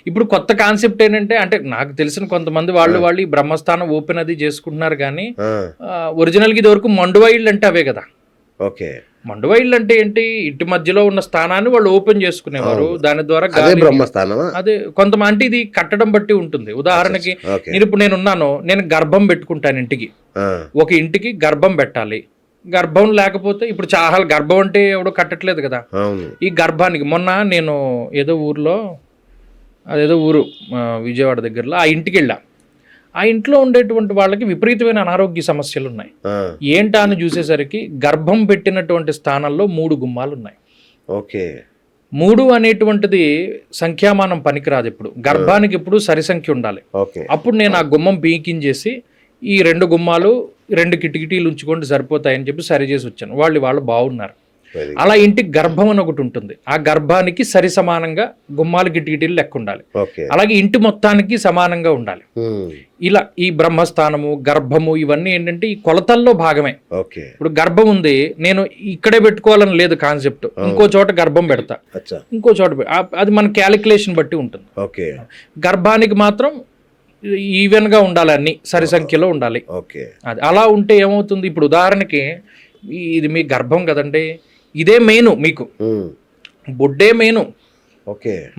ఇప్పుడు కొత్త కాన్సెప్ట్ ఏంటంటే, అంటే నాకు తెలిసిన కొంతమంది వాళ్ళు ఈ బ్రహ్మస్థానం ఓపెన్ అది చేసుకుంటున్నారు, కానీ ఒరిజినల్గా ఇది వరకు మండువా ఇళ్ళు అంటే అవే కదా. ఓకే. మండువా ఇళ్ళు అంటే ఏంటి? ఇంటి మధ్యలో ఉన్న స్థానాన్ని వాళ్ళు ఓపెన్ చేసుకునేవారు, దాని ద్వారా బ్రహ్మస్థానం. అదే కొంతమంది అంటే ఇది కట్టడం బట్టి ఉంటుంది. ఉదాహరణకి నేను గర్భం పెట్టుకుంటాను ఇంటికి, ఒక ఇంటికి గర్భం పెట్టాలి. గర్భం లేకపోతే ఇప్పుడు చాలా గర్భం అంటే ఎవడో కట్టట్లేదు కదా. ఈ గర్భానికి మొన్న నేను అదేదో ఊరు విజయవాడ దగ్గరలో ఆ ఇంటికి వెళ్ళా. ఆ ఇంట్లో ఉండేటువంటి వాళ్ళకి విపరీతమైన అనారోగ్య సమస్యలు ఉన్నాయి. ఏంటా అని చూసేసరికి గర్భం పెట్టినటువంటి స్థానంలో 3 గుమ్మాలు ఉన్నాయి. ఓకే. 3 అనేటువంటిది సంఖ్యామానం పనికిరాదు. ఇప్పుడు గర్భానికి ఇప్పుడు సరి సంఖ్య ఉండాలి. అప్పుడు నేను ఆ గుమ్మం పీకించేసి ఈ 2 గుమ్మాలు 2 కిటికీలు ఉంచుకోండి సరిపోతాయని చెప్పి సరి చేసి వచ్చాను. వాళ్ళు బాగున్నారు. అలా ఇంటికి గర్భం అని ఒకటి ఉంటుంది, ఆ గర్భానికి సరి సమానంగా గుమ్మాలు కిటికీలు లెక్క ఉండాలి. అలాగే ఇంటి మొత్తానికి సమానంగా ఉండాలి. ఇలా ఈ బ్రహ్మస్థానము గర్భము ఇవన్నీ ఏంటంటే ఈ కొలతల్లో భాగమే. ఇప్పుడు గర్భం ఉంది, నేను ఇక్కడే పెట్టుకోవాలని లేదు కాన్సెప్ట్, ఇంకో చోట గర్భం పెడతా, ఇంకో చోట అది మన క్యాలిక్యులేషన్ బట్టి ఉంటుంది. గర్భానికి మాత్రం ఈవెన్ గా ఉండాలి, అన్ని సరి సంఖ్యలో ఉండాలి. అది అలా ఉంటే ఏమవుతుంది? ఇప్పుడు ఉదాహరణకి ఇది మీ గర్భం కదండి, ఇదే మెయిన్, మీకు బొడ్డే మెయిన్.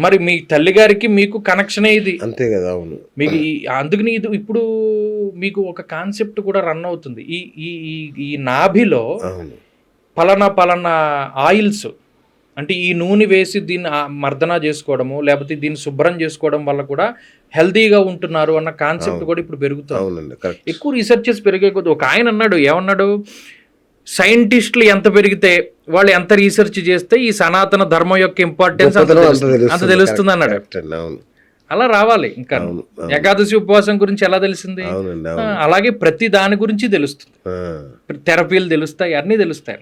మరి మీ తల్లి గారికి మీకు కనెక్షనే ఇది, అంతే కదా. అవును. మీకు అందుకని ఇది ఇప్పుడు మీకు ఒక కాన్సెప్ట్ కూడా రన్ అవుతుంది. ఈ నాభిలో పలానా ఆయిల్స్ అంటే ఈ నూనె వేసి దీన్ని మర్దన చేసుకోవడము లేకపోతే దీన్ని శుభ్రం చేసుకోవడం వల్ల కూడా హెల్తీగా ఉంటున్నారు అన్న కాన్సెప్ట్ కూడా ఇప్పుడు పెరుగుతుంది. ఎక్కువ రీసెర్చెస్ పెరిగే కొద్ది ఒక ఆయన అన్నాడు, ఏమన్నాడు, సైంటిస్టులు ఎంత పెరిగితే వాళ్ళు ఎంత రీసెర్చ్ చేస్తే ఈ సనాతన ధర్మం యొక్క ఇంపార్టెన్స్ అంత తెలుస్తుంది అన్నాడు. అలా రావాలి. ఇంకా ఏకాదశి ఉపవాసం గురించి ఎలా తెలిసింది, అలాగే ప్రతి దాని గురించి తెలుస్తుంది, థెరపీలు తెలుస్తాయి, అన్నీ తెలుస్తాయి.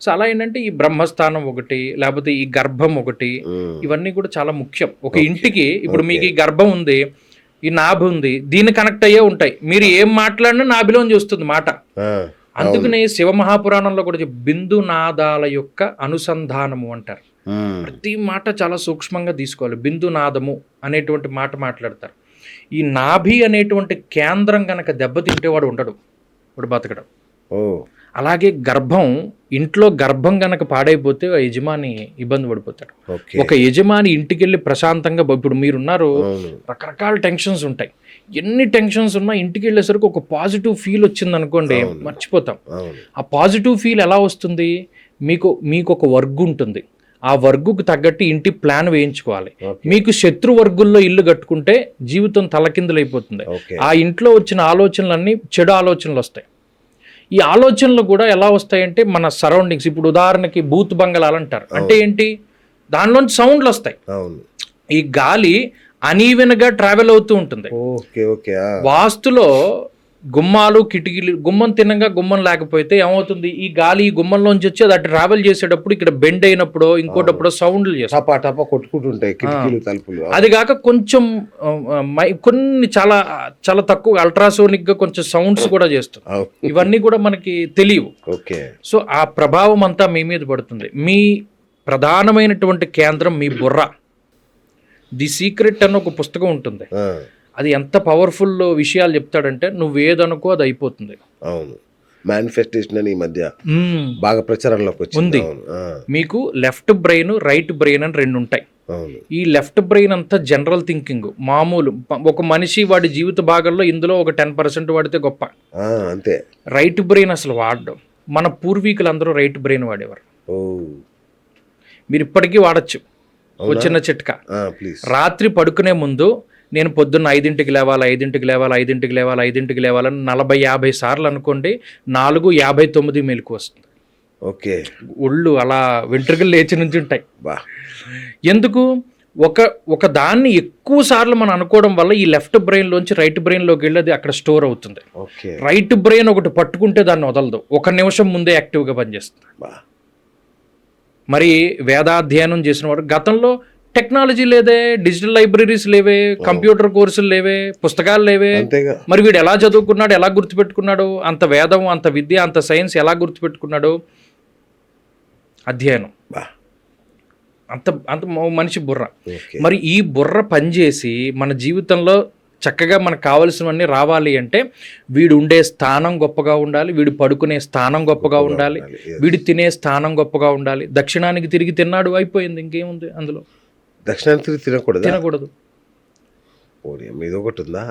సో అలా ఏంటంటే ఈ బ్రహ్మస్థానం ఒకటి లేకపోతే ఈ గర్భం ఒకటి, ఇవన్నీ కూడా చాలా ముఖ్యం. ఒక ఇంటికి ఇప్పుడు మీకు ఈ గర్భం ఉంది, ఈ నాభి ఉంది, దీన్ని కనెక్ట్ అయ్యే ఉంటాయి. మీరు ఏం మాట్లాడినా నాభిలోంచి వస్తుంది మాట. అందుకనే శివమహాపురాణంలో కూడా బిందు నాదాల యొక్క అనుసంధానము అంటారు. ప్రతి మాట చాలా సూక్ష్మంగా తీసుకోవాలి. బిందునాదము అనేటువంటి మాట మాట్లాడతారు. ఈ నాభి అనేటువంటి కేంద్రం గనక దెబ్బతింటే వాడు ఉండడు, వాడు బతకడం. అలాగే గర్భం, ఇంట్లో గర్భం గనక పాడైపోతే ఆ యజమాని ఇబ్బంది పడిపోతాడు. ఒక యజమాని ఇంటికి వెళ్ళి ప్రశాంతంగా, ఇప్పుడు మీరున్నారు, రకరకాల టెన్షన్స్ ఉంటాయి, ఎన్ని టెన్షన్స్ ఉన్నా ఇంటికి వెళ్ళేసరికి ఒక పాజిటివ్ ఫీల్ వచ్చింది అనుకోండి, మర్చిపోతాం. ఆ పాజిటివ్ ఫీల్ ఎలా వస్తుంది, మీకు ఒక వర్గ్ ఉంటుంది, ఆ వర్గుకు తగ్గట్టు ఇంటి ప్లాన్ వేయించుకోవాలి. మీకు శత్రు వర్గుల్లో ఇల్లు కట్టుకుంటే జీవితం తలకిందులైపోతుంది. ఆ ఇంట్లో వచ్చిన ఆలోచనలన్నీ చెడు ఆలోచనలు వస్తాయి. ఈ ఆలోచనలు కూడా ఎలా వస్తాయంటే మన సరౌండింగ్స్, ఇప్పుడు ఉదాహరణకి బూత్ బంగళాలు అంటారు, అంటే ఏంటి, దానిలోంచి సౌండ్లు వస్తాయి. ఈ గాలి అనీవెన్గా ట్రావెల్ అవుతూ ఉంటుంది. వాస్తులో గుమ్మాలు కిటికీలు, గుమ్మం తిన్నగా గుమ్మం లేకపోతే ఏమవుతుంది, ఈ గాలి ఈ గుమ్మంలోంచి వచ్చి అది అటు ట్రావెల్ చేసేటప్పుడు ఇక్కడ బెండ్ అయినప్పుడు ఇంకోటప్పుడు సౌండ్లు కొట్టుకుంటుంటాయి కిటికీలు తలుపులు. అది కాక కొంచెం కొన్ని చాలా చాలా తక్కువ అల్ట్రాసోనిక్ గా కొంచెం సౌండ్స్ కూడా చేస్తాం. ఇవన్నీ కూడా మనకి తెలియవు. సో ఆ ప్రభావం అంతా మీ మీద పడుతుంది. మీ ప్రధానమైనటువంటి కేంద్రం మీ బుర్ర. ది సీక్రెట్ అని ఒక పుస్తకం ఉంటుంది. అది ఎంత పవర్ఫుల్ విషయాలు చెప్తాడంటే, నువ్వేదనుకో అది అయిపోతుంది. అవును, మేనిఫెస్టేషన్ అని ఈ మధ్య బాగా ప్రచారంలోకి వచ్చింది. మీకు లెఫ్ట్ బ్రెయిన్ రైట్ బ్రెయిన్ అని రెండు ఉంటాయి. ఈ లెఫ్ట్ బ్రెయిన్ అంతా జనరల్ థింకింగ్, మామూలు ఒక మనిషి వాడి జీవిత భాగంలో ఇందులో ఒక 10% వాడితే గొప్ప, అంతే. రైట్ బ్రెయిన్ అసలు వాడడం, మన పూర్వీకులందరూ రైట్ బ్రెయిన్ వాడేవారు. మీరు ఇప్పటికీ వాడచ్చు. చిన్న చిట్కా, రాత్రి పడుకునే ముందు నేను పొద్దున్న 5ంటికి లేవాలి 5ంటికి లేవాలి 5ంటికి లేవాలి 5ంటికి లేవాలని 40-50 సార్లు అనుకోండి, 4:59 మెలకు వస్తుంది. ఒళ్ళు అలా వెంట్రుకలు లేచి నుంచి ఉంటాయి. ఎందుకు, ఒక దాన్ని ఎక్కువ సార్లు మనం అనుకోవడం వల్ల ఈ లెఫ్ట్ బ్రెయిన్లోంచి రైట్ బ్రెయిన్లోకి వెళ్ళి అది అక్కడ స్టోర్ అవుతుంది. రైట్ బ్రెయిన్ ఒకటి పట్టుకుంటే దాన్ని వదలదు, 1 నిమిషం ముందే యాక్టివ్గా పనిచేస్తుంది. మరి వేదాధ్యయనం చేసిన వాడు, గతంలో టెక్నాలజీ లేదే, డిజిటల్ లైబ్రరీస్ లేవే, కంప్యూటర్ కోర్సులు లేవే, పుస్తకాలు లేవే, మరి వీడు ఎలా చదువుకున్నాడు, ఎలా గుర్తుపెట్టుకున్నాడు, అంత వేదం, అంత విద్య, అంత సైన్స్ ఎలా గుర్తుపెట్టుకున్నాడు, అధ్యయనం. అంత అంత మనిషి బుర్ర. మరి ఈ బుర్ర పనిచేసి మన జీవితంలో చక్కగా మనకు కావలసినవన్నీ రావాలి అంటే వీడు ఉండే స్థానం గొప్పగా ఉండాలి, వీడు పడుకునే స్థానం గొప్పగా ఉండాలి, వీడు తినే స్థానం గొప్పగా ఉండాలి. దక్షిణానికి తిరిగి తిన్నాడు, అయిపోయింది, ఇంకేముంది అందులో. దక్షిణానికి తిరిగి తినకూడదు. ఇదొకటి ఉందా?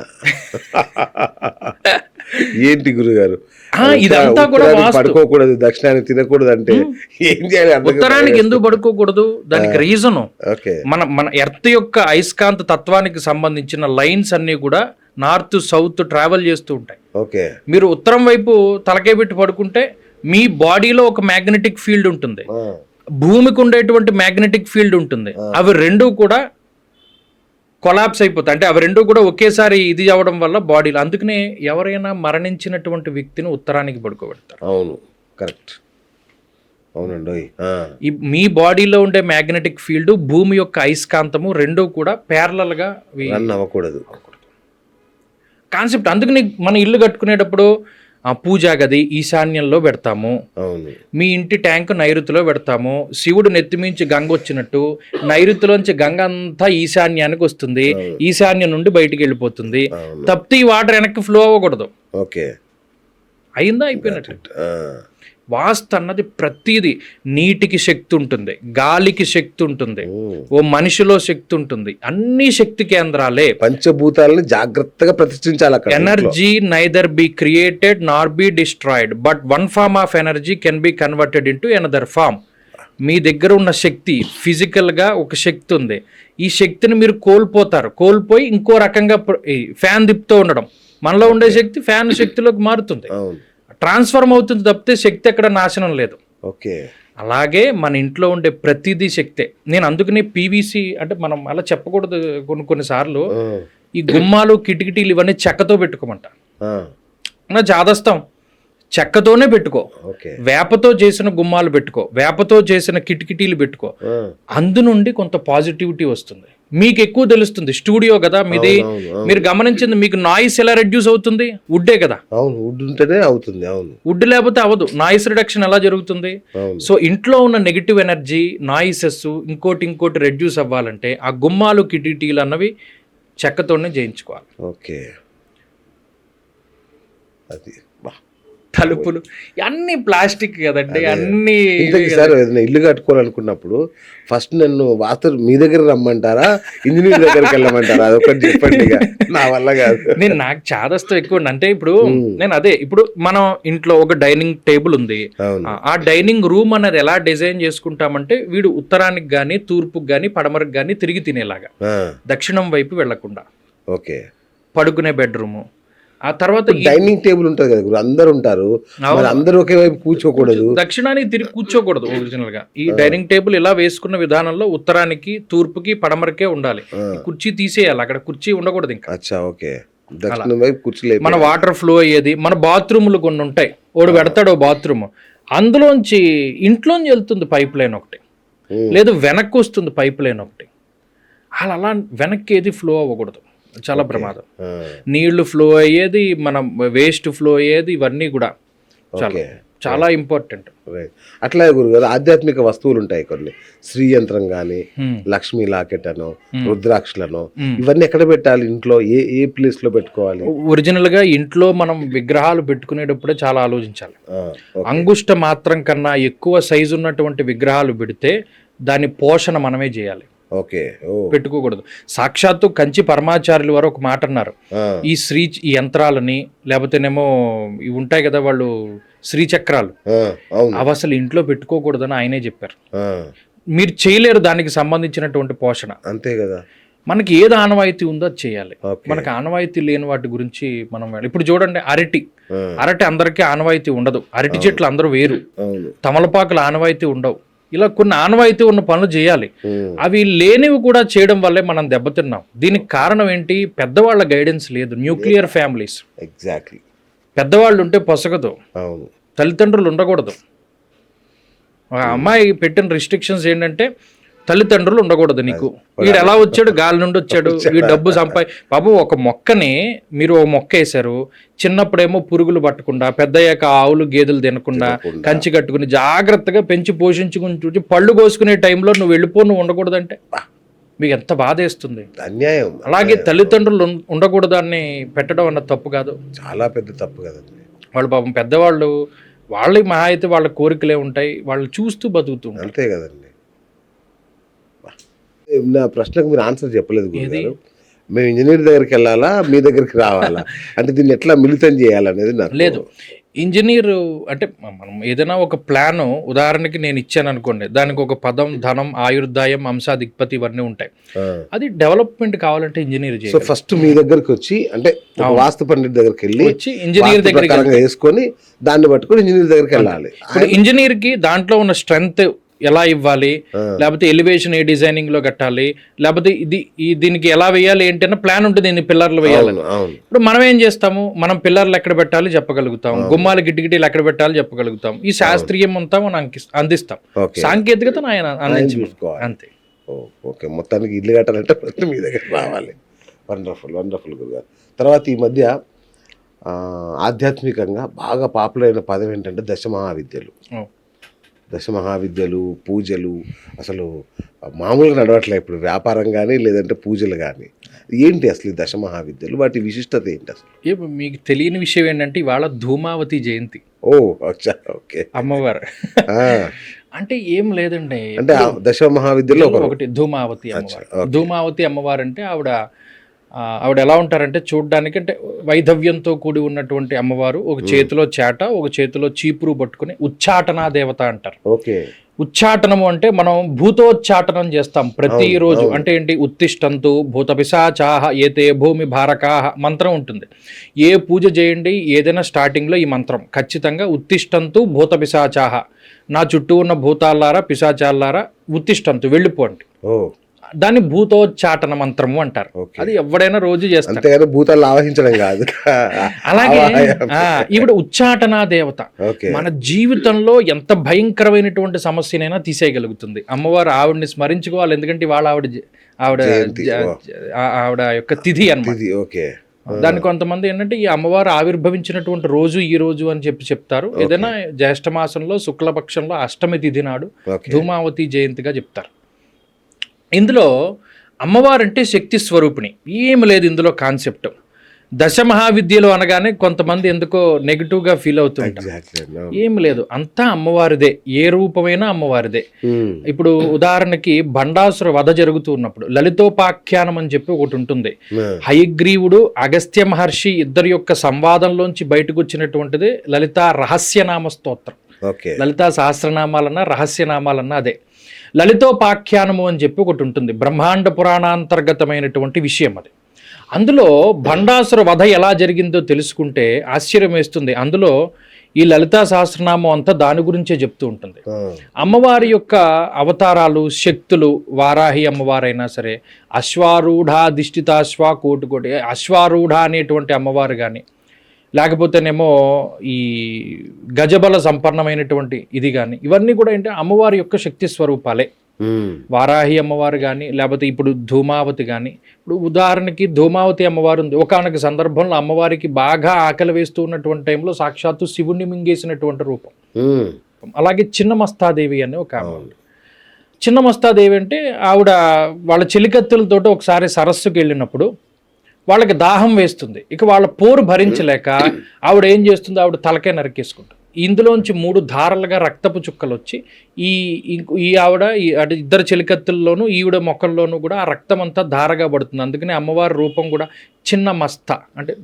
ఏంటి గురుగారు, ఇదంతా కూడా పడుకోకూడదు, దక్షిణానికి తినకూడదు అంటే ఏం చేయాలి? ఉత్తరానికి ఎందుకు పడుకోకూడదు, దానికి రీజను మన ఎర్త్ యొక్క అయస్కాంత తత్వానికి సంబంధించిన లైన్స్ అన్ని కూడా నార్త్ సౌత్ ట్రావెల్ చేస్తూ ఉంటాయి. మీరు ఉత్తరం వైపు తలకే పెట్టి పడుకుంటే మీ బాడీలో ఒక మ్యాగ్నెటిక్ ఫీల్డ్ ఉంటుంది, భూమికి ఉండేటువంటి మ్యాగ్నెటిక్ ఫీల్డ్ ఉంటుంది. అవి రెండు కూడా కొలాప్స్ అయిపోతాయి. అంటే అవి రెండు కూడా ఒకేసారి ఇది అవ్వడం వల్ల బాడీలో. అందుకనే ఎవరైనా మరణించినటువంటి వ్యక్తిని ఉత్తరానికి పడుకోబెడతారు. అవును, కరెక్ట్. అవునండి. మీ బాడీలో ఉండే మ్యాగ్నెటిక్ ఫీల్డ్, భూమి యొక్క అయస్కాంతము రెండు కూడా ప్యారలల్ గా అవ్వకూడదు కాన్సెప్ట్. అందుకని మన ఇల్లు కట్టుకునేటప్పుడు పూజా గది ఈశాన్యంలో పెడతాము, మీ ఇంటి ట్యాంక్ నైరుతిలో పెడతాము. శివుడు నెత్తిమించి గంగ వచ్చినట్టు నైరుతిలోంచి గంగ అంతా ఈశాన్యానికి వస్తుంది, ఈశాన్యం నుండి బయటికి వెళ్ళిపోతుంది. తప్పితే ఈ వాటర్ వెనక్కి ఫ్లో అవ్వకూడదు. అయిందా, అయిపోయినట్టు. వాస్తు అన్నది ప్రతిదీ, నీటికి శక్తి ఉంటుంది, గాలికి శక్తి ఉంటుంది, ఓ మనిషిలో శక్తి ఉంటుంది, అన్ని శక్తి కేంద్రాలే. పంచభూతాలని జాగ్రత్తగా ప్రతిష్ఠించాలి అక్కడ. Energy neither be created nor be destroyed, but one form of energy can be converted into another form. మీ దగ్గర ఉన్న శక్తి, ఫిజికల్గా ఒక శక్తి ఉంది, ఈ శక్తిని మీరు కోల్పోయి ఇంకో రకంగా ఫ్యాన్ తిప్పుతూ ఉండడం, మనలో ఉండే శక్తి ఫ్యాన్ శక్తిలోకి మారుతుంది, ట్రాన్స్ఫర్మ్ అవుతుంది తప్పితే శక్తి ఎక్కడ నాశనం లేదు. ఓకే, అలాగే మన ఇంట్లో ఉండే ప్రతిదీ శక్తే. నేను అందుకని పీవీసీ అంటే మనం అలా చెప్పకూడదు కొన్నిసార్లు, ఈ గుమ్మాలు కిటికీలు ఇవన్నీ చెక్కతో పెట్టుకోమంట. నా చాదస్తాం, చెక్కతోనే పెట్టుకో, వేపతో చేసిన గుమ్మాలు పెట్టుకో, వేపతో చేసిన కిటికీలు పెట్టుకో, అందు నుండి కొంత పాజిటివిటీ వస్తుంది. మీకు ఎక్కువ తెలుస్తుంది, స్టూడియో కదా మీది, మీరు గమనించింది, మీకు నాయిస్ ఎలా రెడ్యూస్ అవుతుంది? వుడ్డే కదా, వుడ్ ఉంటేనే అవుతుంది. వుడ్ లేకపోతే అవ్వదు. నాయిస్ రిడక్షన్ ఎలా జరుగుతుంది? సో ఇంట్లో ఉన్న నెగిటివ్ ఎనర్జీ, నాయిసెస్ ఇంకోటి రెడ్యూస్ అవ్వాలంటే ఆ గుమ్మాలు కిటికీలు అన్నవి చెక్కతోనే చేయించుకోవాలి. ఓకే, అది తలుపులు అన్ని ప్లాస్టిక్ కదండి, అన్ని. సార్ ఏదైనా ఇల్లు కట్టుకోవాలనుకున్నప్పుడు ఫస్ట్ నన్ను వాస్తు మీ దగ్గర రమ్మంటారా, ఇంజనీర్ దగ్గరికి వెళ్ళమంటారా? అదొకటి చెప్పండి, నా వల్ల కాదు. నాకు చాదస్తం ఎక్కువ. అంటే ఇప్పుడు నేను ఇప్పుడు మనం ఇంట్లో ఒక డైనింగ్ టేబుల్ ఉంది, ఆ డైనింగ్ రూమ్ అనేది ఎలా డిజైన్ చేసుకుంటామంటే, వీడు ఉత్తరానికి గానీ, తూర్పుకి గానీ, పడమరకు గానీ తిరిగి తినేలాగా, దక్షిణం వైపు వెళ్లకుండా. ఓకే, పడుకునే బెడ్రూమ్, ఆ తర్వాత డైనింగ్ టేబుల్ ఉంటుంది కదా, అందరు ఉంటారు, అందరూ ఒకే వైపు కూర్చోకూడదు, దక్షిణానికి తిరిగి కూర్చోకూడదు. ఒరిజినల్ గా ఈ డైనింగ్ టేబుల్ ఇలా వేసుకున్న విధానంలో ఉత్తరానికి, తూర్పుకి, పడమరకే ఉండాలి. కుర్చీ తీసేయాలి, అక్కడ కుర్చీ ఉండకూడదు ఇంకా. ఓకే, దక్షిణం వైపు కుర్చీ. మన వాటర్ ఫ్లో అయ్యేది, మన బాత్రూములు కొన్ని ఉంటాయి, ఓడు పెడతాడు బాత్రూమ్, అందులోంచి ఇంట్లోంచి వెళ్తుంది పైప్ లైన్ ఒకటి, లేదు వెనక్కి వస్తుంది పైప్ లైన్ ఒకటి. అలా వెనక్కి ఏది ఫ్లో అవ్వకూడదు, చాలా ప్రమాదం. నీళ్లు ఫ్లో అయ్యేది, మనం వేస్ట్ ఫ్లో అయ్యేది, ఇవన్నీ కూడా చాలా ఇంపార్టెంట్. అట్లాగే గురుగారు, ఆధ్యాత్మిక వస్తువులు ఉంటాయి కొన్ని, శ్రీ యంత్రం గానీ, లక్ష్మీ లాకెట్ అనో, రుద్రాక్షలను, ఇవన్నీ ఎక్కడ పెట్టాలి? ఇంట్లో ఏ ప్లేస్ లో పెట్టుకోవాలి? ఒరిజినల్ గా ఇంట్లో మనం విగ్రహాలు పెట్టుకునేటప్పుడే చాలా ఆలోచించాలి. అంగుష్ట మాత్రం కన్నా ఎక్కువ సైజు ఉన్నటువంటి విగ్రహాలు పెడితే దాని పోషణ మనమే చేయాలి. ఓకే, పెట్టుకోకూడదు. సాక్షాత్తు కంచి పరమాచార్యులు వారు ఒక మాట అన్నారు, ఈ ఈ యంత్రాలని, లేకపోతేనేమో ఇవి ఉంటాయి కదా వాళ్ళు శ్రీచక్రాలు, అవి అసలు ఇంట్లో పెట్టుకోకూడదని ఆయనే చెప్పారు. మీరు చేయలేరు దానికి సంబంధించినటువంటి పోషణ. అంతే కదా, మనకి ఏది ఆనవాయితీ ఉందో అది చేయాలి. మనకి ఆనవాయితీ లేని వాటి గురించి మనం ఇప్పుడు చూడండి, అరటి అందరికీ ఆనవాయితీ ఉండదు, అరటి చెట్లు అందరూ వేరు, తమలపాకులు ఆనవాయితీ ఉండవు. ఇలా కొన్ని ఆనవాయితీ ఉన్న పనులు చేయాలి. అవి లేనివి కూడా చేయడం వల్లే మనం దెబ్బతిన్నాం. దీనికి కారణం ఏంటి? పెద్దవాళ్ళ గైడెన్స్ లేదు. Nuclear families, exactly. పెద్దవాళ్ళు ఉంటే పొసగదు, తల్లిదండ్రులు ఉండకూడదు. అమ్మాయి పెట్టిన రిస్ట్రిక్షన్స్ ఏంటంటే, తల్లిదండ్రులు ఉండకూడదు నీకు. వీడు ఎలా వచ్చాడు? గాలి నుండి వచ్చాడు, ఈ డబ్బు బాబు ఒక మొక్కని మీరు ఓ మొక్క వేశారు, చిన్నప్పుడేమో పురుగులు పట్టకుండా, పెద్దయ్యాక ఆవులు గేదెలు తినకుండా కంచి కట్టుకుని జాగ్రత్తగా పెంచి పోషించుకుని పళ్ళు కోసుకునే టైంలో నువ్వు నువ్వు ఉండకూడదంటే మీకు ఎంత బాధ వేస్తుంది. అన్యాయం. అలాగే తల్లిదండ్రులు ఉండకూడదు అని పెట్టడం అన్నది తప్పు కాదు, చాలా పెద్ద తప్పు కదండి. వాళ్ళు పాపం పెద్దవాళ్ళు, వాళ్ళకి మహా అయితే వాళ్ళ కోరికలే ఉంటాయి, వాళ్ళు చూస్తూ బతుకుతుంటారు. అంతే కదండి. నా ప్రశ్నకు మీరు ఆన్సర్ చెప్పలేదు గురుగారు. మేము ఇంజనీర్ దగ్గరికి వెళ్ళాలా, మీ దగ్గరికి రావాలా? అంటే దీన్ని ఎట్లా మిళితం చేయాలనేది నాకు లేదు. ఇంజనీర్ అంటే మనం ఏదైనా ఒక ప్లాన్, ఉదాహరణకి నేను ఇచ్చాను అనుకోండి, దానికి ఒక పదం, ధనం, ఆయుర్దాయం, అంశాధిపతి ఇవన్నీ ఉంటాయి. అది డెవలప్మెంట్ కావాలంటే ఇంజనీర్ చేయాలి. సో ఫస్ట్ మీ దగ్గరికి వచ్చి, అంటే వాస్తు పండిట్ దగ్గరికి వెళ్ళి వచ్చి ఇంజనీర్ దగ్గరికి వేసుకొని దాన్ని పట్టుకొని ఇంజనీర్ దగ్గరికి వెళ్ళాలి. ఇప్పుడు ఇంజనీర్ కి దాంట్లో ఉన్న స్ట్రెంగ్త్ ఎలా ఇవ్వాలి, లేకపోతే ఎలివేషన్ ఏ డిజైనింగ్ లో కట్టాలి, లేకపోతే దీనికి ఎలా వేయాలి ఏంటి అన్న ప్లాన్ ఉంటుంది. దీన్ని పిల్లర్లు వేయాలని. ఇప్పుడు మనం ఏం చేస్తాము, మనం పిల్లర్లు ఎక్కడ పెట్టాలి చెప్పగలుగుతాం, గుమ్మాలు గిటిగిటీలు ఎక్కడ పెట్టాలి చెప్పగలుగుతాం, ఈ శాస్త్రీయం అంతా మనం అందిస్తాం, సాంకేతికతను ఆయన అందించుకోవాలి అంతే. ఓకే, మొత్తానికి ఇల్లు కట్టాలంటే ఫస్ట్ మీ దగ్గర రావాలి. వండర్ఫుల్, వండర్ఫుల్ గురుగారు. తర్వాత ఈ మధ్య ఆధ్యాత్మికంగా బాగా పాపులర్ అయిన పదం ఏంటంటే దశమహావిద్యలు. దశమహావిద్యలు, పూజలు అసలు మామూలుగా నడవట్లే ఇప్పుడు, వ్యాపారం కానీ లేదంటే పూజలు కానీ. ఏంటి అసలు ఈ దశ మహావిద్యలు, వాటి విశిష్టత ఏంటి అసలు? మీకు తెలియని విషయం ఏంటంటే ఇవాళ ధూమావతి జయంతి. ఓ అచ్చా, ఓకే. అమ్మవారు ఆ, అంటే ఏం లేదండి, అంటే ఆ దశ మహావిద్యలో ఒకటి ధూమావతి అమ్మవారు. ధూమావతి అమ్మవారు అంటే ఆవిడ ఎలా ఉంటారంటే చూడ్డానికి అంటే వైధవ్యంతో కూడి ఉన్నటువంటి అమ్మవారు. ఒక చేతిలో చేట, ఒక చేతిలో చీపురు పట్టుకుని ఉచ్చాటనా దేవత అంటారు. ఓకే. ఉచ్చాటనము అంటే మనం భూతోచ్చాటనం చేస్తాం ప్రతిరోజు. అంటే ఏంటి? ఉత్తిష్టంతు భూత పిశాచాహ ఏతే భూమి భారకాహ మంత్రం ఉంటుంది. ఏ పూజ చేయండి ఏదైనా స్టార్టింగ్లో ఈ మంత్రం ఖచ్చితంగా ఉత్తిష్టంతు భూత పిశాచాహ, నా చుట్టూ ఉన్న భూతాలారా పిశాచాలారా ఉత్తిష్టంతు వెళ్ళిపోండి. ఓ, దాన్ని భూతోచ్చాటన మంత్రము అంటారు. అది ఎవడైనా రోజు చేస్తారు, అంతేగాని భూతాలను ఆవహించడం కాదు. అలాగే ఈవిడ ఉచ్చాటనా దేవత. మన జీవితంలో ఎంత భయంకరమైనటువంటి సమస్యనైనా తీసేయగలుగుతుంది అమ్మవారు. ఆవిడని స్మరించుకోవాలి, ఎందుకంటే ఇవాళ ఆవిడ యొక్క తిథి అన్నమాట. దాన్ని కొంతమంది ఏంటంటే ఈ అమ్మవారు ఆవిర్భవించినటువంటి రోజు ఈ రోజు అని చెప్తారు. ఏదైనా జ్యేష్ఠ మాసంలో శుక్లపక్షంలో అష్టమి తిథి నాడు ధూమావతి జయంతిగా చెప్తారు. ఇందులో అమ్మవారంటే శక్తి స్వరూపిణి, ఏమి లేదు ఇందులో కాన్సెప్ట్. దశ మహావిద్యలు అనగానే కొంతమంది ఎందుకో నెగిటివ్గా ఫీల్ అవుతుంటారు. ఏమి లేదు, అంతా అమ్మవారిదే, ఏ రూపమైనా అమ్మవారిదే. ఇప్పుడు ఉదాహరణకి భండాసుర వధ జరుగుతూ ఉన్నప్పుడు లలితోపాఖ్యానం అని చెప్పి ఒకటి ఉంటుంది. హయగ్రీవుడు అగస్త్య మహర్షి ఇద్దరి యొక్క సంవాదంలోంచి బయటకు వచ్చినటువంటిది లలితా రహస్యనామ స్తోత్రం. లలితా సహస్రనామాలన్నా రహస్యనామాలన్నా అదే. లలితోపాఖ్యానము అని చెప్పి ఒకటి ఉంటుంది, బ్రహ్మాండ పురాణాంతర్గతమైనటువంటి విషయం అది. అందులో భండాసుర వధ ఎలా జరిగిందో తెలుసుకుంటే ఆశ్చర్యం వేస్తుంది. అందులో ఈ లలితా సహస్రనామం అంతా దాని గురించే చెప్తూ ఉంటుంది. అమ్మవారి యొక్క అవతారాలు, శక్తులు, వారాహి అమ్మవారైనా సరే, అశ్వారూఢాధిష్ఠితాశ్వ కోటి అశ్వారూఢ అనేటువంటి అమ్మవారు కానీ, లేకపోతేనేమో ఈ గజబల సంపన్నమైనటువంటి ఇది కానీ, ఇవన్నీ కూడా ఏంటంటే అమ్మవారి యొక్క శక్తి స్వరూపాలే. వారాహి అమ్మవారు కానీ, లేకపోతే ఇప్పుడు ధూమావతి కానీ. ఇప్పుడు ఉదాహరణకి ధూమావతి అమ్మవారు ఉంది. ఒకానొక సందర్భంలో అమ్మవారికి బాగా ఆకలి వేస్తూ ఉన్నటువంటి టైంలో సాక్షాత్తు శివుణ్ణి మింగేసినటువంటి రూపం. అలాగే చిన్నమస్తాదేవి అని ఒక ఆమె. చిన్నమస్తాదేవి అంటే ఆవిడ వాళ్ళ చెలికత్తెలతోటి ఒకసారి సరస్సుకి వెళ్ళినప్పుడు వాళ్ళకి దాహం వేస్తుంది. ఇక వాళ్ళ పోరు భరించలేక ఆవిడ ఏం చేస్తుంది, ఆవిడ తలకే నరికేసుకుంటుంది. ఇందులోంచి 3 ధారలుగా రక్తపు చుక్కలు వచ్చి ఈ ఆవిడ ఇద్దరు చెలికత్తుల్లోనూ ఈవిడ మొక్కల్లోనూ కూడా ఆ రక్తం అంతా ధారగా పడుతుంది. అందుకని అమ్మవారి రూపం కూడా చిన్న మస్త, అంటే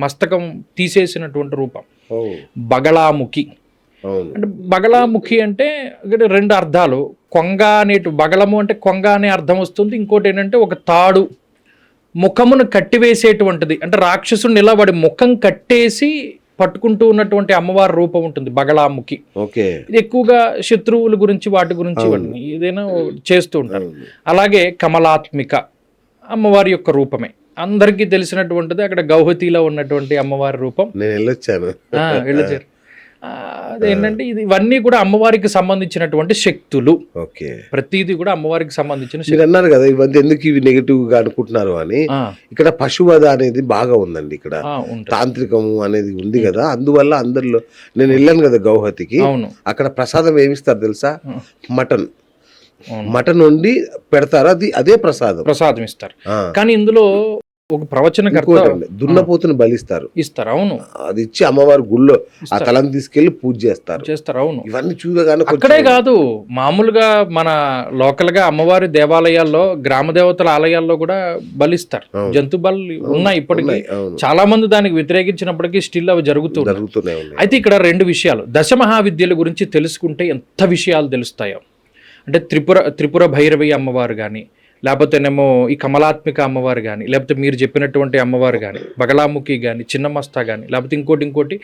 మస్తకం తీసేసినటువంటి రూపం. బగళాముఖి అంటే బగళాముఖి అంటే 2 అర్థాలు. కొంగ బగళము అంటే కొంగ అనే అర్థం వస్తుంది. ఇంకోటి ఏంటంటే ఒక తాడు, ముఖమును కట్టివేసేటువంటిది. అంటే రాక్షసుని ఇలా వాడి ముఖం కట్టేసి పట్టుకుంటూ ఉన్నటువంటి అమ్మవారి రూపం ఉంటుంది బగళాముఖి. ఇది ఎక్కువగా శత్రువుల గురించి వాటి గురించి ఏదైనా చేస్తూ ఉంటారు. అలాగే కమలాత్మిక అమ్మవారి యొక్క రూపమే అందరికీ తెలిసినటువంటిది. అక్కడ గౌహతిలో ఉన్నటువంటి అమ్మవారి రూపం. నేను వెళ్ళొచ్చాను. అదేంటంటే ఇవన్నీ కూడా అమ్మవారికి సంబంధించినటువంటి శక్తులు. ప్రతిదీ కూడా అమ్మవారికి సంబంధించిన. మీరు అన్నారు కదా ఇవన్నీ ఎందుకు ఇవి నెగిటివ్ గా అనుకుంటున్నారు అని. ఇక్కడ పశువధ అనేది బాగా ఉందండి. ఇక్కడ తాంత్రికము అనేది ఉంది కదా, అందువల్ల అందరిలో నేను వెళ్ళాను కదా గౌహతికి. అక్కడ ప్రసాదం ఏమిస్తారు తెలుసా? మటన్ వండి పెడతారు, అదే ప్రసాదం ఇస్తారు. కానీ ఇందులో ఒక ప్రవచనకర్త దున్నపోతుని బలిస్తారు. అవును, అది ఇచ్చి అమ్మవారి గుళ్ళో ఆ తలను తీసుకెళ్లి పూజ చేస్తారు. అవును, ఇవన్నీ చూడగానే అక్కడే కాదు, మామూలుగా మన లోకల్ గా అమ్మవారి దేవాలయాల్లో, గ్రామ దేవతల ఆలయాల్లో కూడా బలిస్తారు. జంతు బలి ఉన్నాయి ఇప్పటికీ. చాలా మంది దానికి వ్యతిరేకించినప్పటికీ స్టిల్ అవి జరుగుతున్నాయి. అయితే ఇక్కడ 2 విషయాలు. దశ మహావిద్యల గురించి తెలుసుకుంటే ఎంత విషయాలు తెలుస్తాయో. అంటే త్రిపుర భైరవి అమ్మవారు కానీ, లేకపోతేనేమో ఈ కమలాత్మిక అమ్మవారు కానీ, లేకపోతే మీరు చెప్పినటువంటి అమ్మవారు కానీ, బగళాముఖి కానీ, చిన్నమస్తా కానీ, లేకపోతే ఇంకోటి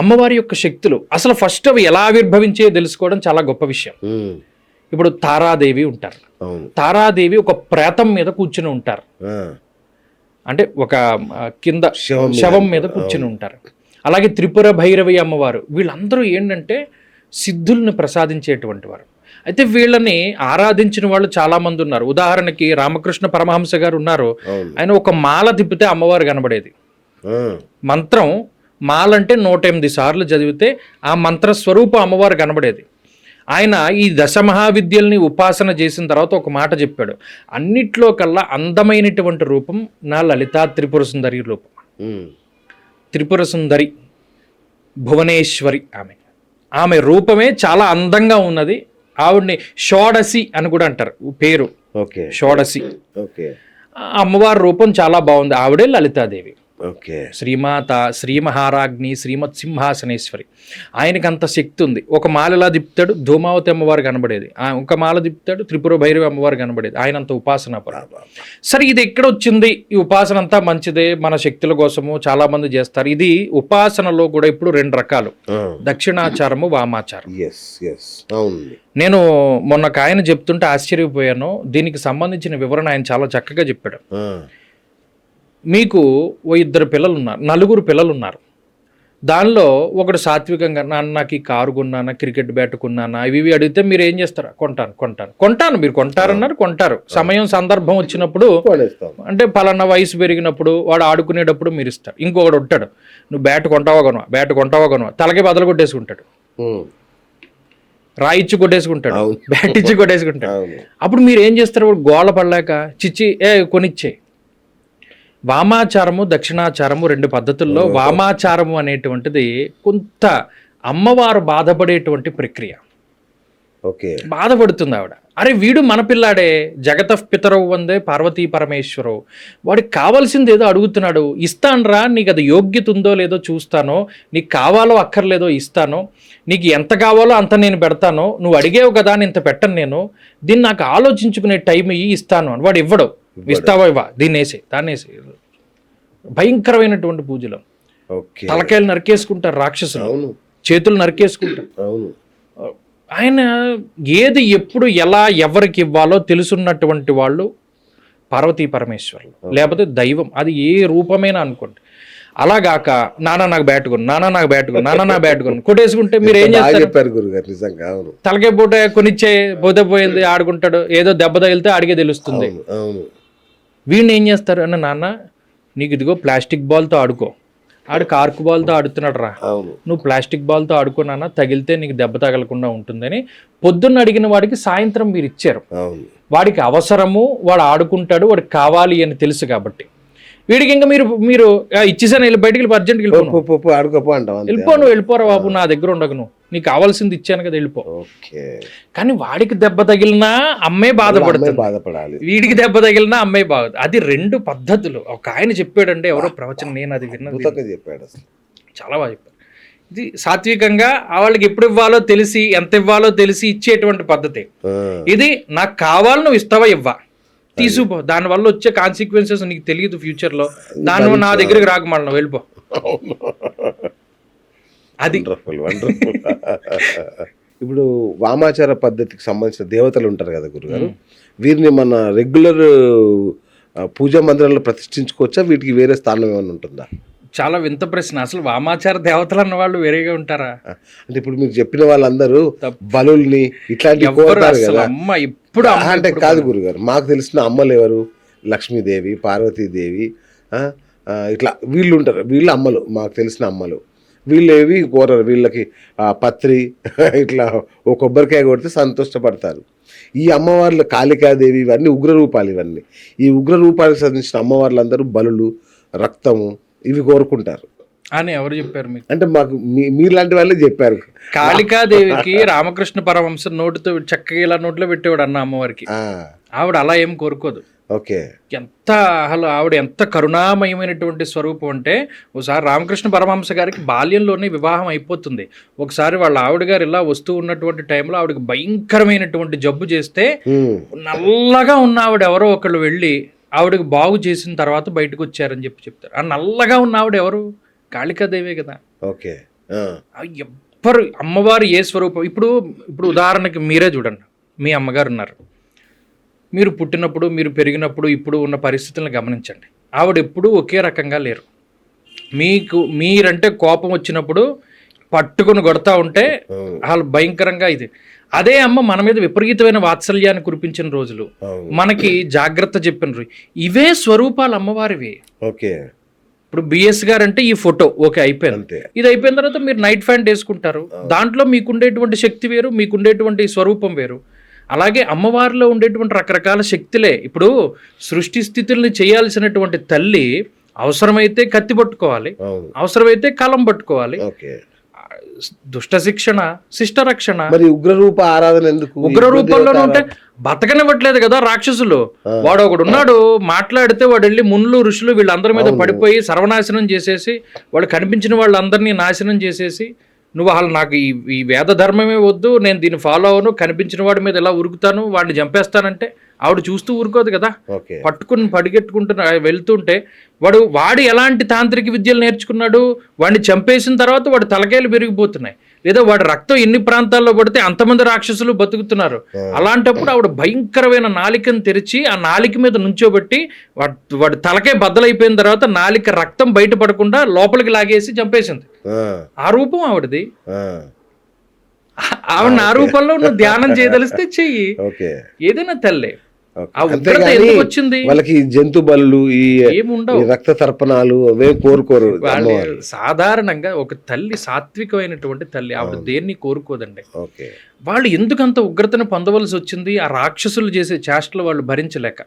అమ్మవారి యొక్క శక్తులు అసలు ఫస్ట్ అవి ఎలా ఆవిర్భవించే తెలుసుకోవడం చాలా గొప్ప విషయం. ఇప్పుడు తారాదేవి ఉంటారు. తారాదేవి ఒక ప్రేతం మీద కూర్చుని ఉంటారు. అంటే ఒక కింద శవం మీద కూర్చుని ఉంటారు. అలాగే త్రిపుర భైరవి అమ్మవారు, వీళ్ళందరూ ఏంటంటే సిద్ధుల్ని ప్రసాదించేటువంటి వారు. అయితే వీళ్ళని ఆరాధించిన వాళ్ళు చాలా మంది ఉన్నారు. ఉదాహరణకి రామకృష్ణ పరమహంస గారు ఉన్నారు. ఆయన ఒక మాల తిప్పితే అమ్మవారు కనబడేది. మంత్రం మాలంటే 108 సార్లు చదివితే ఆ మంత్ర స్వరూపం అమ్మవారు కనబడేది. ఆయన ఈ దశమహావిద్యల్ని ఉపాసన చేసిన తర్వాత ఒక మాట చెప్పాడు, అన్నిట్లో కల్లా అందమైనటువంటి రూపం నా లలితా త్రిపుర సుందరి రూపం. త్రిపుర సుందరి భువనేశ్వరి ఆమె రూపమే చాలా అందంగా ఉన్నది. ఆవిడ్ని షోడసి అని కూడా అంటారు పేరు. ఓకే, షోడసి. ఓకే, అమ్మవారి రూపం చాలా బాగుంది. ఆవిడే లలితాదేవి. ఓకే, శ్రీమాత, శ్రీ మహారాజ్ఞి, శ్రీమత్ సింహాసనేశ్వరి. ఆయనకి అంత శక్తి ఉంది. ఒక మాలలా తిప్పుతాడు, ధూమావతి అమ్మవారు కనబడేది. ఒక మాల తిప్పుతాడు, త్రిపుర భైరవి అమ్మవారు కనబడేది. ఆయన అంత ఉపాసన పరుడు. సరే, ఇది ఎక్కడ వచ్చింది? ఈ ఉపాసన అంతా మంచిదే, మన శక్తుల కోసము చాలా మంది చేస్తారు. ఇది ఉపాసనలో కూడా ఇప్పుడు 2 రకాలు, దక్షిణాచారము, వామాచారం. నేను మొన్న ఒక ఆయన చెప్తుంటే ఆశ్చర్యపోయాను. దీనికి సంబంధించిన వివరణ ఆయన చాలా చక్కగా చెప్పాడు. మీకు 2 పిల్లలు ఉన్నారు, 4 పిల్లలు ఉన్నారు. దానిలో ఒకడు సాత్వికంగా, నాన్న నాకు ఈ కారు కొన్నానా, క్రికెట్ బ్యాట్ కొన్నానా, ఇవి అడిగితే మీరు ఏం చేస్తారు? కొంటాను. మీరు కొంటారన్నారు, కొంటారు. సమయం సందర్భం వచ్చినప్పుడు, అంటే పలానా వయసు పెరిగినప్పుడు, వాడు ఆడుకునేటప్పుడు మీరు ఇస్తారు. ఇంకొకడు ఉంటాడు, నువ్వు బ్యాట్ కొంటావా కొనవా, తలకి బదలు కొట్టేసుకుంటాడు, రాయిచ్చి కొట్టేసుకుంటాడు, బ్యాట్ ఇచ్చి కొట్టేసుకుంటాడు. అప్పుడు మీరు ఏం చేస్తారు? గోళ పడలేక చిచ్చి కొనిచ్చే. వామాచారము, దక్షిణాచారము 2 పద్ధతుల్లో వామాచారము అనేటువంటిది కొంత అమ్మవారు బాధపడేటువంటి ప్రక్రియ. ఓకే, బాధపడుతుంది ఆవిడ. అరే వీడు మన పిల్లాడే, జగత పితరవు వందే పార్వతీ పరమేశ్వరవు, వాడికి కావాల్సింది ఏదో అడుగుతున్నాడు, ఇస్తానురా, నీకు అది యోగ్యత ఉందో లేదో చూస్తానో, నీకు కావాలో అక్కర్లేదో ఇస్తాను, నీకు ఎంత కావాలో అంత నేను పెడతాను, నువ్వు అడిగేవు కదా అని ఇంత పెట్టను నేను, దీన్ని నాకు ఆలోచించుకునే టైం ఇస్తాను అని వాడు ఇవ్వడు. ఇస్తావా? ఇవ్వ, దీన్ని వేసే, దాన్ని వేసే. భయంకరమైనటువంటి పూజలు. తలకాయలు నరికేసుకుంటారు రాక్షసులు, చేతులు నరికేసుకుంటారు. ఆయన ఏది ఎప్పుడు ఎలా ఎవరికి ఇవ్వాలో తెలుసున్నటువంటి వాళ్ళు పార్వతీ పరమేశ్వరులు, లేకపోతే దైవం, అది ఏ రూపమైనా అనుకోండి. అలాగాక నాన్న నాకు బ్యాట్ కొను కొట్టేసుకుంటే మీరు ఏం చేస్తారు? తలకే పూట కొనిచ్చే, పోతే పోయింది, ఆడుకుంటాడు, ఏదో దెబ్బ తగిలితే ఆడిగే తెలుస్తుంది. వీడిని ఏం చేస్తారు అన్న, నాన్న నీకు ఇదిగో ప్లాస్టిక్ బాల్తో ఆడుకో, ఆడు కార్కు బాల్తో ఆడుతున్నాడు రా, నువ్వు ప్లాస్టిక్ బాల్తో ఆడుకున్నా, తగిలితే నీకు దెబ్బ తగలకుండా ఉంటుందని పొద్దున్న అడిగిన వాడికి సాయంత్రం మీరు ఇచ్చారు. వాడికి అవసరము, వాడు ఆడుకుంటాడు, వాడికి కావాలి అని తెలుసు కాబట్టి వీడికి ఇంకా మీరు ఇచ్చేసాను, వెళ్ళి బయటికి వెళ్ళి అర్జెంట్కి వెళ్ళిపో, నువ్వు వెళ్ళిపోరా బాబు, నా దగ్గర ఉండకు, నువ్వు నీకు కావాల్సింది ఇచ్చాను కదా, వెళ్ళిపో. కానీ వాడికి దెబ్బ తగిలినా అమ్మే బాధపడాలి, వీడికి దెబ్బ తగిలినా అమ్మే బాధ. అది 2 పద్ధతులు. ఒక ఆయన చెప్పాడంటే, ఎవరో ప్రవచనం, నేను అది విన్నది, చెప్పాడు, చాలా బాగా చెప్పాడు. ఇది సాత్వికంగా వాళ్ళకి ఎప్పుడు ఇవ్వాలో తెలిసి, ఎంత ఇవ్వాలో తెలిసి ఇచ్చేటువంటి పద్ధతి. ఇది నాకు కావాలి, నువ్వు ఇస్తావా, ఇవ్వా, తీసుకో, దానివల్ల వచ్చే కాన్సిక్వెన్సెస్ నీకు తెలియదు ఫ్యూచర్లో, దాని నా దగ్గరికి రాకమన్నా వెళ్ళిపో. అది ఇప్పుడు వామాచార పద్ధతికి సంబంధించిన దేవతలు ఉంటారు కదా గురుగారు, వీరిని మన రెగ్యులర్ పూజా మందిరాల్లో ప్రతిష్ఠించుకోవచ్చా? వీటికి వేరే స్థానం ఏమైనా ఉంటుందా? చాలా వింత ప్రశ్న. అసలు వామాచార దేవతలు అన్న వాళ్ళు వేరేగా ఉంటారా? అంటే ఇప్పుడు మీరు చెప్పిన వాళ్ళందరూ బలుల్ని ఇట్లాంటి ఇప్పుడు అంటే కాదు గురుగారు, మాకు తెలిసిన అమ్మలు ఎవరు? లక్ష్మీదేవి, పార్వతీదేవి, ఇట్లా వీళ్ళు ఉంటారు, వీళ్ళు అమ్మలు, మాకు తెలిసిన అమ్మలు. వీళ్ళేవి కోరరు, వీళ్ళకి పత్రి ఇట్లా ఓ కొబ్బరికాయ కొడితే సంతోషపడతారు. ఈ అమ్మవార్లు కాళికాదేవి, ఇవన్నీ ఉగ్రరూపాలు. ఇవన్నీ ఈ ఉగ్రరూపాలకు సంబంధించిన అమ్మవార్లందరూ బలులు, రక్తము ఇవి కోరుకుంటారు అని ఎవరు చెప్పారు మీకు? అంటే మాకు మీలాంటి వాళ్ళే చెప్పారు. కాళికాదేవికి రామకృష్ణ పరమహంస నోటితో చక్కగా ఇలా నోట్లో పెట్టేవాడు అన్న అమ్మవారికి. ఆవిడ అలా ఏం కోరుకోదు. ఓకే, ఎంత అసలు ఆవిడ ఎంత కరుణామయమైనటువంటి స్వరూపం అంటే, ఒకసారి రామకృష్ణ పరమహంస గారికి బాల్యంలోనే వివాహం అయిపోతుంది. ఒకసారి వాళ్ళ ఆవిడ గారు ఇలా వస్తూ ఉన్నటువంటి టైంలో ఆవిడకి భయంకరమైనటువంటి జబ్బు చేస్తే, నల్లగా ఉన్న ఆవిడ ఎవరో ఒకళ్ళు వెళ్ళి ఆవిడకి బాగు చేసిన తర్వాత బయటకు వచ్చారని చెప్తారు. ఆ నల్లగా ఉన్న ఆవిడ ఎవరు? కాళికాదేవే కదా. ఓకే, ఎవ్వరు అమ్మవారు ఏ స్వరూపం. ఇప్పుడు ఉదాహరణకి మీరే చూడండి, మీ అమ్మగారు ఉన్నారు, మీరు పుట్టినప్పుడు, మీరు పెరిగినప్పుడు, ఇప్పుడు ఉన్న పరిస్థితులను గమనించండి. ఆవిడ ఎప్పుడూ ఒకే రకంగా లేరు. మీరంటే కోపం వచ్చినప్పుడు పట్టుకుని కొడతా ఉంటే వాళ్ళు భయంకరంగా ఇది. అదే అమ్మ మన మీద విపరీతమైన వాత్సల్యాన్ని కురిపించిన రోజులు, మనకి జాగ్రత్త చెప్పిన రోజు, ఇవే స్వరూపాలు అమ్మవారివి. ఓకే, ఇప్పుడు బిఎస్ గారు అంటే ఈ ఫోటో ఓకే అయిపోయింది. అంతే. ఇది అయిపోయిన తర్వాత మీరు నైట్ ఫ్యాంట్ వేసుకుంటారు. దాంట్లో మీకుండేటువంటి శక్తి వేరు, మీకుండేటువంటి స్వరూపం వేరు. అలాగే అమ్మవారిలో ఉండేటువంటి రకరకాల శక్తులే. ఇప్పుడు సృష్టి స్థితుల్ని చేయాల్సినటువంటి తల్లి అవసరమైతే కత్తి పట్టుకోవాలి, అవును. అవసరమైతే కలం పట్టుకోవాలి. ఓకే. దుష్ట శిక్షణ, శిష్ట రక్షణ. మరి ఉగ్రరూప ఆరాధన ఎందుకు? ఉగ్ర రూపంలోనే ఉంటే బతకనివ్వట్లేదు కదా రాక్షసులు. వాడు ఒకడు ఉన్నాడు, మాట్లాడితే వాడు వెళ్ళి మునులు ఋషులు వీళ్ళందరి మీద పడిపోయి సర్వనాశనం చేసేసి, వాడు కనిపించిన వాళ్ళందరినీ నాశనం చేసేసి, నువ్వు అసలు నాకు ఈ వేద ధర్మమే వద్దు, నేను దీన్ని ఫాలో అవను, కనిపించిన వాడి మీద ఎలా ఉరుకుతాను, వాడిని చంపేస్తానంటే ఆవిడ చూస్తూ ఊరుకోదు కదా. ఓకే. పట్టుకుని పడిగెట్టుకుంటున్నా వెళ్తుంటే వాడు ఎలాంటి తాంత్రిక విద్యలు నేర్చుకున్నాడు, వాడిని చంపేసిన తర్వాత వాడి తలకాయలు పెరిగిపోతున్నాయి, లేదా వాడి రక్తం ఎన్ని ప్రాంతాల్లో పడితే అంతమంది రాక్షసులు బతుకుతున్నారు. అలాంటప్పుడు ఆవిడ భయంకరమైన నాలికను తెరిచి ఆ నాలిక మీద నుంచోబెట్టి వాడి తలకాయ బద్దలైపోయిన తర్వాత నాలిక రక్తం బయట పడకుండా లోపలికి లాగేసి చంపేసింది. ఆ రూపం ఆవిడది. ఆవిడ ఆ రూపంలో నువ్వు ధ్యానం చేయదలిస్తే చెయ్యి, ఏదైనా తల్లే. ఆ ఉగ్రత ఎందుకు వచ్చింది? వాళ్ళకి జంతు బలులు, ఏముండవు, రక్త తర్పణాలు అవే కోరుకోరు. సాధారణంగా ఒక తల్లి సాత్వికమైనటువంటి తల్లి, ఆవిడ దేన్ని కోరుకోదండి. వాళ్ళు ఎందుకంత ఉగ్రతను పొందవలసి వచ్చింది? ఆ రాక్షసులు చేసే చేష్టలు వాళ్ళు భరించలేక.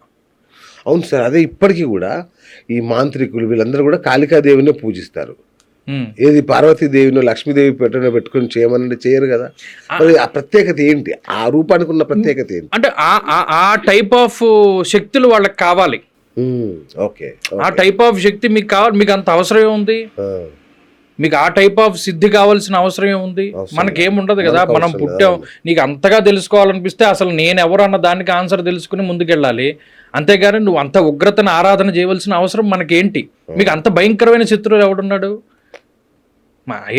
అవును సార్, అదే ఇప్పటికీ కూడా ఈ మాంత్రికులు వీళ్ళందరూ కూడా కాళికాదేవినే పూజిస్తారు. ఏది పార్వతీదేవినో లక్ష్మీదేవి పెట్టుకుని చేయమని చేయరు కదా. మరి ఆ ప్రత్యేకత ఏంటి? ఆ రూపానికి ఉన్న ప్రత్యేకత ఏంటి? అంటే ఆ టైప్ ఆఫ్ శక్తులు వాళ్ళకి కావాలి. ఓకే. ఆ టైప్ ఆఫ్ శక్తి మీకు కావాలి. మీకు అంత అవసరం ఏముంది? మీకు ఆ టైప్ ఆఫ్ సిద్ధి కావాల్సిన అవసరం ఏముంది? మనకేముండదు కదా. మనం పుట్టాం, నీకు అంతగా తెలుసుకోవాలనిపిస్తే అసలు నేను ఎవరు అన్న దానికి ఆన్సర్ తెలుసుకుని ముందుకెళ్ళాలి. అంతేగాని నువ్వు అంత ఉగ్రతను ఆరాధన చేయవలసిన అవసరం మనకేంటి? మీకు అంత భయంకరమైన శత్రువు ఎవడున్నాడు?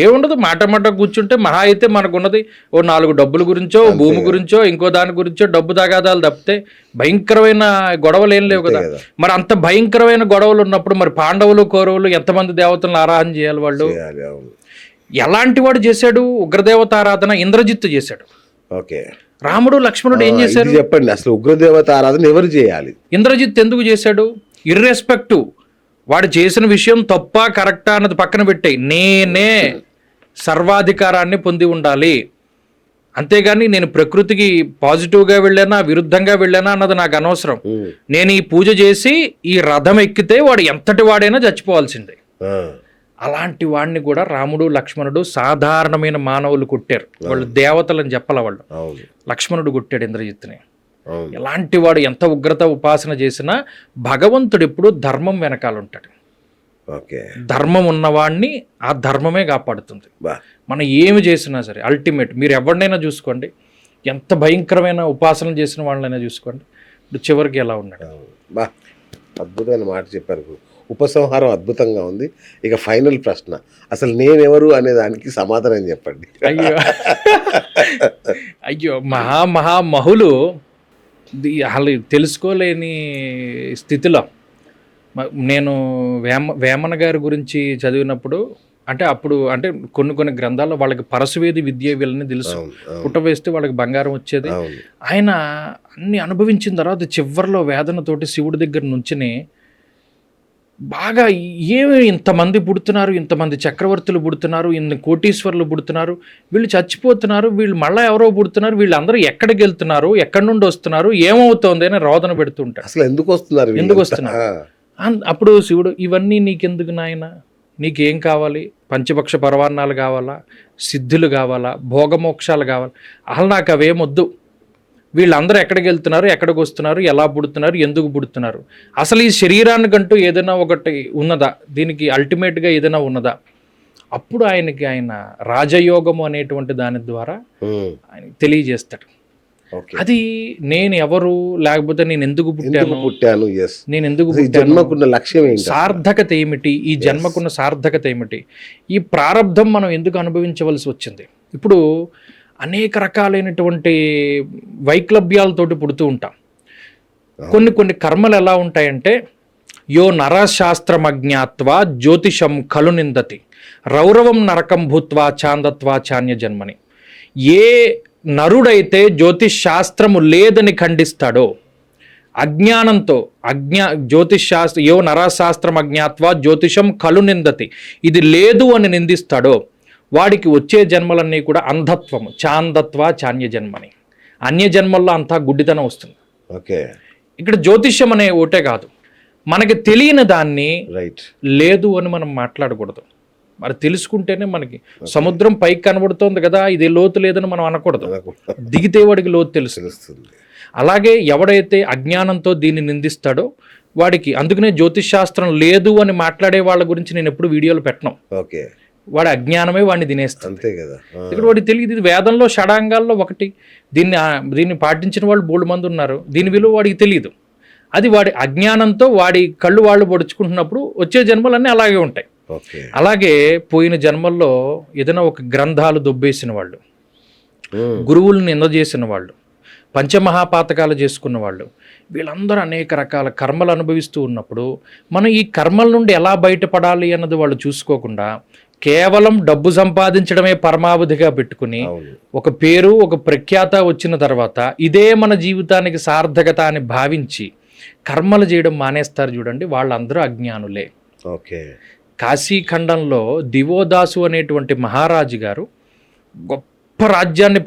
ఏముండదు, మాట కూర్చుంటే మహా అయితే మనకున్నది ఓ 4 డబ్బుల గురించో, భూమి గురించో, ఇంకో దాని గురించో డబ్బు తగాదాలు తప్పితే భయంకరమైన గొడవలు ఏం లేవు కదా. మరి అంత భయంకరమైన గొడవలు ఉన్నప్పుడు మరి పాండవులు కౌరవులు ఎంతమంది దేవతలను ఆరాధన చేయాలి? వాళ్ళు ఎలాంటి వాడు చేశాడు ఉగ్రదేవత ఆరాధన? ఇంద్రజిత్తు చేశాడు. రాముడు లక్ష్మణుడు ఏం చేశారు చెప్పండి? అసలు ఉగ్రదేవత ఆరాధన ఎవరు చేయాలి? ఇంద్రజిత్ ఎందుకు చేశాడు? ఇర్రెస్పెక్టివ్ వాడు చేసిన విషయం తప్ప కరెక్టా అన్నది పక్కన పెట్టాయి, నేనే సర్వాధికారాన్ని పొంది ఉండాలి. అంతేగాని నేను ప్రకృతికి పాజిటివ్గా వెళ్ళానా విరుద్ధంగా వెళ్ళానా అన్నది నాకు అనవసరం. నేను ఈ పూజ చేసి ఈ రథం ఎక్కితే వాడు ఎంతటి వాడైనా చచ్చిపోవాల్సిందే. అలాంటి వాడిని కూడా రాముడు లక్ష్మణుడు సాధారణమైన మానవులు కొట్టారు. వాళ్ళు దేవతలని చెప్పాల. వాళ్ళు లక్ష్మణుడు కొట్టాడు ఇంద్రజిత్తుని. ఎలాంటి వాడు ఎంత ఉగ్రత ఉపాసన చేసినా భగవంతుడు ఎప్పుడు ధర్మం వెనకాల ఉంటాడు. ధర్మం ఉన్నవాడిని ఆ ధర్మమే కాపాడుతుంది. మనం ఏమి చేసినా సరే అల్టిమేట్ మీరు ఎవరినైనా చూసుకోండి, ఎంత భయంకరమైన ఉపాసన చేసిన వాళ్ళైనా చూసుకోండి, ఇప్పుడు చివరికి ఎలా ఉన్నాడు. అద్భుతమైన మాట చెప్పారు. ఉపసంహారం అద్భుతంగా ఉంది. ఇక ఫైనల్ ప్రశ్న, అసలు నేనెవరు అనే దానికి సమాధానం చెప్పండి. అయ్యో మహామహులు వాళ్ళు తెలుసుకోలేని స్థితిలో. నేను వేమన గారి గురించి చదివినప్పుడు అంటే కొన్ని గ్రంథాల్లో వాళ్ళకి పరశువేది విద్య వీళ్ళని తెలుసు, పుట్ట వేస్తే వాళ్ళకి బంగారం వచ్చేది. ఆయన అన్ని అనుభవించిన తర్వాత చివరిలో వేదనతోటి శివుడి దగ్గర నుంచిని బాగా ఏమి ఇంతమంది పుడుతున్నారు, ఇంతమంది చక్రవర్తులు పుడుతున్నారు, ఇన్ని కోటీశ్వరులు పుడుతున్నారు, వీళ్ళు చచ్చిపోతున్నారు, వీళ్ళు మళ్ళీ ఎవరో పుడుతున్నారు, వీళ్ళందరూ ఎక్కడికి వెళ్తున్నారు, ఎక్కడి నుండి వస్తున్నారు, ఏమవుతోంది అని రోదన పెడుతుంటారు. అసలు ఎందుకు వస్తున్నారు? అప్పుడు శివుడు, ఇవన్నీ నీకెందుకు నాయన, నీకేం కావాలి? పంచపక్ష పరవాన్నాలు కావాలా, సిద్ధులు కావాలా, భోగమోక్షాలు కావాలా? అసలు నాకు అవేమొద్దు. వీళ్ళందరూ ఎక్కడికి వెళ్తున్నారు, ఎక్కడికి వస్తున్నారు, ఎలా పుడుతున్నారు, ఎందుకు పుడుతున్నారు, అసలు ఈ శరీరానికంటూ ఏదైనా ఒకటి ఉన్నదా, దీనికి అల్టిమేట్గా ఏదైనా ఉన్నదా? అప్పుడు ఆయన రాజయోగము అనేటువంటి దాని ద్వారా ఆయన తెలియజేస్తాడు. అది నేను ఎవరు, లేకపోతే నేను ఎందుకు పుట్టాను, నేను ఎందుకు జన్మకున్న లక్ష్యం ఏంటి, సార్థకత ఏమిటి, ఈ జన్మకున్న సార్థకత ఏమిటి, ఈ ప్రారంధం మనం ఎందుకు అనుభవించవలసి వచ్చింది. ఇప్పుడు అనేక రకాలైనటువంటి వైక్లభ్యాలతోటి పుడుతూ ఉంటాం. కొన్ని కర్మలు ఎలా ఉంటాయంటే, యో నరశాస్త్రమజ్ఞాత్వా జ్యోతిషం ఖలు నిందతి రౌరవం నరకం భూత్వా చాందత్వా చాన్య జన్మని. ఏ నరుడైతే జ్యోతిష్ శాస్త్రము లేదని ఖండిస్తాడో, అజ్ఞానంతో జ్యోతిషాస్త్ర యో నరశాస్త్రం అజ్ఞాత్వా జ్యోతిషం కలు నిందతి, ఇది లేదు అని నిందిస్తాడో వాడికి వచ్చే జన్మలన్నీ కూడా అంధత్వము, చాందత్వ చాన్య జన్మని, అన్య జన్మల్లో అంతా గుడ్డితనం వస్తుంది. ఓకే, ఇక్కడ జ్యోతిష్యం అనే ఒకటే కాదు, మనకి తెలియని దాన్ని రైట్ లేదు అని మనం మాట్లాడకూడదు. మరి తెలుసుకుంటేనే మనకి సముద్రం పైకి కనబడుతోంది కదా, ఇది లోతు లేదని మనం అనకూడదు. దిగితే వాడికి లోతు తెలుస్తుంది. అలాగే ఎవడైతే అజ్ఞానంతో దీన్ని నిందిస్తాడో వాడికి, అందుకనే జ్యోతిష్ శాస్త్రం లేదు అని మాట్లాడే వాళ్ళ గురించి నేను ఎప్పుడు వీడియోలు పెట్టను. ఓకే, వాడి అజ్ఞానమే వాడిని తినేస్తుంది. అంతే కదా. ఇక్కడ వాడికి తెలియదు, ఇది వేదంలో షడాంగాల్లో ఒకటి, దీన్ని పాటించిన వాళ్ళు బోల్డ్ మంది ఉన్నారు, దీని విలువ వాడికి తెలియదు. అది వాడి అజ్ఞానంతో వాడి కళ్ళు వాళ్ళు పొడుచుకుంటున్నప్పుడు వచ్చే జన్మలన్నీ అలాగే ఉంటాయి. అలాగే పోయిన జన్మల్లో ఏదైనా ఒక గ్రంథాలు దొబ్బేసిన వాళ్ళు, గురువులను నింద చేసిన వాళ్ళు, పంచమహాపాతకాలు చేసుకున్న వాళ్ళు, వీళ్ళందరూ అనేక రకాల కర్మలు అనుభవిస్తూ ఉన్నప్పుడు మనం ఈ కర్మల నుండి ఎలా బయటపడాలి అన్నది వాళ్ళు చూసుకోకుండా కేవలం డబ్బు సంపాదించడమే పరమావధిగా పెట్టుకుని ఒక పేరు ఒక ప్రఖ్యాత వచ్చిన తర్వాత ఇదే మన జీవితానికి సార్థకత అని భావించి కర్మలు చేయడం మానేస్తారు చూడండి, వాళ్ళందరూ అజ్ఞానులే. ఓకే, కాశీఖండంలో దివోదాసు అనేటువంటి మహారాజు గారు గొప్ప రాజ్యాన్ని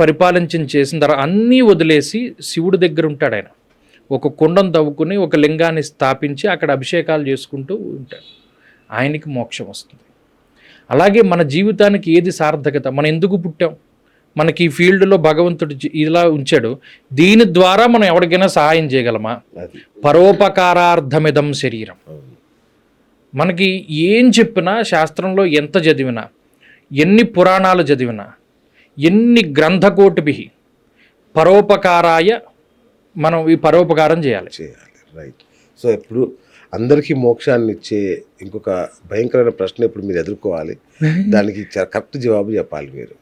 చేసిన తర్వాత అన్నీ వదిలేసి శివుడి దగ్గర ఉంటాడు. ఆయన ఒక కుండం తవ్వుకుని ఒక లింగాన్ని స్థాపించి అక్కడ అభిషేకాలు చేసుకుంటూ ఉంటాడు. ఆయనకి మోక్షం వస్తుంది. అలాగే మన జీవితానికి ఏది సార్థకత, మనం ఎందుకు పుట్టాం, మనకి ఈ ఫీల్డ్లో భగవంతుడు ఇలా ఉంచాడు, దీని ద్వారా మనం ఎవరికైనా సహాయం చేయగలమా? పరోపకారార్థమిదం శరీరం. మనకి ఏం చెప్పినా, శాస్త్రంలో ఎంత చదివినా, ఎన్ని పురాణాలు చదివినా, ఎన్ని గ్రంథకోటిభి పరోపకారాయ మనం ఈ పరోపకారం చేయాలి. రైట్. సో ఇప్పుడు అందరికీ మోక్షాన్ని ఇచ్చే ఇంకొక భయంకరమైన ప్రశ్న ఇప్పుడు మీరు ఎదుర్కోవాలి, దానికి కరెక్ట్ జవాబు చెప్పాలి. మీరు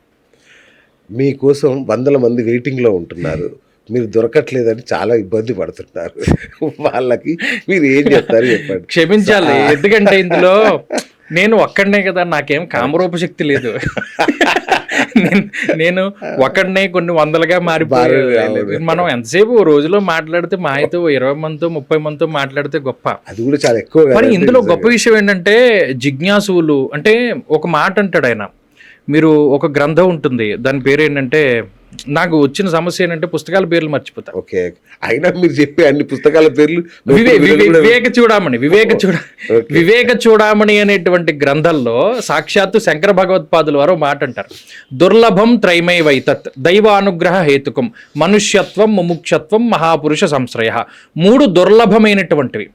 మీకోసం వందల మంది వెయిటింగ్లో ఉంటున్నారు, మీరు దొరకట్లేదని చాలా ఇబ్బంది పడుతున్నారు, వాళ్ళకి మీరు ఏం చెప్తారు చెప్పండి. క్షమించాలి, ఎందుకంటే ఇందులో నేను ఒక్కడనే కదా, నాకేం కామరూపశక్తి లేదు. నేను ఒక్కడనే కొన్ని వందలుగా మారిపోయాను. మనం ఎంతసేపు రోజులో మాట్లాడితే మా అయితే 20 మందితో 30 మందితో మాట్లాడితే గొప్ప, అది కూడా చాలా ఎక్కువ. మరి ఇందులో గొప్ప విషయం ఏంటంటే జిజ్ఞాసువులు అంటే ఒక మాట అంటాడు ఆయన, మీరు ఒక గ్రంథం ఉంటుంది దాని పేరు ఏంటంటే, నాకు వచ్చిన సమస్య ఏంటంటే పుస్తకాల పేర్లు మర్చిపోతా. ఓకే, అయినా మీరు చెప్పే అన్ని పుస్తకాల పేర్లు వివేక చూడామణి అనేటువంటి గ్రంథంలో సాక్షాత్తు శంకర భగవత్పాదుల వారు మాట అంటారు, దుర్లభం త్రైమై వైతత్ దైవానుగ్రహ హేతుకం మనుష్యత్వం ముముక్షత్వం మహాపురుష సంశ్రయ. 3 దుర్లభమైనటువంటివి.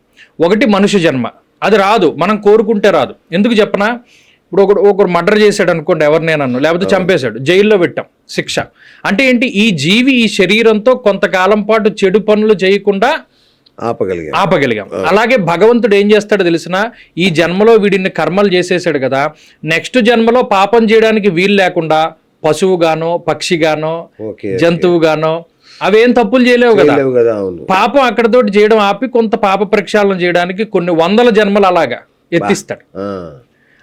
ఒకటి మనుష్య జన్మ, అది రాదు, మనం కోరుకుంటే రాదు. ఎందుకు చెప్పనా, ఇప్పుడు ఒకరు మర్డర్ చేశాడు అనుకోండి, ఎవరినేనన్ను, లేకపోతే చంపేశాడు, జైల్లో పెట్టాం, శిక్ష. అంటే ఏంటి, ఈ జీవి ఈ శరీరంతో కొంతకాలం పాటు చెడు పనులు చేయకుండా ఆపగలిగాం. అలాగే భగవంతుడు ఏం చేస్తాడో తెలిసిన, ఈ జన్మలో వీడిని కర్మలు చేసేసాడు కదా, నెక్స్ట్ జన్మలో పాపం చేయడానికి వీలు లేకుండా పశువుగానో పక్షిగానో జంతువుగానో అవేం తప్పులు చేయలేవు కదా, పాపం అక్కడతోటి చేయడం ఆపి కొంత పాప ప్రక్షాళన చేయడానికి కొన్ని 100 జన్మలు అలాగా ఎత్తిస్తాడు.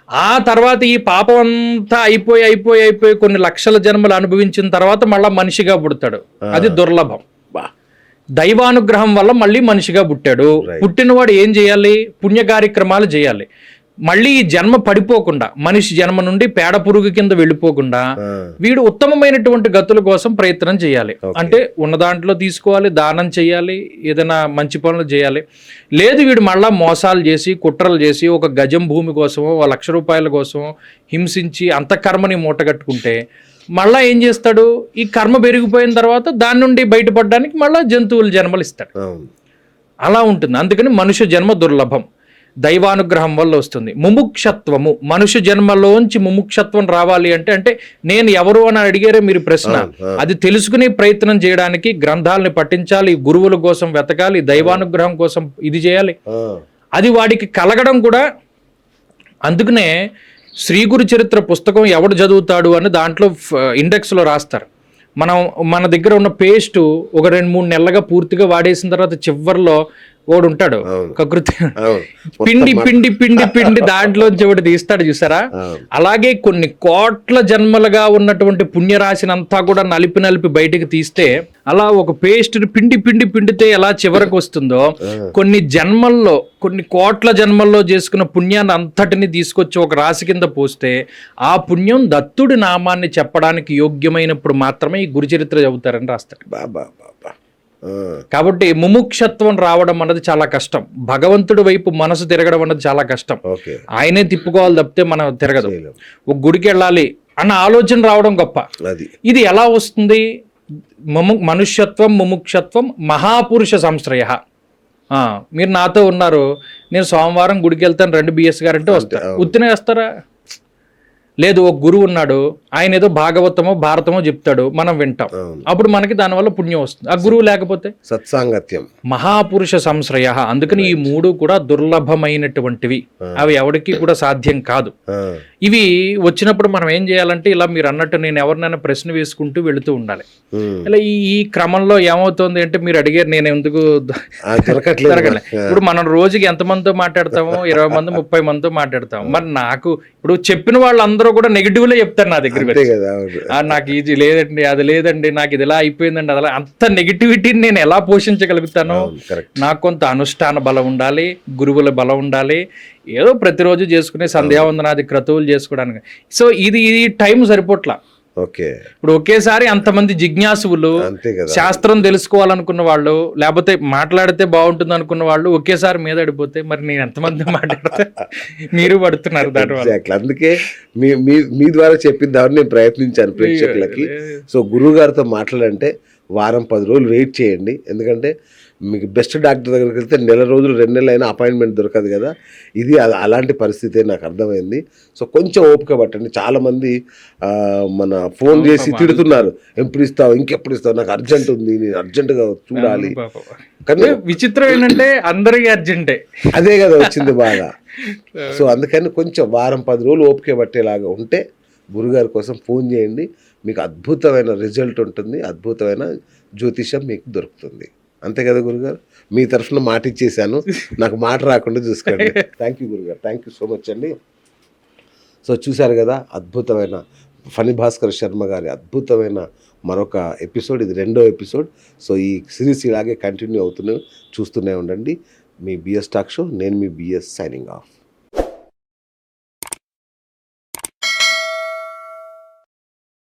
ఆ తర్వాత ఈ పాపం అంతా అయిపోయి కొన్ని లక్షల జన్మలు అనుభవించిన తర్వాత మళ్ళా మనిషిగా పుడతాడు. అది దుర్లభం. దైవానుగ్రహం వల్ల మళ్ళీ మనిషిగా పుట్టాడు. పుట్టినవాడు ఏం చేయాలి, పుణ్య కార్యక్రమాలు చేయాలి. మళ్ళీ ఈ జన్మ పడిపోకుండా, మనిషి జన్మ నుండి పేడ పురుగు కింద వెళ్ళిపోకుండా వీడు ఉత్తమమైనటువంటి గతుల కోసం ప్రయత్నం చేయాలి. అంటే ఉన్న దాంట్లో తీసుకోవాలి, దానం చేయాలి, ఏదైనా మంచి పనులు చేయాలి. లేదు వీడు మళ్ళా మోసాలు చేసి కుట్రలు చేసి ఒక గజం భూమి కోసమో 1,00,000 రూపాయల కోసమో హింసించి అంతఃకర్మని మూటగట్టుకుంటే మళ్ళా ఏం చేస్తాడు, ఈ కర్మ పెరిగిపోయిన తర్వాత దాని నుండి బయటపడడానికి మళ్ళా జంతువుల జన్మలు ఇస్తాడు. అలా ఉంటుంది. అందుకని మనుష్య జన్మ దుర్లభం, దైవానుగ్రహం వల్ల వస్తుంది. ముముక్షత్వము, మనుష్య జన్మలోంచి ముముక్షత్వం రావాలి అంటే నేను ఎవరు అని అడిగారే మీరు ప్రశ్న, అది తెలుసుకునే ప్రయత్నం చేయడానికి గ్రంథాలని పఠించాలి, గురువుల కోసం వెతకాలి, దైవానుగ్రహం కోసం ఇది చేయాలి. అది వాడికి కలగడం కూడా. అందుకనే శ్రీ గురు చరిత్ర పుస్తకం ఎవడు చదువుతాడు అని దాంట్లో ఇండెక్స్లో రాస్తారు. మన దగ్గర ఉన్న పేస్ట్ ఒక 2-3 నెలలుగా పూర్తిగా వాడేసిన తర్వాత చివరిలో ఓడు ఉంటాడు అవును. కకృతి అవును. పిండి పిండి పిండి పిండి దాంట్లోంచి ఒకటి తీస్తాడు చూసారా. అవును. అలాగే కొన్ని కోట్ల జన్మలుగా ఉన్నటువంటి పుణ్యరాశినంతా కూడా నలిపి నలిపి బయటికి తీస్తే అలా ఒక పేస్ట్ పిండి పిండి పిండితే ఎలా చివరకు వస్తుందో కొన్ని జన్మల్లో కొన్ని కోట్ల జన్మల్లో చేసుకున్న పుణ్యాన్ని అంతటిని తీసుకొచ్చి ఒక రాశి కింద పోస్తే ఆ పుణ్యం దత్తుడి నామాన్ని చెప్పడానికి యోగ్యమైనప్పుడు మాత్రమే ఈ గురుచరిత్ర చదువుతారని రాస్తాడు. బాబా బాబా. కాబట్టి ముముక్షత్వం రావడం అన్నది చాలా కష్టం. భగవంతుడి వైపు మనసు తిరగడం అన్నది చాలా కష్టం. ఓకే. ఆయనే తిప్పుకోవాలి తప్పితే మనం తిరగదు. చేయలేం. ఒక గుడికి వెళ్ళాలి అన్న ఆలోచన రావడం గొప్ప. అది ఇది ఎలా వస్తుంది? మనుష్యత్వం ముముక్షత్వం మహాపురుష సంశ్రయ. మీరు నాతో ఉన్నారు, నేను సోమవారం గుడికి వెళ్తాను, 2 బిఎస్ గారంటే వస్తారు. ఉత్తినే వేస్తారా? లేదు, ఒక గురువు ఉన్నాడు, ఆయన ఏదో భాగవతమో భారతమో చెప్తాడు, మనం వింటాం, అప్పుడు మనకి దానివల్ల పుణ్యం వస్తుంది. ఆ గురువు లేకపోతే సత్సాంగత్యం, మహాపురుష సంశ్రయ. అందుకని ఈ 3 కూడా దుర్లభమైనటువంటివి, అవి ఎవరికి కూడా సాధ్యం కాదు. ఇవి వచ్చినప్పుడు మనం ఏం చేయాలంటే ఇలా మీరు అన్నట్టు నేను ఎవరినైనా ప్రశ్న వేసుకుంటూ వెళుతూ ఉండాలి. ఇలా ఈ క్రమంలో ఏమవుతుంది అంటే మీరు అడిగారు నేను ఎందుకు దొరకట్లేదు. ఇప్పుడు మనం రోజుకి ఎంతమందితో మాట్లాడతాము? 20 మంది 30 మందితో మాట్లాడతాము. మరి నాకు ఇప్పుడు చెప్పిన వాళ్ళందరూ కూడా నెగిటివ్లే చెప్తారు నా దగ్గర. నాకు ఇది లేదండి, అది లేదండి, నాకు ఇది ఇలా అయిపోయిందండి, అలా అంత నెగిటివిటీని నేను ఎలా పోషించగలుగుతాను? నాకు కొంత అనుష్ఠాన బలం ఉండాలి, గురువుల బలం ఉండాలి, ఏదో ప్రతిరోజు చేసుకునే సంధ్యావందనాది క్రతువులు చేసుకోవడానికి. సో ఇది టైం సరిపోట్లా. ఓకే. ఇప్పుడు ఒకేసారి అంతమంది జిజ్ఞాసువులు, శాస్త్రం తెలుసుకోవాలనుకున్న వాళ్ళు, లేకపోతే మాట్లాడితే బాగుంటుంది అనుకున్న వాళ్ళు ఒకేసారి మీద పడిపోతే మరి నేను ఎంతమంది మాట్లాడితే మీరు పడుతున్నారు దాంట్లో. అందుకే మీ ద్వారా చెప్పిద్దామని నేను ప్రయత్నించాను ప్రేక్షకులకి. సో గురువు గారితో మాట్లాడంటే వారం 10 రోజులు వెయిట్ చేయండి. ఎందుకంటే మీకు బెస్ట్ డాక్టర్ దగ్గరికి వెళ్తే 1 నెల రోజులు 2 నెలలు అయినా అపాయింట్మెంట్ దొరకదు కదా. ఇది అలాంటి పరిస్థితే నాకు అర్థమైంది. సో కొంచెం ఓపిక పట్టండి. చాలామంది మన ఫోన్ చేసి తిడుతున్నారు, ఎప్పుడు ఇస్తావు, ఇంకెప్పుడు ఇస్తావు, నాకు అర్జెంట్ ఉంది, నేను అర్జెంటుగా చూడాలి. కానీ విచిత్రం ఏంటంటే అందరికీ అర్జెంటే, అదే కదా వచ్చింది బాగా. సో అందుకని కొంచెం వారం 10 రోజులు ఓపిక పట్టేలాగా ఉంటే గురుగారి కోసం ఫోన్ చేయండి. మీకు అద్భుతమైన రిజల్ట్ ఉంటుంది, అద్భుతమైన జ్యోతిషం మీకు దొరుకుతుంది. అంతే కదా గురుగారు? మీ తరఫున మాట ఇచ్చేసాను, నాకు మాట రాకుండా చూసుకోండి. థ్యాంక్ యూ గురుగారు, థ్యాంక్ యూ సో మచ్ అండి. సో చూశారు కదా అద్భుతమైన ఫణి భాస్కర్ శర్మ గారి అద్భుతమైన మరొక ఎపిసోడ్. ఇది 2వ ఎపిసోడ్. సో ఈ సిరీస్ ఇలాగే కంటిన్యూ అవుతూనే చూస్తూనే ఉండండి. మీ బిఎస్ టాక్ షో, నేను మీ బిఎస్ సైనింగ్ ఆఫ్.